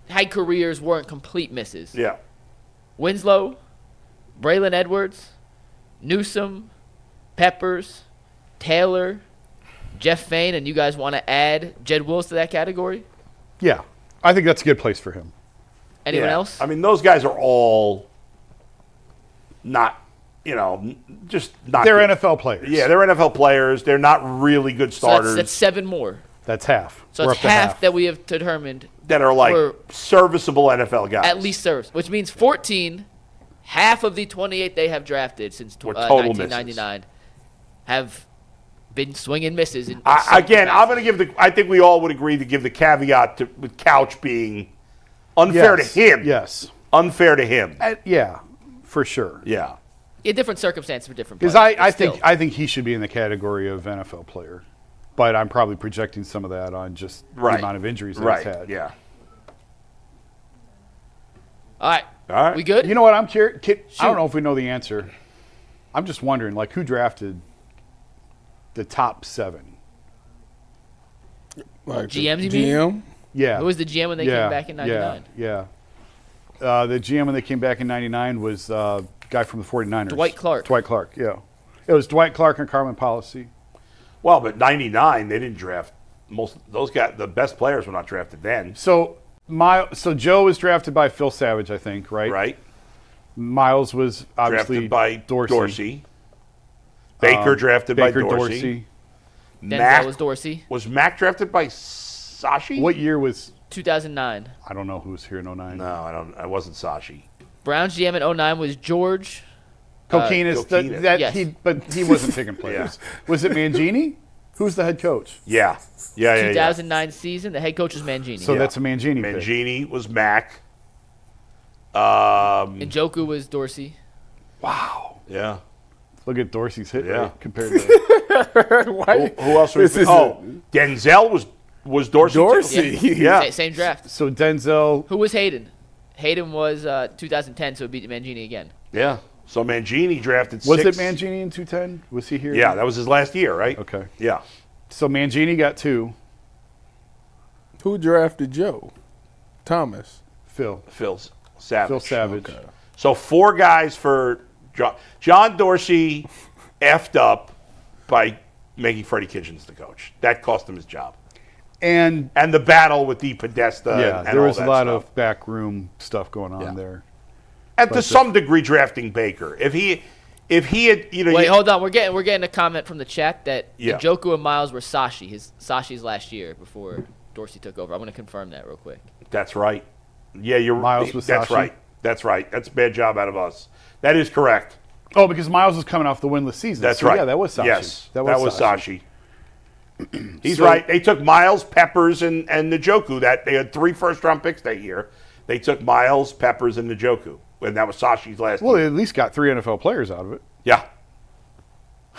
Speaker 3: had careers, weren't complete misses.
Speaker 2: Yeah.
Speaker 3: Winslow, Braylon Edwards, Newsom, Peppers, Taylor, Jeff Fain, and you guys want to add Jed Wills to that category?
Speaker 5: Yeah. I think that's a good place for him.
Speaker 3: Anyone else?
Speaker 2: I mean, those guys are all not, just not
Speaker 5: They're
Speaker 2: good.
Speaker 5: NFL players.
Speaker 2: Yeah, they're NFL players. They're not really good starters.
Speaker 3: So that's 7 more.
Speaker 5: That's half.
Speaker 3: So
Speaker 5: We're
Speaker 3: it's
Speaker 5: up to
Speaker 3: half that we have determined
Speaker 2: that are like
Speaker 3: were
Speaker 2: serviceable NFL guys.
Speaker 3: at least serves, which means 14, half of the 28 they have drafted since
Speaker 2: Were total
Speaker 3: 1999 have been swing and misses.
Speaker 2: Again, I'm going to give I think we all would agree to give the caveat with Couch being unfair to him.
Speaker 5: Yes.
Speaker 2: Unfair to him.
Speaker 5: Yeah, for sure.
Speaker 2: Yeah.
Speaker 3: In different circumstances for different
Speaker 5: Because
Speaker 3: players.
Speaker 5: I think he should be in the category of NFL player. But I'm probably projecting some of that on just the amount of injuries that he's had.
Speaker 2: Yeah.
Speaker 3: All right. We good?
Speaker 5: You know what? I'm curious. I don't know if we know the answer. I'm just wondering, who drafted the top 7?
Speaker 4: Like
Speaker 3: GMs, you
Speaker 4: GM?
Speaker 3: mean?
Speaker 5: Yeah.
Speaker 3: Who was the GM when they came back in 99?
Speaker 5: Yeah. The GM when they came back in 99 was a guy from the 49ers.
Speaker 3: Dwight Clark,
Speaker 5: yeah. It was Dwight Clark and Carmen Policy.
Speaker 2: Well, but 99, they didn't draft most of those guys. The best players were not drafted then.
Speaker 5: So Joe was drafted by Phil Savage, I think, right?
Speaker 2: Right.
Speaker 5: Miles was obviously
Speaker 2: drafted by
Speaker 5: Dorsey.
Speaker 2: Baker drafted by Dorsey.
Speaker 3: Denzel was Dorsey.
Speaker 2: Was Mack drafted by Sashi?
Speaker 5: What year was
Speaker 3: 2009.
Speaker 5: I don't know who was here in 09.
Speaker 2: No, I don't. I wasn't Sashi.
Speaker 3: Browns GM in 09 was George.
Speaker 5: Coquinez.
Speaker 3: Yes.
Speaker 5: But he wasn't picking players. Was it Mangini? Who's the head coach?
Speaker 2: Yeah.
Speaker 3: 2009 season. The head coach was Mangini.
Speaker 5: So that's a Mangini pick.
Speaker 2: Mangini was Mack.
Speaker 3: Njoku was Dorsey.
Speaker 5: Wow.
Speaker 2: Yeah.
Speaker 5: Look at Dorsey's hit
Speaker 2: Yeah.
Speaker 5: rate compared to
Speaker 2: Who else was Denzel was Dorsey.
Speaker 4: Dorsey.
Speaker 2: Yeah.
Speaker 3: Same draft.
Speaker 5: So Denzel.
Speaker 3: Who was Hayden? Hayden was 2010, so it beat Mangini again.
Speaker 2: Yeah. So Mangini drafted
Speaker 5: Was
Speaker 2: 6.
Speaker 5: it Mangini in 210? Was he here?
Speaker 2: Yeah, that was his last year, right?
Speaker 5: Okay.
Speaker 2: Yeah.
Speaker 5: So Mangini got 2.
Speaker 4: Who drafted Joe? Thomas.
Speaker 5: Phil
Speaker 2: Savage.
Speaker 5: Phil Savage.
Speaker 4: Okay.
Speaker 2: So 4 guys for John Dorsey effed up by making Freddie Kitchens the coach. That cost him his job.
Speaker 5: And
Speaker 2: the battle with the Podesta.
Speaker 5: yeah,
Speaker 2: and
Speaker 5: there
Speaker 2: all
Speaker 5: was a
Speaker 2: that
Speaker 5: lot
Speaker 2: stuff.
Speaker 5: of backroom stuff going on there.
Speaker 2: And to some degree, drafting Baker. If he had,
Speaker 3: Wait, hold on. We're getting a comment from the chat that
Speaker 2: Yeah.
Speaker 3: Njoku and Miles were Sashi's last year before Dorsey took over. I'm going to confirm that real quick.
Speaker 2: That's right. Yeah, you're
Speaker 5: Miles was
Speaker 2: That's
Speaker 5: Sashi?
Speaker 2: right. That's right. That's a bad job out of us. That is correct.
Speaker 5: Oh, because Miles was coming off the winless season.
Speaker 2: That's
Speaker 5: So,
Speaker 2: right.
Speaker 5: Yeah, that was Sashi.
Speaker 2: Yes, that was
Speaker 5: Sashi.
Speaker 2: Sashi. He's right. They took Miles, Peppers, and Njoku. They had 3 first-round picks that year. They took Miles, Peppers, and Njoku. And that was Sashi's last
Speaker 5: Well,
Speaker 2: year.
Speaker 5: they at least got 3 NFL players out of it.
Speaker 2: Yeah.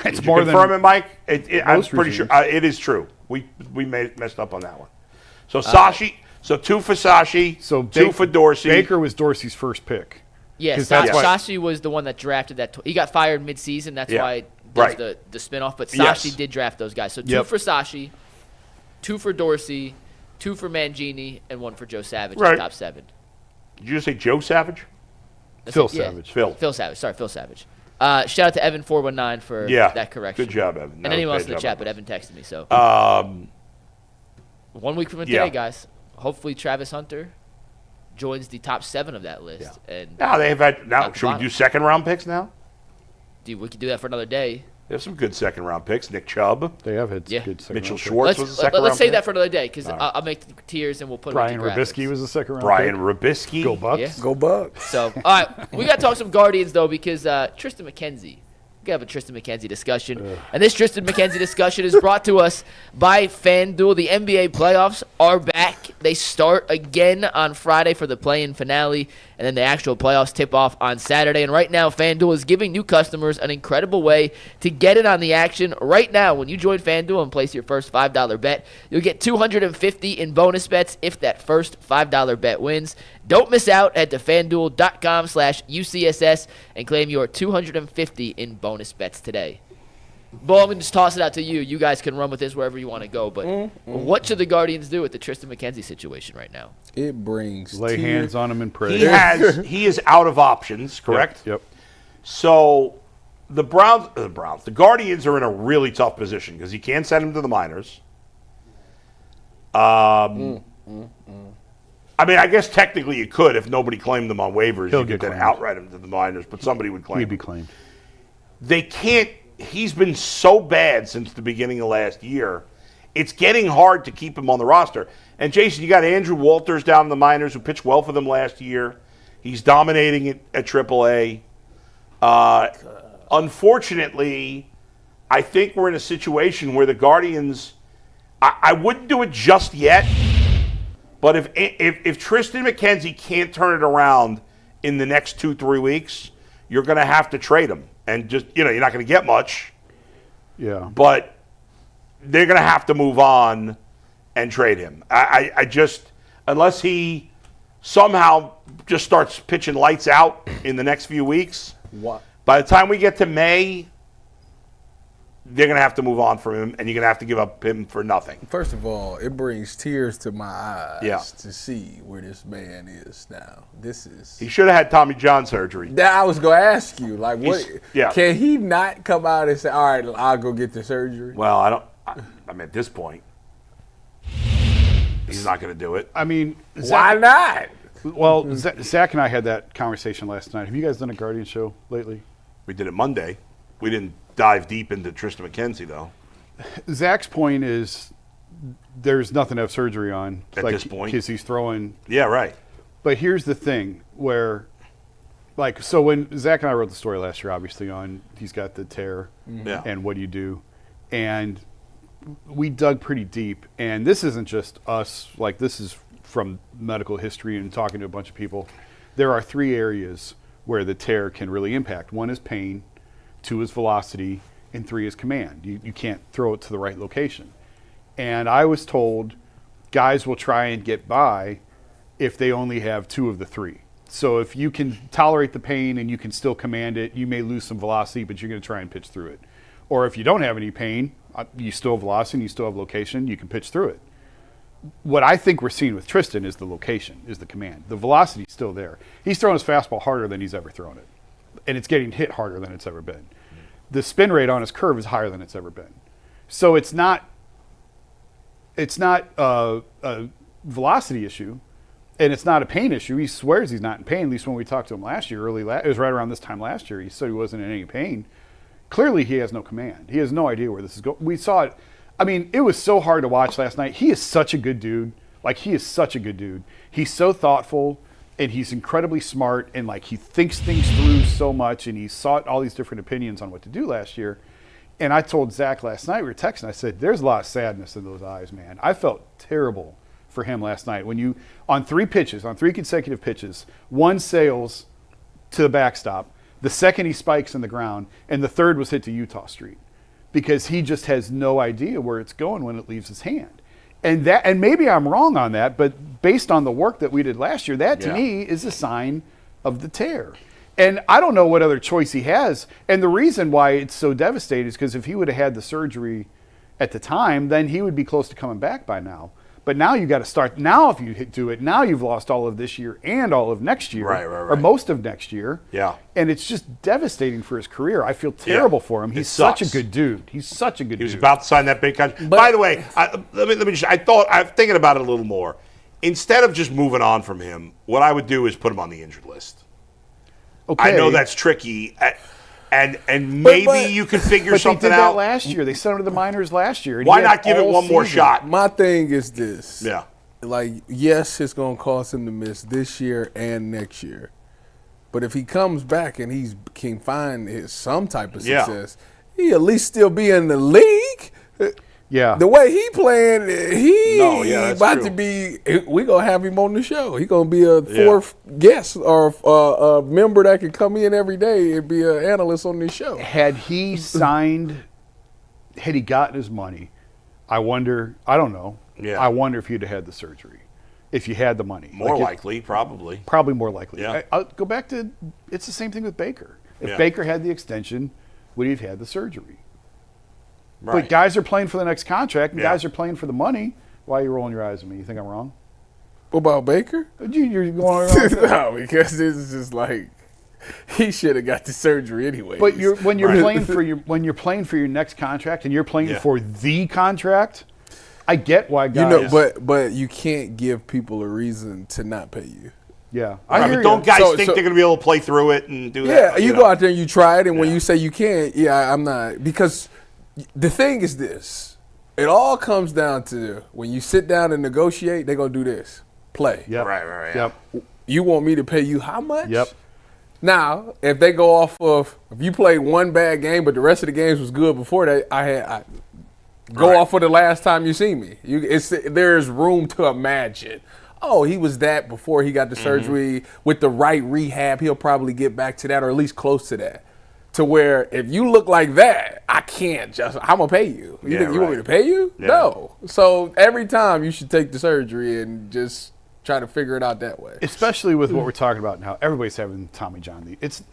Speaker 5: It's
Speaker 2: Did
Speaker 5: more
Speaker 2: you confirm
Speaker 5: than
Speaker 2: it, Mike? I'm
Speaker 5: most
Speaker 2: pretty sure
Speaker 5: regimes.
Speaker 2: it is true. We messed up on that one. So Sashi So 2 for Sashi,
Speaker 5: So
Speaker 2: 2 for Dorsey.
Speaker 5: Baker was Dorsey's first pick.
Speaker 3: Yeah,
Speaker 5: 'Cause that's why-
Speaker 3: Sashi was the one that drafted that. He got fired mid-season. That's
Speaker 2: Yeah.
Speaker 3: why it
Speaker 2: Right.
Speaker 3: does the spinoff. But
Speaker 2: Yes.
Speaker 3: Sashi did draft those guys. So 2
Speaker 5: Yep.
Speaker 3: for Sashi, 2 for Dorsey, 2 for Mangini, and 1 for Joe Savage in
Speaker 2: Right.
Speaker 3: the top 7.
Speaker 2: Did you just say Joe Savage?
Speaker 3: That's
Speaker 5: Phil
Speaker 3: it, yeah.
Speaker 5: Savage.
Speaker 2: Phil.
Speaker 3: Savage. Sorry, Phil Savage. Shout out to Evan419 for
Speaker 2: Yeah.
Speaker 3: that correction.
Speaker 2: Good job, Evan.
Speaker 3: And
Speaker 2: That
Speaker 3: anyone
Speaker 2: was
Speaker 3: else in
Speaker 2: a
Speaker 3: the
Speaker 2: great
Speaker 3: chat,
Speaker 2: job,
Speaker 3: but Evan texted me. So 1 week from today,
Speaker 2: yeah.
Speaker 3: guys. Hopefully Travis Hunter joins the top 7 of that list. And
Speaker 2: Now they've had. Now
Speaker 3: Top to
Speaker 2: should we
Speaker 3: bottom.
Speaker 2: do second-round picks now?
Speaker 3: dude, we could do that for another day.
Speaker 2: There's some good second-round picks. Nick Chubb,
Speaker 5: They have had
Speaker 3: Yeah.
Speaker 5: good second
Speaker 2: Mitchell
Speaker 5: round picks.
Speaker 2: Schwartz was a second-round
Speaker 3: Let's save
Speaker 2: pick.
Speaker 3: that for another day because I'll make the tiers and we'll put
Speaker 5: Brian
Speaker 3: them into graphics.
Speaker 5: Rubisky was a second round
Speaker 2: Brian
Speaker 5: pick.
Speaker 2: Rubisky.
Speaker 5: Go Bucks.
Speaker 3: Yeah.
Speaker 4: Go Bucks.
Speaker 3: So, all right, we got to talk some Guardians, though, because Triston McKenzie. We have a Triston McKenzie discussion. And this Triston McKenzie discussion is brought to us by FanDuel. The NBA playoffs are back. They start again on Friday for the play-in finale, and then the actual playoffs tip off on Saturday. And right now, FanDuel is giving new customers an incredible way to get in on the action. Right now, when you join FanDuel and place your first $5 bet, you'll get $250 in bonus bets if that first $5 bet wins. Don't miss out. Head to FanDuel.com/UCSS and claim your $250 in bonus bets today. Bull, I'm going to just toss it out to you. You guys can run with this wherever you want to go. But what should the Guardians do with the Triston McKenzie situation right now?
Speaker 4: It brings
Speaker 5: Lay
Speaker 4: tears.
Speaker 5: hands on him and pray.
Speaker 2: He is out of options, correct?
Speaker 5: Yep.
Speaker 2: So the Guardians are in a really tough position because he can't send him to the minors. I mean, I guess technically you could if nobody claimed them on waivers.
Speaker 5: He'll
Speaker 2: You could
Speaker 5: get
Speaker 2: then
Speaker 5: claimed.
Speaker 2: outright him to the minors, but somebody would claim
Speaker 5: He'd be
Speaker 2: him.
Speaker 5: claimed.
Speaker 2: They can't. He's been so bad since the beginning of last year. It's getting hard to keep him on the roster. And Jason, you got Andrew Walters down in the minors who pitched well for them last year. He's dominating it at AAA. Unfortunately, I think we're in a situation where the Guardians. I wouldn't do it just yet, but if Triston McKenzie can't turn it around in the next 2-3 weeks, you're going to have to trade him. And just, you're not going to get much,
Speaker 5: Yeah.
Speaker 2: but they're going to have to move on and trade him. I just, unless he somehow just starts pitching lights out in the next few weeks,
Speaker 4: What?
Speaker 2: by the time we get to May, they're going to have to move on from him, and you're going to have to give up him for nothing.
Speaker 4: First of all, it brings tears to my eyes
Speaker 2: Yeah.
Speaker 4: to see where this man is now. This is.
Speaker 2: He should have had Tommy John surgery.
Speaker 4: That I was gonna ask you, like, what?
Speaker 2: Yeah.
Speaker 4: Can he not come out and say, "All right, I'll go get the surgery"?
Speaker 2: Well, I mean, at this point, he's not going to do it.
Speaker 5: I mean,
Speaker 4: Why not?
Speaker 5: Well, Zach and I had that conversation last night. Have you guys done a Guardian show lately?
Speaker 2: We did it Monday. We didn't dive deep into Triston McKenzie, though.
Speaker 5: Zach's point is there's nothing to have surgery on.
Speaker 2: At this point.
Speaker 5: Because he's throwing.
Speaker 2: Yeah, right.
Speaker 5: But here's the thing where, like, so when Zach and I wrote the story last year, obviously, on he's got the tear
Speaker 2: Yeah.
Speaker 5: and what do you do? And we dug pretty deep. And this isn't just us. Like, this is from medical history and talking to a bunch of people. There are 3 areas where the tear can really impact. 1 is pain, 2 is velocity, and 3 is command. You can't throw it to the right location. And I was told guys will try and get by if they only have 2 of the 3. So if you can tolerate the pain and you can still command it, you may lose some velocity, but you're going to try and pitch through it. Or if you don't have any pain, you still have velocity and you still have location, you can pitch through it. What I think we're seeing with Triston is the location, is the command. The velocity is still there. He's throwing his fastball harder than he's ever thrown it. And it's getting hit harder than it's ever been. The spin rate on his curve is higher than it's ever been. So it's not a velocity issue, and it's not a pain issue. He swears he's not in pain, at least when we talked to him last year. It was right around this time last year. He said he wasn't in any pain. Clearly, he has no command. He has no idea where this is going. We saw it. I mean, it was so hard to watch last night. He is such a good dude. Like, he is such a good dude. He's so thoughtful, and he's incredibly smart, and, like, he thinks things through so much, and he sought all these different opinions on what to do last year. And I told Zach last night, we were texting, I said, there's a lot of sadness in those eyes, man. I felt terrible for him last night. When you, on 3 consecutive pitches, 1 sails to the backstop, the second he spikes in the ground, and the third was hit to Utah Street. Because he just has no idea where it's going when it leaves his hand. And maybe I'm wrong on that, but based on the work that we did last year, that to me is a sign of the tear. And I don't know what other choice he has. And the reason why it's so devastating is because if he would have had the surgery at the time, then he would be close to coming back by now. But now you got to start. Now if you do it, now you've lost all of this year and all of next year,
Speaker 2: right.
Speaker 5: or most of next year.
Speaker 2: Yeah.
Speaker 5: And it's just devastating for his career. I feel terrible for him. He's such a good dude. He's such a good dude.
Speaker 2: He was about to sign that big contract. By the way, let me just, I'm thinking about it a little more. Instead of just moving on from him, what I would do is put him on the injured list.
Speaker 5: Okay.
Speaker 2: I know that's tricky. And maybe you could figure something
Speaker 5: out. They did
Speaker 2: out.
Speaker 5: That last year. They sent him to the minors last year.
Speaker 2: Why not give it one more shot?
Speaker 4: My thing is this.
Speaker 2: Yeah.
Speaker 4: Like, yes, it's going to cost him to miss this year and next year. But if he comes back and he can find some type of success, he at least still be in the league.
Speaker 5: Yeah.
Speaker 4: The way he playing,
Speaker 2: about
Speaker 4: to be, we going to have him on the show. He going to be a fourth guest or a member that can come in every day and be an analyst on this show.
Speaker 5: Had he signed, had he gotten his money, I wonder, I don't know. Yeah. I wonder if he'd have had the surgery. If you had the money.
Speaker 2: More likely, probably.
Speaker 5: Probably more likely.
Speaker 2: Yeah.
Speaker 5: I'll go back to, it's the same thing with Baker. If Baker had the extension, would he have had the surgery? Right. But guys are playing for the next contract, and guys are playing for the money. Why are you rolling your eyes at me? You think I'm wrong?
Speaker 4: What about Baker?
Speaker 5: You're going around.
Speaker 4: No, because this is just like he should have got the surgery anyway.
Speaker 5: But when you're playing for your next contract, and you're playing for the contract, I get why guys.
Speaker 4: But you can't give people a reason to not pay you.
Speaker 5: Yeah,
Speaker 2: but don't guys think they're going to be able to play through it and do that?
Speaker 4: Yeah, you go out there and you try it, and when you say you can't, I'm not, because. The thing is this. It all comes down to when you sit down and negotiate, they're going to do this. Play.
Speaker 5: Yep.
Speaker 2: Right.
Speaker 5: Yep.
Speaker 4: You want me to pay you how much?
Speaker 5: Yep.
Speaker 4: Now, if they go off of, if you played one bad game, but the rest of the games was good before that, I go off of the last time you see me. There's room to imagine. Oh, he was that before he got the surgery. With the right rehab, he'll probably get back to that or at least close to that. To where if you look like that, I'm going to pay you. You think you want me to pay you? Yeah. No. So every time you should take the surgery and just try to figure it out that way.
Speaker 5: Especially with what we're talking about now. Everybody's having Tommy John. It's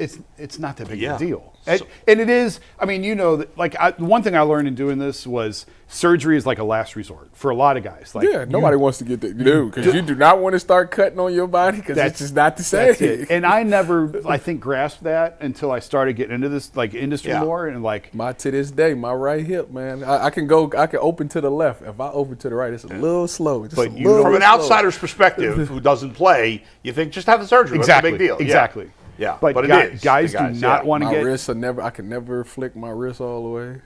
Speaker 5: not that big of a deal. And it is, one thing I learned in doing this was surgery is like a last resort for a lot of guys.
Speaker 4: Nobody wants to get that. Because you do not want to start cutting on your body because it's just not the same.
Speaker 5: That's it. And I never, grasped that until I started getting into this, industry more. And
Speaker 4: to this day, my right hip, man, I can open to the left. If I open to the right, it's a little slow.
Speaker 2: But from an outsider's perspective who doesn't play, you think just have the surgery.
Speaker 5: Exactly.
Speaker 2: What's the big deal?
Speaker 5: Exactly.
Speaker 2: Yeah,
Speaker 5: but guys do not want to get.
Speaker 4: My wrists I can never flick my wrist all the way.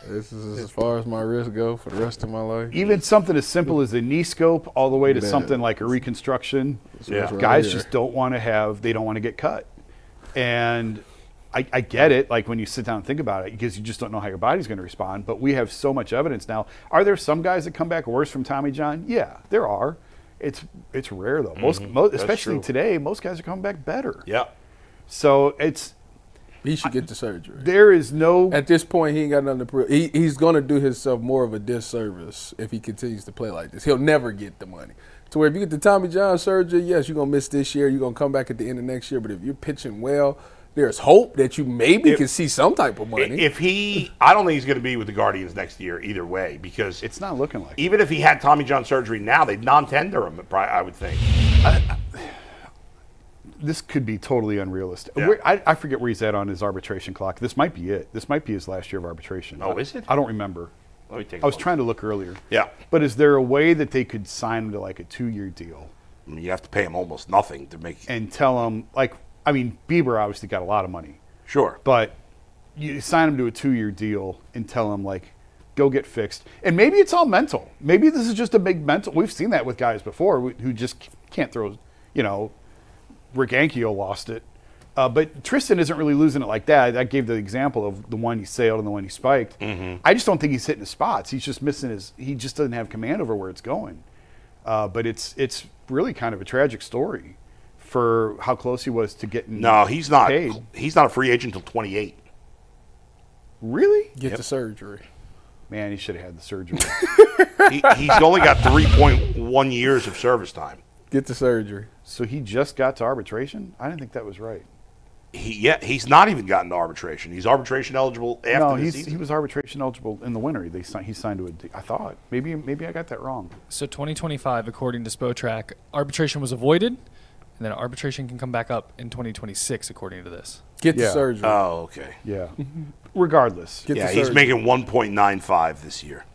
Speaker 4: This is as far as my wrists go for the rest of my life.
Speaker 5: Even something as simple as a knee scope, all the way to something like a reconstruction. Guys just don't want to have. They don't want to get cut, and I get it. Like when you sit down and think about it, because you just don't know how your body's going to respond. But we have so much evidence now. Are there some guys that come back worse from Tommy John? Yeah, there are. It's rare though. Most especially today, most guys are coming back better.
Speaker 2: Yeah.
Speaker 5: So
Speaker 4: he should get the surgery.
Speaker 5: There is no.
Speaker 4: At this point, he ain't got nothing to prove. He's going to do himself more of a disservice if he continues to play like this. He'll never get the money. To where if you get the Tommy John surgery, yes, you're going to miss this year. You're going to come back at the end of next year. But if you're pitching well, there's hope that you maybe can see some type of money.
Speaker 2: I don't think he's going to be with the Guardians next year either way, because
Speaker 5: it's not looking like
Speaker 2: even if he had Tommy John surgery now, they'd non-tender him, I would think.
Speaker 5: This could be totally unrealistic.
Speaker 2: Yeah.
Speaker 5: I forget where he's at on his arbitration clock. This might be it. This might be his last year of arbitration.
Speaker 2: Oh, is it?
Speaker 5: I don't remember.
Speaker 2: Let me take.
Speaker 5: I was trying to look earlier.
Speaker 2: Yeah.
Speaker 5: But is there a way that they could sign him to a 2-year deal?
Speaker 2: I mean, you have to pay him almost nothing to make.
Speaker 5: And tell him Bieber obviously got a lot of money.
Speaker 2: Sure.
Speaker 5: But you sign him to a 2-year deal and tell him go get fixed. And maybe it's all mental. Maybe this is just a big mental. We've seen that with guys before who just can't throw. Rick Ankiel lost it. But Triston isn't really losing it like that. I gave the example of the one he sailed and the one he spiked. Mm-hmm. I just don't think he's hitting his spots. He's just missing he just doesn't have command over where it's going. But it's really kind of a tragic story for how close he was to getting
Speaker 2: he's not
Speaker 5: paid.
Speaker 2: He's not a free agent until 28.
Speaker 5: Really?
Speaker 4: Get the surgery.
Speaker 5: Man, he should have had the surgery.
Speaker 2: He's only got 3.1 years of service time.
Speaker 4: Get the surgery.
Speaker 5: So he just got to arbitration? I didn't think that was right.
Speaker 2: He's not even gotten to arbitration. He's arbitration eligible after the season.
Speaker 5: He was arbitration eligible in the winter. He signed to a. I thought maybe I got that wrong.
Speaker 7: So 2025, according to Spotrac, arbitration was avoided, and then arbitration can come back up in 2026, according to this.
Speaker 4: Get the surgery.
Speaker 2: Oh, okay.
Speaker 5: Yeah. Regardless.
Speaker 2: He's making 1.95 this year.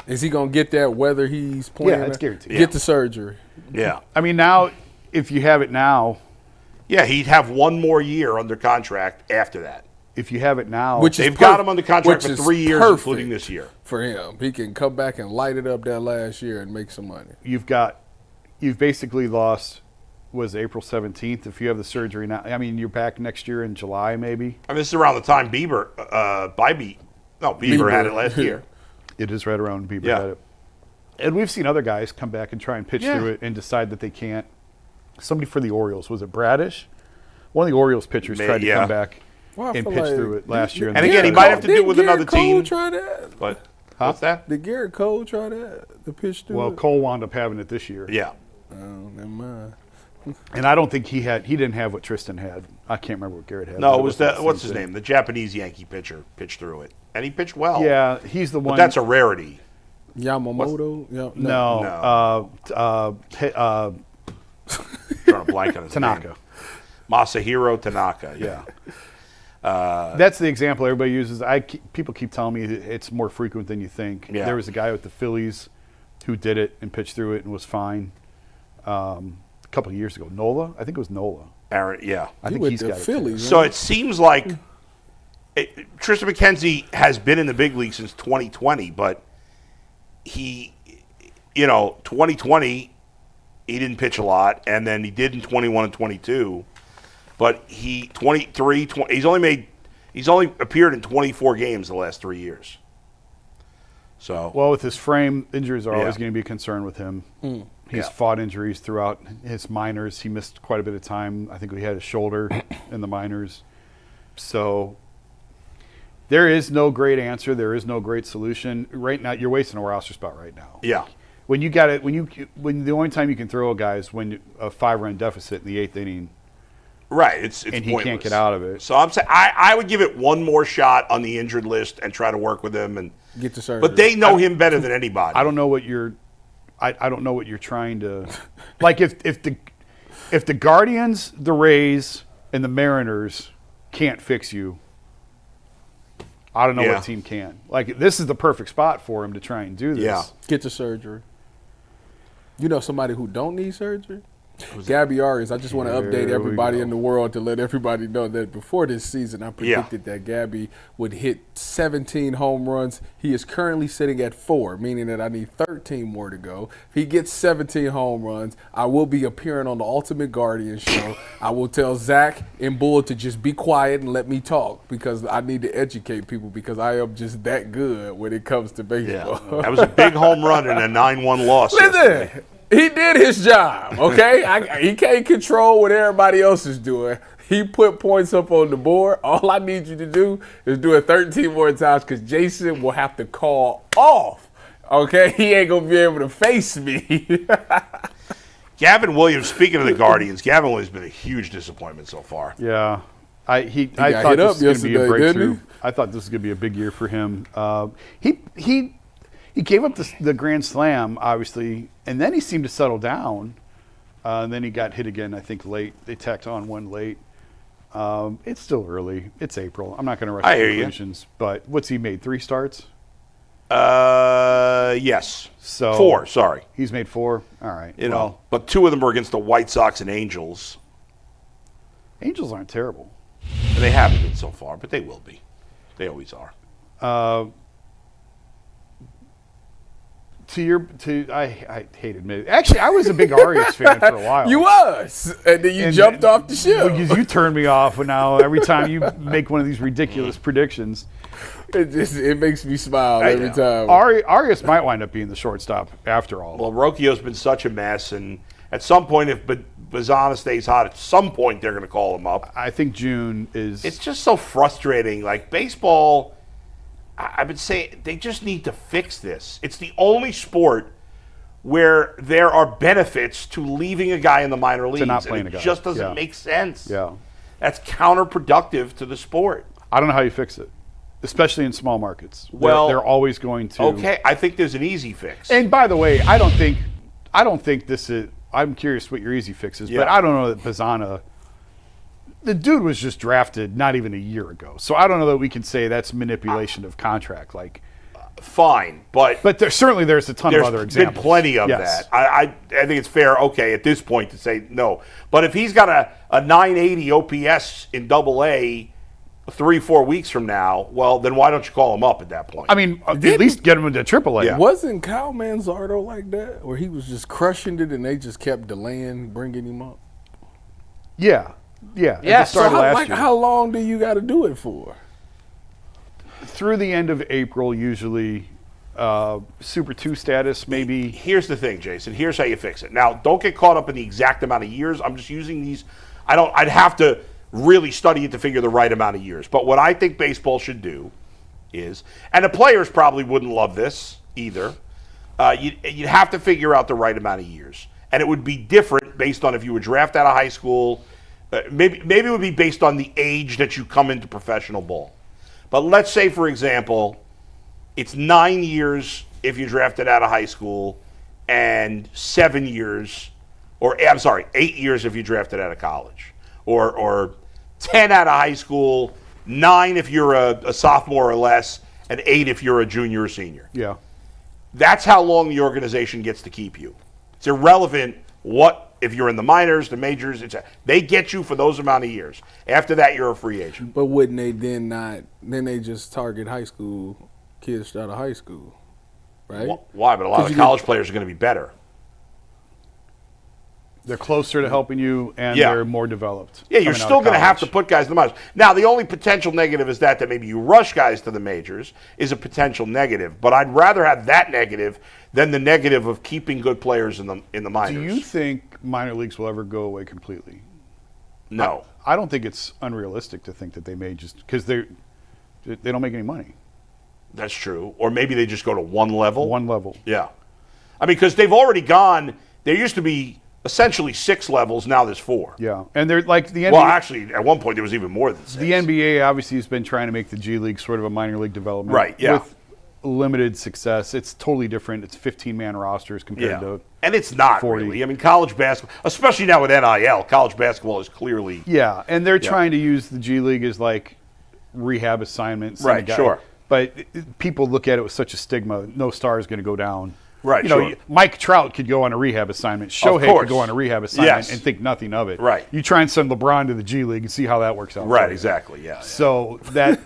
Speaker 4: Is he gonna get that whether he's playing?
Speaker 5: Yeah, it's guaranteed.
Speaker 4: Get the surgery.
Speaker 2: Yeah.
Speaker 5: I mean, now if you have it now.
Speaker 2: Yeah, he'd have one more year under contract after that.
Speaker 5: If you have it now,
Speaker 2: they've got him under contract for 3 years, including this year.
Speaker 4: For him, he can come back and light it up that last year and make some money.
Speaker 5: You've basically lost. Was April 17th? If you have the surgery now, I mean, you're back next year in July, maybe.
Speaker 2: I mean, this is around the time Bieber had it last year.
Speaker 5: It is right around Bieber had it. And we've seen other guys come back and try and pitch through it and decide that they can't. Somebody for the Orioles, was it Bradish? One of the Orioles pitchers tried to come back and pitch through it last year.
Speaker 2: And again, he might have to do it with another team.
Speaker 4: Try that?
Speaker 2: But what's that?
Speaker 4: Did Garrett Cole try that? The pitch through
Speaker 5: Well,
Speaker 4: it?
Speaker 5: Cole wound up having it this year.
Speaker 2: Yeah.
Speaker 4: Oh, never mind.
Speaker 5: And I don't think he didn't have what Triston had. I can't remember what Garrett had.
Speaker 2: No, it was what's his name? The Japanese Yankee pitcher pitched through it. And he pitched well.
Speaker 5: Yeah, he's the one.
Speaker 2: But that's a rarity.
Speaker 4: Yamamoto?
Speaker 5: No.
Speaker 2: Trying to blank on his
Speaker 5: Tanaka.
Speaker 2: name. Masahiro Tanaka.
Speaker 5: Yeah. That's the example everybody uses. People keep telling me it's more frequent than you think.
Speaker 2: Yeah.
Speaker 5: There was a guy with the Phillies who did it and pitched through it and was fine. A couple of years ago, Nola. I think it was Nola.
Speaker 2: Aaron, yeah.
Speaker 5: I think he's got
Speaker 4: Phillies.
Speaker 2: So it seems like Triston McKenzie has been in the big league since 2020, but 2020 he didn't pitch a lot, and then he did in 21 and 22. But he's only appeared in 24 games the last 3 years. So
Speaker 5: well, with his frame, injuries are always going to be a concern with him. He's fought injuries throughout his minors. He missed quite a bit of time. I think he had a shoulder in the minors. So there is no great answer. There is no great solution. Right now, you're wasting a roster spot right now.
Speaker 2: yeah.
Speaker 5: When you got it, when the only time you can throw a guy is when a 5-run deficit in the 8th inning.
Speaker 2: Right, it's
Speaker 5: and
Speaker 2: pointless.
Speaker 5: he can't get out of it.
Speaker 2: So I'm saying I would give it one more shot on the injured list and try to work with him and
Speaker 4: get the surgery.
Speaker 2: But they know him better than anybody.
Speaker 5: I don't know what you're trying to like. If the Guardians, the Rays, and the Mariners can't fix you, I don't know what team can. Like, this is the perfect spot for him to try and do this.
Speaker 2: Yeah.
Speaker 4: Get the surgery. You know somebody who don't need surgery? Gabby Arias. I just want to update everybody in the world to let everybody know that before this season, I predicted that Gabby would hit 17 home runs. He is currently sitting at 4, meaning that I need 13 more to go. If he gets 17 home runs, I will be appearing on the Ultimate Guardian show. I will tell Zach and Bull to just be quiet and let me talk because I need to educate people because I am just that good when it comes to baseball.
Speaker 2: Yeah. That was a big home run and a 9-1 loss.
Speaker 4: Listen. He did his job, okay? He can't control what everybody else is doing. He put points up on the board. All I need you to do is do it 13 more times because Jason will have to call off, okay? He ain't going to be able to face me.
Speaker 2: Gavin Williams, speaking of the Guardians, Gavin Williams has been a huge disappointment so far.
Speaker 5: Yeah. I thought this was going to be a breakthrough. I thought this was going to be a big year for him. He gave up the Grand Slam, obviously, and then he seemed to settle down. And then he got hit again, I think, late. They tacked on one late. It's still early. It's April. I'm not going to rush conclusions. But what's he made? 3 starts?
Speaker 2: Yes.
Speaker 5: So
Speaker 2: 4, sorry.
Speaker 5: He's made 4? All right.
Speaker 2: But 2 of them were against the White Sox and Angels.
Speaker 5: Angels aren't terrible.
Speaker 2: They haven't been so far, but they will be. They always are.
Speaker 5: I hate admitting it. Actually, I was a big Arias fan for a while.
Speaker 4: You was. And then you jumped off the ship.
Speaker 5: Because you turned me off, and now every time you make one of these ridiculous predictions.
Speaker 4: It makes me smile every time.
Speaker 5: Arias might wind up being the shortstop after all.
Speaker 2: Well, Rocchio's been such a mess, and at some point, if Bazzana stays hot, at some point they're going to call him up.
Speaker 5: I think June is...
Speaker 2: It's just so frustrating. Like, baseball, I've been saying they just need to fix this. It's the only sport where there are benefits to leaving a guy in the minor leagues.
Speaker 5: not playing a guy.
Speaker 2: It just doesn't make sense.
Speaker 5: Yeah.
Speaker 2: That's counterproductive to the sport.
Speaker 5: I don't know how you fix it, especially in small markets.
Speaker 2: Well,
Speaker 5: they're always going to.
Speaker 2: Okay, I think there's an easy fix.
Speaker 5: And by the way, I don't think this is. I'm curious what your easy fix is, but I don't know that Bazzana. The dude was just drafted not even a year ago, so I don't know that we can say that's manipulation of contract. Like,
Speaker 2: fine, but
Speaker 5: there's a ton of other examples.
Speaker 2: There's been plenty of that. I think it's fair, okay, at this point to say no. But if he's got a 980 OPS in AA 3-4 weeks from now, well, then why don't you call him up at that point?
Speaker 5: I mean, at least get him into AAA.
Speaker 2: Yeah.
Speaker 4: Wasn't Kyle Manzardo like that, where he was just crushing it and they just kept delaying bringing him up?
Speaker 5: Yeah.
Speaker 3: Yeah.
Speaker 5: At the start of last year.
Speaker 4: How long do you got to do it for?
Speaker 5: Through the end of April, usually. Super 2 status, maybe.
Speaker 2: Here's the thing, Jason. Here's how you fix it. Now, don't get caught up in the exact amount of years. I'm just using these. I'd have to really study it to figure the right amount of years. But what I think baseball should do is, and the players probably wouldn't love this either, you'd have to figure out the right amount of years. And it would be different based on if you were drafted out of high school. Maybe it would be based on the age that you come into professional ball. But let's say, for example, it's 9 years if you're drafted out of high school and 7 years, or I'm sorry, 8 years if you're drafted out of college. Or 10 out of high school, 9 if you're a sophomore or less, and 8 if you're a junior or senior.
Speaker 5: Yeah.
Speaker 2: That's how long the organization gets to keep you. It's irrelevant if you're in the minors, the majors, they get you for those amount of years. After that, you're a free agent.
Speaker 4: But wouldn't they then they just target high school kids out of high school, right?
Speaker 2: Why? But a lot of college players are going to be better.
Speaker 5: They're closer to helping you, and they're more developed.
Speaker 2: Yeah, you're still going to have to put guys in the minors. Now, the only potential negative is that maybe you rush guys to the majors is a potential negative. But I'd rather have that negative than the negative of keeping good players in the minors.
Speaker 5: Do you think minor leagues will ever go away completely?
Speaker 2: No.
Speaker 5: I don't think it's unrealistic to think that they may just – because they don't make any money.
Speaker 2: That's true. Or maybe they just go to one level.
Speaker 5: One level.
Speaker 2: Yeah. I mean, because they've already gone – there used to be – essentially 6 levels, now there's 4.
Speaker 5: Yeah, and they're like the NBA.
Speaker 2: Well, actually, at one point there was even more than 6.
Speaker 5: The NBA obviously has been trying to make the G League sort of a minor league development.
Speaker 2: Right, yeah.
Speaker 5: With limited success. It's totally different. It's 15-man rosters compared to
Speaker 2: and it's not
Speaker 5: 40.
Speaker 2: really. I mean, college basketball, especially now with NIL, college basketball is clearly.
Speaker 5: Yeah, and they're trying to use the G League as like rehab assignments.
Speaker 2: Right, sure.
Speaker 5: But people look at it with such a stigma. No star is going to go down.
Speaker 2: Right,
Speaker 5: you know, Mike Trout could go on a rehab assignment. Shohei could go on a rehab assignment and think nothing of it.
Speaker 2: Right.
Speaker 5: You try and send LeBron to the G League and see how that works out.
Speaker 2: Right, exactly, yeah.
Speaker 5: So that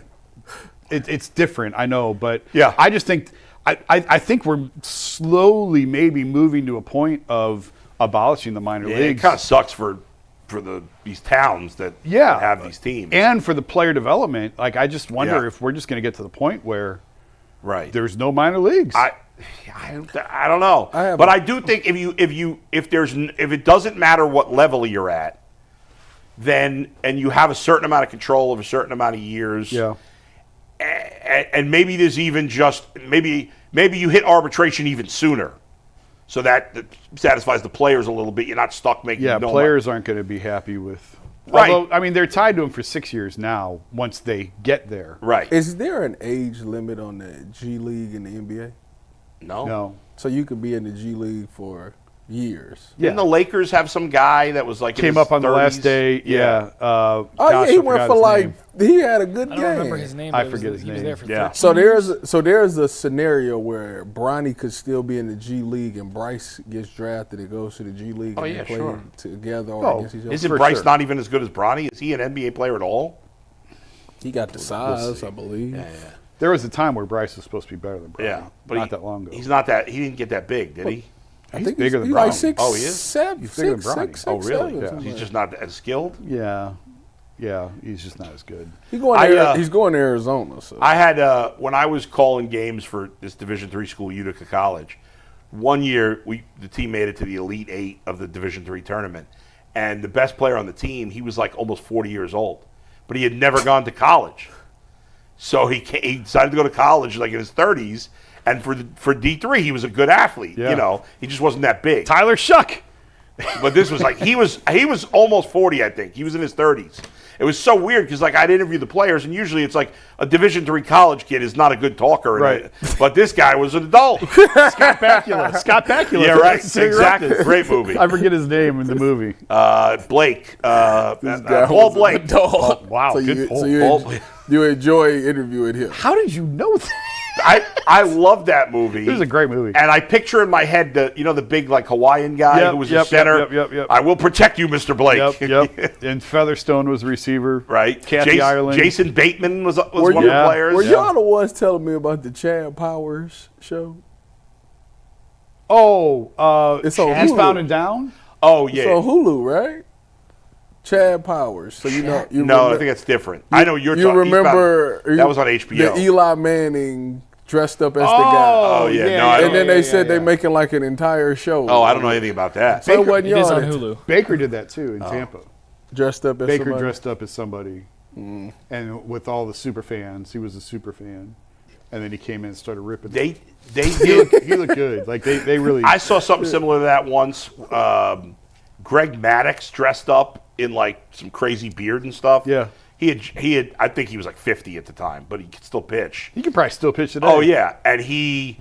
Speaker 5: it's different, I know, but
Speaker 2: yeah.
Speaker 5: I just think I think we're slowly maybe moving to a point of abolishing the minor leagues.
Speaker 2: It kind of sucks for these towns that have these teams.
Speaker 5: And for the player development, like I just wonder if we're just going to get to the point where there's no minor leagues.
Speaker 2: I don't know, but I do think if it doesn't matter what level you're at, then and you have a certain amount of control of a certain amount of years, and maybe there's even just maybe you hit arbitration even sooner, so that satisfies the players a little bit. You're not stuck making.
Speaker 5: Yeah, players aren't going to be happy with.
Speaker 2: Right.
Speaker 5: Although, I mean, they're tied to them for 6 years now. Once they get there,
Speaker 2: right?
Speaker 4: Is there an age limit on the G League and the NBA?
Speaker 5: No.
Speaker 4: So you could be in the G League for years.
Speaker 2: Didn't the Lakers have some guy that was like
Speaker 5: came up on 30s? The last day? Yeah.
Speaker 4: He went for like he had a good game.
Speaker 7: I don't remember his name.
Speaker 5: I forget his name.
Speaker 7: He was there for
Speaker 4: 13. So there's a scenario where Bronny could still be in the G League and Bryce gets drafted and goes to the G League and they play together or against each other.
Speaker 2: Isn't Bryce not even as good as Bronny? Is he an NBA player at all?
Speaker 4: He got the size, I believe.
Speaker 2: Yeah.
Speaker 5: There was a time where Bryce was supposed to be better than Bronny.
Speaker 2: Yeah, but
Speaker 5: not that long ago.
Speaker 2: He's not that. He didn't get that big, did he?
Speaker 4: I think
Speaker 5: bigger than
Speaker 4: he's
Speaker 5: Bronny.
Speaker 4: like 6.
Speaker 2: Oh, he is?
Speaker 4: 7,
Speaker 5: He's bigger than
Speaker 4: 6,
Speaker 5: Bronny.
Speaker 4: 6,
Speaker 2: Oh, really?
Speaker 4: 7,
Speaker 2: He's just not as skilled.
Speaker 5: Yeah, he's just not as good.
Speaker 4: He's going to Arizona. So
Speaker 2: I had when I was calling games for this Division III school, Utica College. One year, the team made it to the Elite 8 of the Division III tournament, and the best player on the team, he was like almost 40 years old, but he had never gone to college. So he decided to go to college like in his 30s. And for D3, he was a good athlete.
Speaker 5: Yeah.
Speaker 2: You know, he just wasn't that big.
Speaker 5: Tyler Shuck.
Speaker 2: But this was like he was almost 40, I think. He was in his 30s. It was so weird because like I'd interview the players, and usually it's like a Division III college kid is not a good talker,
Speaker 5: right?
Speaker 2: But this guy was an adult.
Speaker 5: Scott Bakula.
Speaker 2: Yeah, right. Exactly. Great movie.
Speaker 5: I forget his name in the movie.
Speaker 2: Blake. Paul Blake.
Speaker 5: Wow.
Speaker 4: So you enjoy interviewing him.
Speaker 5: How did you know that?
Speaker 2: I love that movie.
Speaker 5: It was a great movie.
Speaker 2: And I picture in my head the big like Hawaiian guy who was the center.
Speaker 5: Yep.
Speaker 2: I will protect you, Mr. Blake.
Speaker 5: Yep. And Featherstone was receiver.
Speaker 2: Right.
Speaker 5: Kathy Ireland.
Speaker 2: Jason Bateman was one of the players.
Speaker 4: Were y'all the ones telling me about the Chad Powers show?
Speaker 5: Oh,
Speaker 4: it's on
Speaker 5: Eastbound
Speaker 4: Hulu.
Speaker 5: and Down?
Speaker 2: Oh, yeah.
Speaker 4: It's on Hulu, right? Chad Powers. So I
Speaker 2: think that's different. I know you're talking.
Speaker 4: You remember
Speaker 2: that was on HBO.
Speaker 4: The Eli Manning dressed up as the guy.
Speaker 2: Oh yeah.
Speaker 4: And then they said they're making like an entire show.
Speaker 2: Oh, I don't know anything about that.
Speaker 4: So it
Speaker 7: is on Hulu.
Speaker 5: Baker did that too in Tampa.
Speaker 4: Dressed up as
Speaker 5: Baker
Speaker 4: somebody?
Speaker 5: dressed up as somebody, and with all the super fans, he was a super fan, and then he came in and started ripping.
Speaker 2: They did.
Speaker 5: He looked good. Like they really.
Speaker 2: I saw something similar to that once. Greg Maddux dressed up in like some crazy beard and stuff.
Speaker 5: Yeah.
Speaker 2: He had. I think he was like 50 at the time, but he could still pitch.
Speaker 5: He could probably still pitch today.
Speaker 2: Oh yeah, and he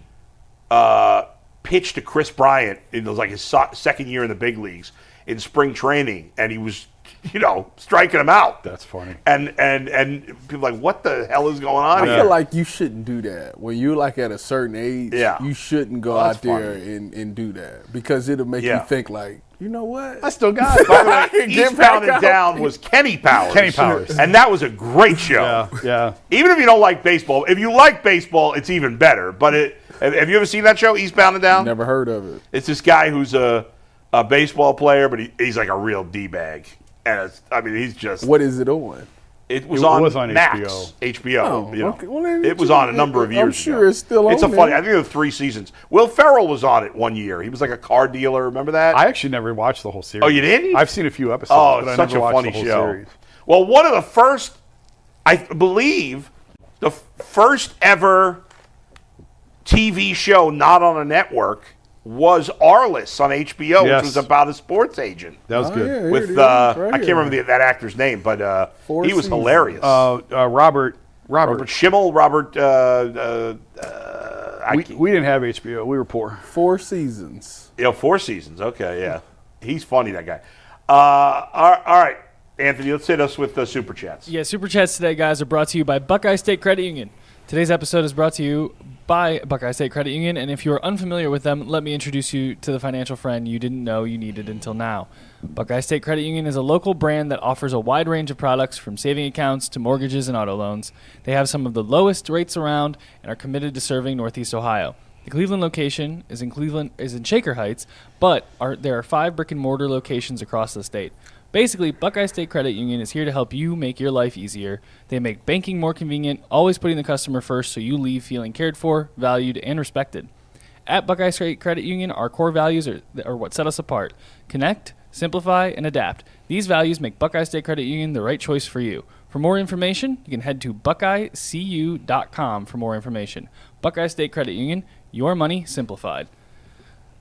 Speaker 2: pitched to Chris Bryant in like his second year in the big leagues in spring training, and he was, striking him out.
Speaker 5: That's funny.
Speaker 2: And people are like, what the hell is going on
Speaker 4: I
Speaker 2: here?
Speaker 4: feel like you shouldn't do that. When you're like at a certain age, you shouldn't go out there and do that because it'll make you think like, you know what?
Speaker 5: I still got it.
Speaker 2: By the way, Eastbound and Down was Kenny Powers. And that was a great show.
Speaker 5: Yeah.
Speaker 2: Even if you don't like baseball, if you like baseball, it's even better. But have you ever seen that show, Eastbound and Down?
Speaker 4: Never heard of it.
Speaker 2: It's this guy who's a baseball player, but he's like a real D-bag. And he's just...
Speaker 4: What is it on?
Speaker 2: It was on Max,
Speaker 5: HBO.
Speaker 2: HBO.
Speaker 4: Okay. Well,
Speaker 2: it was on a number of years
Speaker 4: I'm sure
Speaker 2: ago.
Speaker 4: it's still on.
Speaker 2: It's a funny. I think there were 3 seasons. Will Ferrell was on it one year. He was like a car dealer. Remember that?
Speaker 5: I actually never watched the whole series.
Speaker 2: Oh, you didn't?
Speaker 5: I've seen a few episodes.
Speaker 2: Oh,
Speaker 5: but
Speaker 2: it's
Speaker 5: I
Speaker 2: such
Speaker 5: never
Speaker 2: a
Speaker 5: watched
Speaker 2: funny
Speaker 5: the whole
Speaker 2: show.
Speaker 5: Series.
Speaker 2: Well, one of the first, I believe, the first ever TV show not on a network was Arliss on HBO, which was about a sports agent.
Speaker 5: That was good.
Speaker 4: Yeah,
Speaker 2: With I can't remember that actor's name, but he was hilarious.
Speaker 5: Robert
Speaker 2: Schimmel.
Speaker 5: We didn't have HBO. We were poor.
Speaker 4: 4 seasons.
Speaker 2: 4 seasons. Okay, yeah. He's funny, that guy. All right, Anthony, let's hit us with the Super Chats.
Speaker 7: Yeah, Super Chats today, guys, are brought to you by Buckeye State Credit Union. Today's episode is brought to you by Buckeye State Credit Union, and if you are unfamiliar with them, let me introduce you to the financial friend you didn't know you needed until now. Buckeye State Credit Union is a local brand that offers a wide range of products from saving accounts to mortgages and auto loans. They have some of the lowest rates around and are committed to serving Northeast Ohio. The Cleveland location is in Shaker Heights, but there are 5 brick-and-mortar locations across the state. Basically, Buckeye State Credit Union is here to help you make your life easier. They make banking more convenient, always putting the customer first so you leave feeling cared for, valued, and respected. At Buckeye State Credit Union, our core values are what set us apart. Connect, simplify, and adapt. These values make Buckeye State Credit Union the right choice for you. For more information, you can head to buckeyecu.com for more information. Buckeye State Credit Union, your money simplified.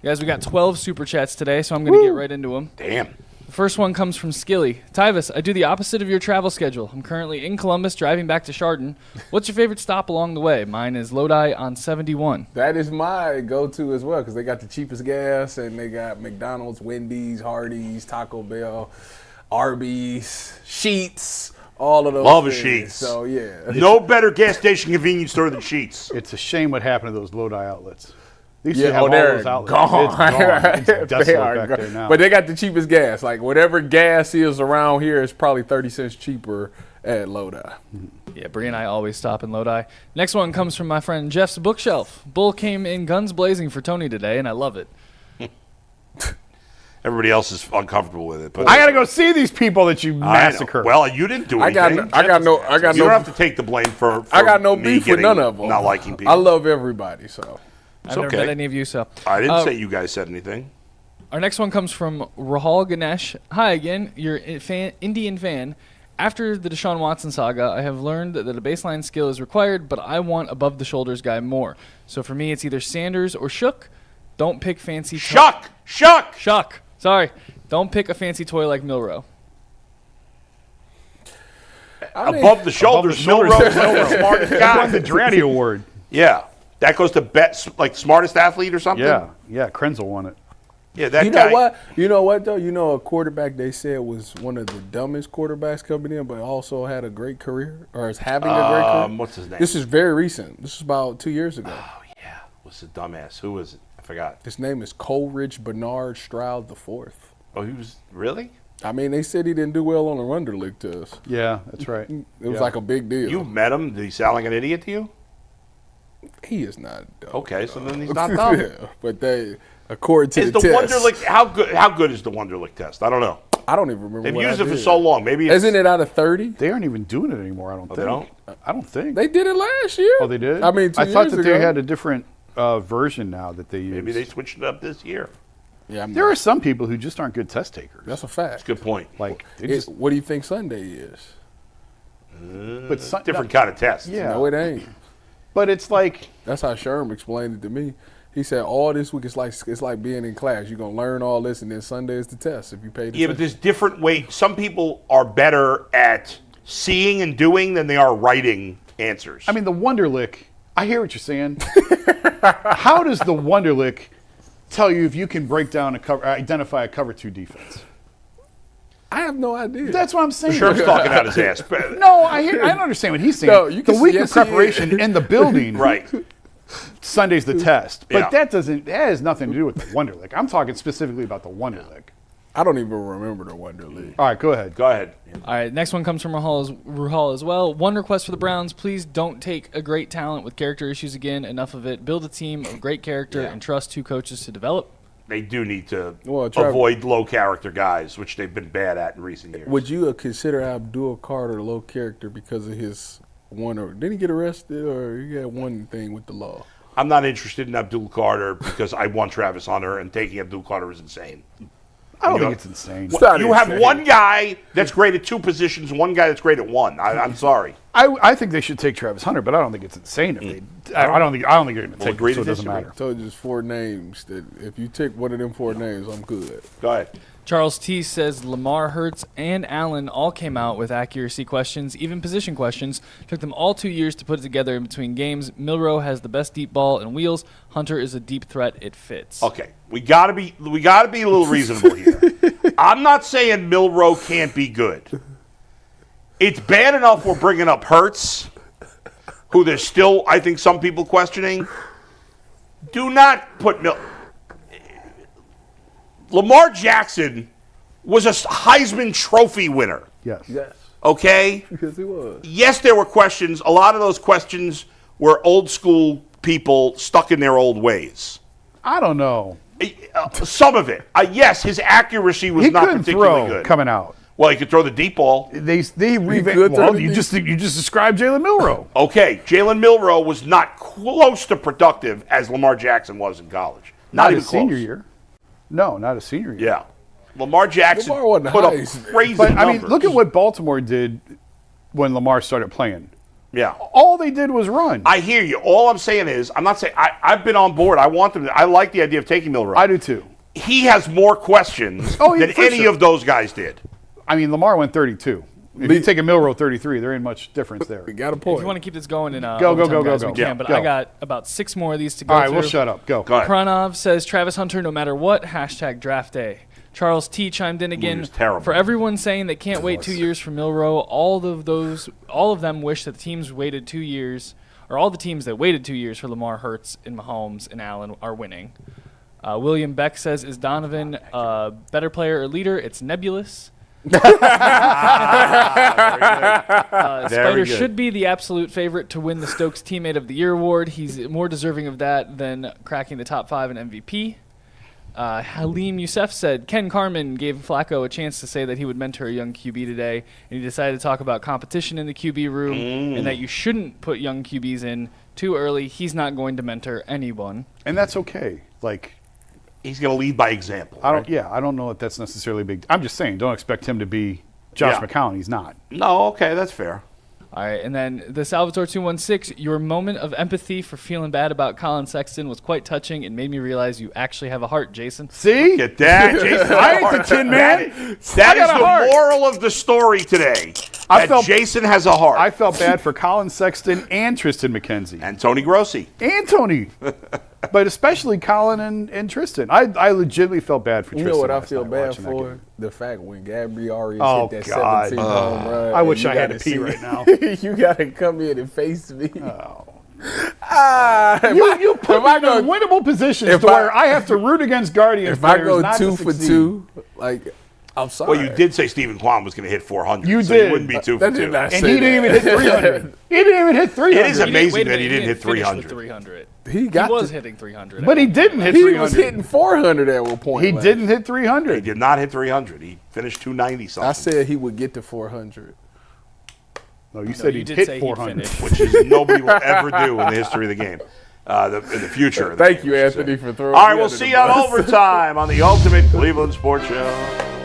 Speaker 7: Guys, we got 12 Super Chats today, so I'm going to get right into them.
Speaker 2: Damn.
Speaker 7: The first one comes from Skilly. Tyvis, I do the opposite of your travel schedule. I'm currently in Columbus driving back to Chardon. What's your favorite stop along the way? Mine is Lodi on 71.
Speaker 4: That is my go-to as well because they got the cheapest gas and they got McDonald's, Wendy's, Hardee's, Taco Bell, Arby's, Sheetz, all of those
Speaker 2: Love a
Speaker 4: things.
Speaker 2: Sheetz.
Speaker 4: So, yeah.
Speaker 2: No better gas station convenience store than Sheetz.
Speaker 5: It's a shame what happened to those Lodi outlets. They used
Speaker 4: Yeah,
Speaker 5: to have all
Speaker 4: they're
Speaker 5: those outlets.
Speaker 4: gone.
Speaker 5: It's gone. It's
Speaker 4: They
Speaker 5: desolate
Speaker 4: are
Speaker 5: back
Speaker 4: gone.
Speaker 5: there now.
Speaker 4: But they got the cheapest gas. Like, whatever gas is around here is probably 30 cents cheaper at Lodi.
Speaker 7: Yeah, Bree and I always stop in Lodi. Next one comes from my friend Jeff's Bookshelf. Bull came in guns blazing for Tony today, and I love it.
Speaker 2: Everybody else is uncomfortable with it. But
Speaker 5: I got to go see these people that you massacred.
Speaker 2: Well, you didn't do anything.
Speaker 4: You
Speaker 2: don't have to take the blame for
Speaker 4: I got no
Speaker 2: me
Speaker 4: beef with none of them.
Speaker 2: Not liking people.
Speaker 4: I love everybody, so.
Speaker 7: I've never met any of you, so.
Speaker 2: I didn't say you guys said anything.
Speaker 7: Our next one comes from Rahul Ganesh. Hi again, you're Indian fan, After the Deshaun Watson saga, I have learned that a baseline skill is required, but I want above-the-shoulders guy more. So for me, it's either Sanders or Shook. Don't pick fancy...
Speaker 2: Shuck!
Speaker 7: Sorry. Don't pick a fancy toy like Milroe.
Speaker 2: Above the shoulders, Milroe is the smartest guy.
Speaker 5: Won the Durante Award.
Speaker 2: Yeah. That goes to like smartest athlete or something?
Speaker 5: Yeah, Krenzel won it.
Speaker 2: Yeah, that
Speaker 4: you
Speaker 2: guy.
Speaker 4: know what? You know what, though? You know a quarterback they said was one of the dumbest quarterbacks coming in, but also had a great career, or is having a great career?
Speaker 2: What's his name?
Speaker 4: This is very recent. This is about 2 years ago.
Speaker 2: Oh, yeah. What's the dumbass? Who was it? I forgot.
Speaker 4: His name is Coleridge Bernard Stroud IV.
Speaker 2: Oh, he was – really?
Speaker 4: I mean, they said he didn't do well on the Wonderlic test.
Speaker 5: Yeah, that's right.
Speaker 4: It was like a big deal.
Speaker 2: You met him. Did he sound like an idiot to you?
Speaker 4: He is not dumb.
Speaker 2: Okay, so then he's not dumb.
Speaker 4: Yeah, but they, according to
Speaker 2: Is
Speaker 4: the
Speaker 2: the
Speaker 4: test.
Speaker 2: Wonderlic – how good is the Wonderlic test? I don't know.
Speaker 4: I don't even remember
Speaker 2: They've
Speaker 4: what
Speaker 2: used
Speaker 4: I
Speaker 2: it for
Speaker 4: did.
Speaker 2: so long. Maybe it's –
Speaker 4: Isn't it out of 30?
Speaker 5: They aren't even doing it anymore, I don't think.
Speaker 2: they don't?
Speaker 5: I don't think.
Speaker 4: They did it last year.
Speaker 5: Oh, they did?
Speaker 4: I mean, 2
Speaker 5: I thought
Speaker 4: years
Speaker 5: that
Speaker 4: ago.
Speaker 5: they had a different version now that they use.
Speaker 2: Maybe they switched it up this year.
Speaker 4: Yeah,
Speaker 5: There are some people who just aren't good test takers.
Speaker 4: That's a fact.
Speaker 2: Good point.
Speaker 5: Like, they just,
Speaker 4: What do you think Sunday is?
Speaker 5: but some,
Speaker 2: Different kind of test.
Speaker 5: Yeah.
Speaker 4: No, it ain't.
Speaker 5: But it's like,
Speaker 4: That's how Sherm explained it to me. He said all this week it's like being in class. You're gonna learn all this, and then Sunday is the test if you pay attention.
Speaker 2: Yeah, but there's different ways. Some people are better at seeing and doing than they are writing answers.
Speaker 5: I mean, the Wonderlic, I hear what you're saying. How does the Wonderlic tell you if you can break down identify a cover 2 defense?
Speaker 4: I have no idea.
Speaker 5: That's what I'm saying.
Speaker 2: Sherm's talking out his ass.
Speaker 5: No, I don't understand what he's saying.
Speaker 4: No, you
Speaker 5: the
Speaker 4: can
Speaker 5: week
Speaker 4: see-
Speaker 5: of
Speaker 4: yes, he is.
Speaker 5: preparation in the building,
Speaker 2: Right.
Speaker 5: Sunday's the test. But
Speaker 2: Yeah.
Speaker 5: that has nothing to do with the Wonderlic. I'm talking specifically about the Wonderlic.
Speaker 4: I don't even remember the Wonder League.
Speaker 5: All right, go ahead.
Speaker 2: Go ahead.
Speaker 7: All right, next one comes from Ruhal as well. One request for the Browns: please don't take a great talent with character issues again. Enough of it. Build a team of great character and trust 2 coaches to develop.
Speaker 2: They do need to
Speaker 4: Well, Trevor-
Speaker 2: avoid low character guys, which they've been bad at in recent years.
Speaker 4: Would you consider Abdul Carter low character because of his didn't he get arrested or he had one thing with the law?
Speaker 2: I'm not interested in Abdul Carter because I want Travis Hunter, and taking Abdul Carter is insane.
Speaker 5: I don't
Speaker 2: You
Speaker 5: think
Speaker 2: know-
Speaker 5: it's insane.
Speaker 4: It's not
Speaker 2: You have
Speaker 4: insane.
Speaker 2: one guy that's great at 2 positions, one guy that's great at 1. I'm sorry.
Speaker 5: I think they should take Travis Hunter, but I don't think it's insane if they. I don't think they're going to take
Speaker 2: agree
Speaker 5: him, so
Speaker 2: to
Speaker 5: it doesn't
Speaker 2: disagree.
Speaker 5: matter.
Speaker 4: I told you just 4 names that if you take one of them 4 names, I'm good.
Speaker 2: Go ahead.
Speaker 7: Charles T says Lamar, Hurts, and Allen all came out with accuracy questions, even position questions. Took them all 2 years to put it together in between games. Milroe has the best deep ball and wheels. Hunter is a deep threat. It fits.
Speaker 2: Okay, we gotta be a little reasonable here. I'm not saying Milroe can't be good. It's bad enough we're bringing up Hurts, who there's still, I think, some people questioning. Do not put Lamar Jackson was a Heisman Trophy winner.
Speaker 5: Yes.
Speaker 4: Yes.
Speaker 2: Okay?
Speaker 4: Because he was.
Speaker 2: Yes, there were questions. A lot of those questions were old school people stuck in their old ways.
Speaker 5: I don't know.
Speaker 2: Some of it. Yes, his accuracy was
Speaker 5: He
Speaker 2: not
Speaker 5: couldn't
Speaker 2: particularly
Speaker 5: throw
Speaker 2: good.
Speaker 5: coming out.
Speaker 2: Well, he could throw the deep ball.
Speaker 5: They
Speaker 4: could
Speaker 5: revamped.
Speaker 4: throw
Speaker 5: Well,
Speaker 4: the
Speaker 5: you
Speaker 4: deep-
Speaker 5: just described Jalen Milroe.
Speaker 2: Okay, Jalen Milroe was not close to productive as Lamar Jackson was in college. Not even
Speaker 5: his senior
Speaker 2: close.
Speaker 5: year. No, not his senior year.
Speaker 2: Yeah. Lamar Jackson
Speaker 4: Lamar wasn't
Speaker 2: put up
Speaker 4: Heisman.
Speaker 2: crazy
Speaker 5: But
Speaker 2: numbers.
Speaker 5: I mean, look at what Baltimore did when Lamar started playing.
Speaker 2: Yeah.
Speaker 5: All they did was run.
Speaker 2: I hear you. All I'm saying is, I'm not saying I've been on board. I want them to. I like the idea of taking Milroe.
Speaker 5: I do too.
Speaker 2: He has more questions
Speaker 5: Oh, yeah,
Speaker 2: than
Speaker 5: for
Speaker 2: any
Speaker 5: sure.
Speaker 2: of those guys did.
Speaker 5: I mean, Lamar went 32. If you take a Milroe 33, there ain't much difference there.
Speaker 4: We got a
Speaker 7: If
Speaker 4: point.
Speaker 7: you want to keep this going in
Speaker 5: Go,
Speaker 7: overtime,
Speaker 5: go,
Speaker 7: guys,
Speaker 5: go.
Speaker 7: we can,
Speaker 2: Yeah,
Speaker 7: but
Speaker 5: go.
Speaker 7: I got about 6 more of these to go
Speaker 5: All right,
Speaker 7: through.
Speaker 5: we'll shut up. Go.
Speaker 2: Go ahead.
Speaker 7: Pranov says Travis Hunter no matter what, hashtag draft day. Charles T chimed in again.
Speaker 2: was terrible.
Speaker 7: For everyone saying they can't wait 2 years for Milroe, all of them wish that the teams waited 2 years, or all the teams that waited 2 years for Lamar, Hurts, and Mahomes and Allen are winning. William Beck says, is Donovan a better player or leader? It's nebulous. Spider
Speaker 2: good.
Speaker 7: should be the absolute favorite to win the Stokes Teammate of the Year award. He's more deserving of that than cracking the top 5 in MVP. Halim Youssef said, Ken Carman gave Flacco a chance to say that he would mentor a young QB today, and he decided to talk about competition in the QB room and that you shouldn't put young QBs in too early. He's not going to mentor anyone.
Speaker 5: And that's okay. Like,
Speaker 2: He's going to lead by example.
Speaker 5: I don't know if that's necessarily big. I'm just saying, don't expect him to be Josh McCown, he's not.
Speaker 2: No, okay, that's fair.
Speaker 7: All right, and then the Salvatore 216, your moment of empathy for feeling bad about Colin Sexton was quite touching and made me realize you actually have a heart, Jason.
Speaker 5: See?
Speaker 2: Get that, Jason.
Speaker 5: I ain't the Tin Man.
Speaker 2: That is the moral of the story today. Jason has a heart.
Speaker 5: I felt bad for Colin Sexton and Triston McKenzie.
Speaker 2: And Tony Grossi.
Speaker 5: And Tony. But especially Colin and Tristan. I legitimately felt bad for Tristan.
Speaker 4: You know what I feel bad for? The fact when Gabriel hit that
Speaker 5: God.
Speaker 4: 17 home run.
Speaker 5: I wish I had to pee right now.
Speaker 4: You got to come in and face me.
Speaker 5: You put me in winnable positions where I have to root against Guardians.
Speaker 4: If I go 2 for 2, like, I'm sorry.
Speaker 2: Well, you did say Stephen Kwan was going to hit 400.
Speaker 5: You
Speaker 2: so
Speaker 5: did.
Speaker 2: You wouldn't be 2 for 2.
Speaker 5: And he didn't even hit 300. He didn't even hit 300.
Speaker 2: It is amazing that he didn't hit 300.
Speaker 7: He was hitting 300.
Speaker 5: But he didn't hit 300.
Speaker 4: He was hitting 400 at one point.
Speaker 5: He didn't hit 300.
Speaker 2: He did not hit 300. He finished 290 something.
Speaker 4: I said he would get to 400.
Speaker 5: No, you said he'd hit 400.
Speaker 2: Which is nobody will ever do in the history of the game. In the future.
Speaker 4: Thank you, Anthony, for throwing
Speaker 2: All right, we'll see you on overtime on the Ultimate Cleveland Sports Show.